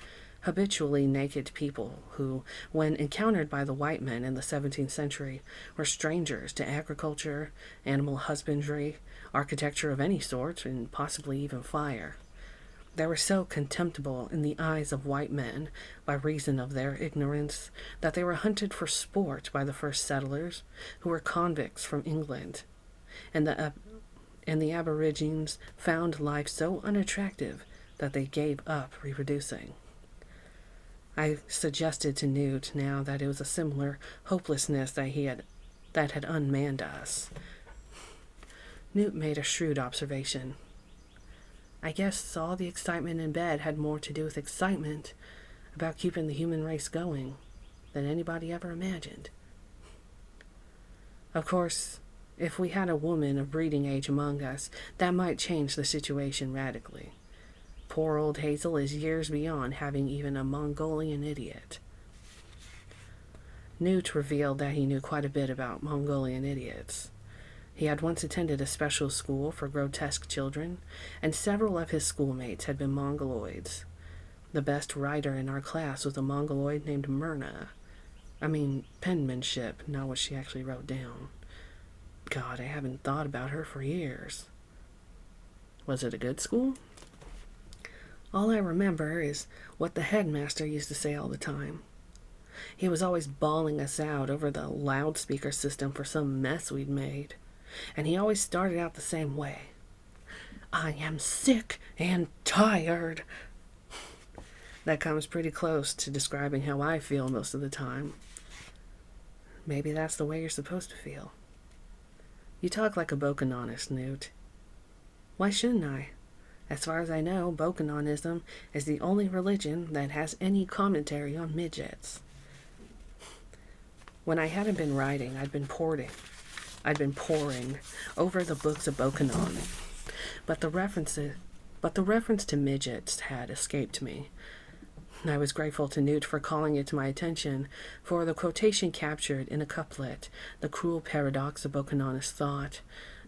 habitually naked people who, when encountered by the white men in the 17th century, were strangers to agriculture, animal husbandry, architecture of any sort, and possibly even fire. They were so contemptible in the eyes of white men by reason of their ignorance that they were hunted for sport by the first settlers, who were convicts from England, and the Aborigines found life so unattractive that they gave up reproducing. I suggested to Newt now that it was a similar hopelessness that had unmanned us. Newt made a shrewd observation. I guess all the excitement in bed had more to do with excitement about keeping the human race going than anybody ever imagined. Of course, if we had a woman of breeding age among us, that might change the situation radically. Poor old Hazel is years beyond having even a Mongolian idiot. Newt revealed that he knew quite a bit about Mongolian idiots. He had once attended a special school for grotesque children, and several of his schoolmates had been Mongoloids. The best writer in our class was a Mongoloid named Myrna. Penmanship, not what she actually wrote down. God, I haven't thought about her for years. Was it a good school? All I remember is what the headmaster used to say all the time. He was always bawling us out over the loudspeaker system for some mess we'd made. And he always started out the same way. I am sick and tired. That comes pretty close to describing how I feel most of the time. Maybe that's the way you're supposed to feel. You talk like a Bokanonist, Newt. Why shouldn't I? As far as I know, Bokanonism is the only religion that has any commentary on midgets. When I hadn't been writing, I'd been poring over the books of Bokanon, but the reference to midgets had escaped me. I was grateful to Newt for calling it to my attention, for the quotation captured in a couplet the cruel paradox of Bokanonist thought,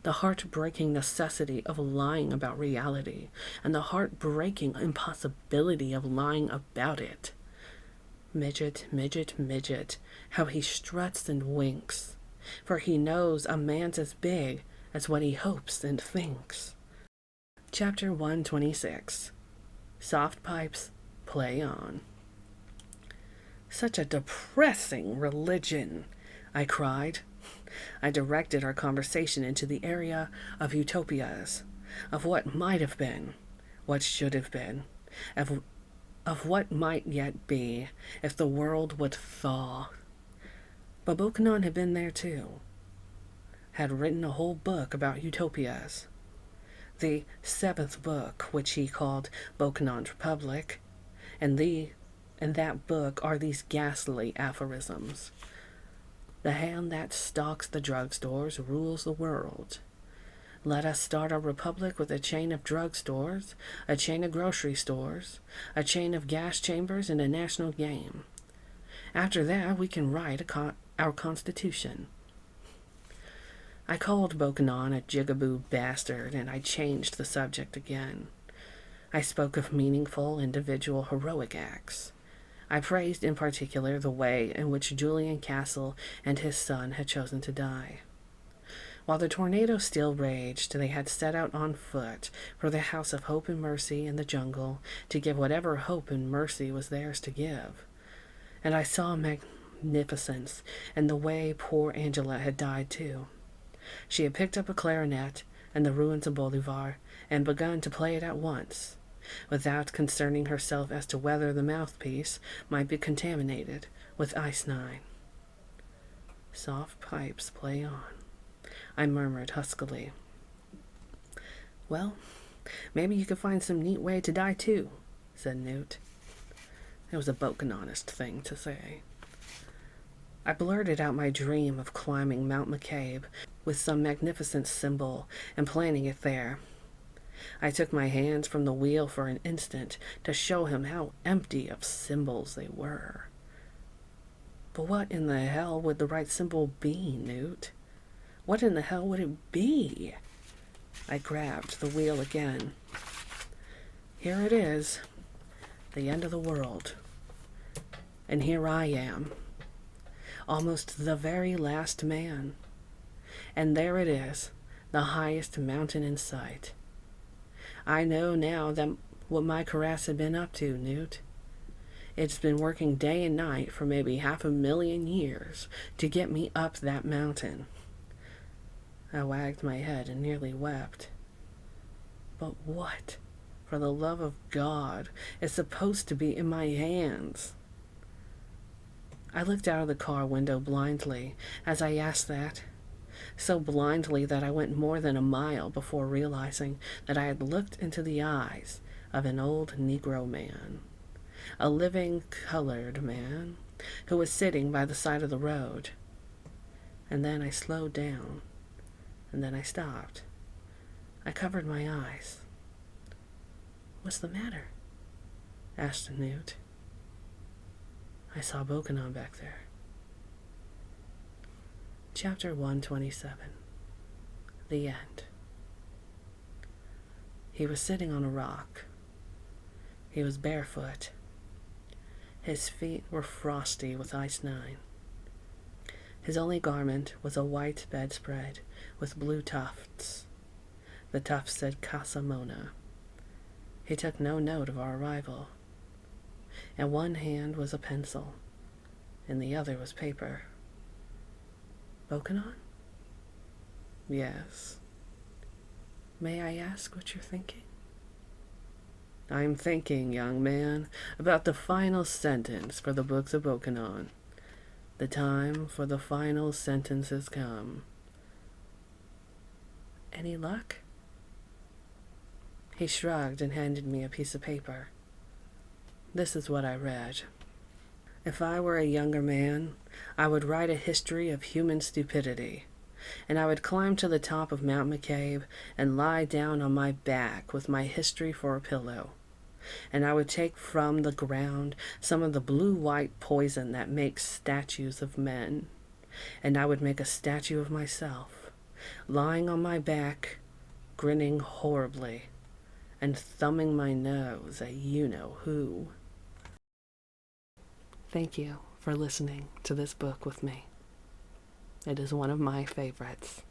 the heart-breaking necessity of lying about reality, and the heart-breaking impossibility of lying about it. Midget, midget, midget, how he struts and winks, for he knows a man's as big as what he hopes and thinks. Chapter 126. Soft Pipes Play On. Such a depressing religion, I cried. I directed our conversation into the area of utopias, of what might have been, what should have been, of what might yet be, if the world would thaw. But Bokanon had been there too, had written a whole book about utopias. The 7th book, which he called Bokanon's Republic, and in that book are these ghastly aphorisms. The hand that stalks the drugstores rules the world. Let us start a republic with a chain of drugstores, a chain of grocery stores, a chain of gas chambers, and a national game. After that, we can write our constitution. I called Bokanon a jigaboo bastard, and I changed the subject again. I spoke of meaningful, individual, heroic acts. I praised in particular the way in which Julian Castle and his son had chosen to die. While the tornado still raged, they had set out on foot for the House of Hope and Mercy in the jungle to give whatever hope and mercy was theirs to give. And I saw magnificence in the way poor Angela had died too. She had picked up a clarinet in the ruins of Bolivar and begun to play it at once, without concerning herself as to whether the mouthpiece might be contaminated with ice-9. Soft pipes play on, I murmured huskily. Well, maybe you could find some neat way to die too, said Newt. It was a Bokanonist thing to say. I blurted out my dream of climbing Mount McCabe with some magnificent symbol and planting it there. I took my hands from the wheel for an instant to show him how empty of symbols they were. But what in the hell would the right symbol be, Newt? What in the hell would it be? I grabbed the wheel again. Here it is, the end of the world. And here I am, almost the very last man. And there it is, the highest mountain in sight. I know now that what my caress had been up to, Newt. It's been working day and night for maybe 500,000 years to get me up that mountain. I wagged my head and nearly wept. But what, for the love of God, is supposed to be in my hands? I looked out of the car window blindly as I asked that, so blindly that I went more than a mile before realizing that I had looked into the eyes of an old Negro man, a living colored man, who was sitting by the side of the road. And then I slowed down, and then I stopped. I covered my eyes. What's the matter? Asked Newt. I saw Bokanon back there. Chapter 127. The End. He was sitting on a rock. He was barefoot. His feet were frosty with ice-9. His only garment was a white bedspread with blue tufts. The tufts said Casa Mona. He took no note of our arrival. In one hand was a pencil, in the other was paper. Bokanon? Yes. May I ask what you're thinking? I'm thinking, young man, about the final sentence for the books of Bokanon. The time for the final sentence has come. Any luck? He shrugged and handed me a piece of paper. This is what I read. If I were a younger man, I would write a history of human stupidity, and I would climb to the top of Mount McCabe and lie down on my back with my history for a pillow. And I would take from the ground some of the blue-white poison that makes statues of men, and I would make a statue of myself, lying on my back, grinning horribly, and thumbing my nose at you-know-who. Thank you for listening to this book with me. It is one of my favorites.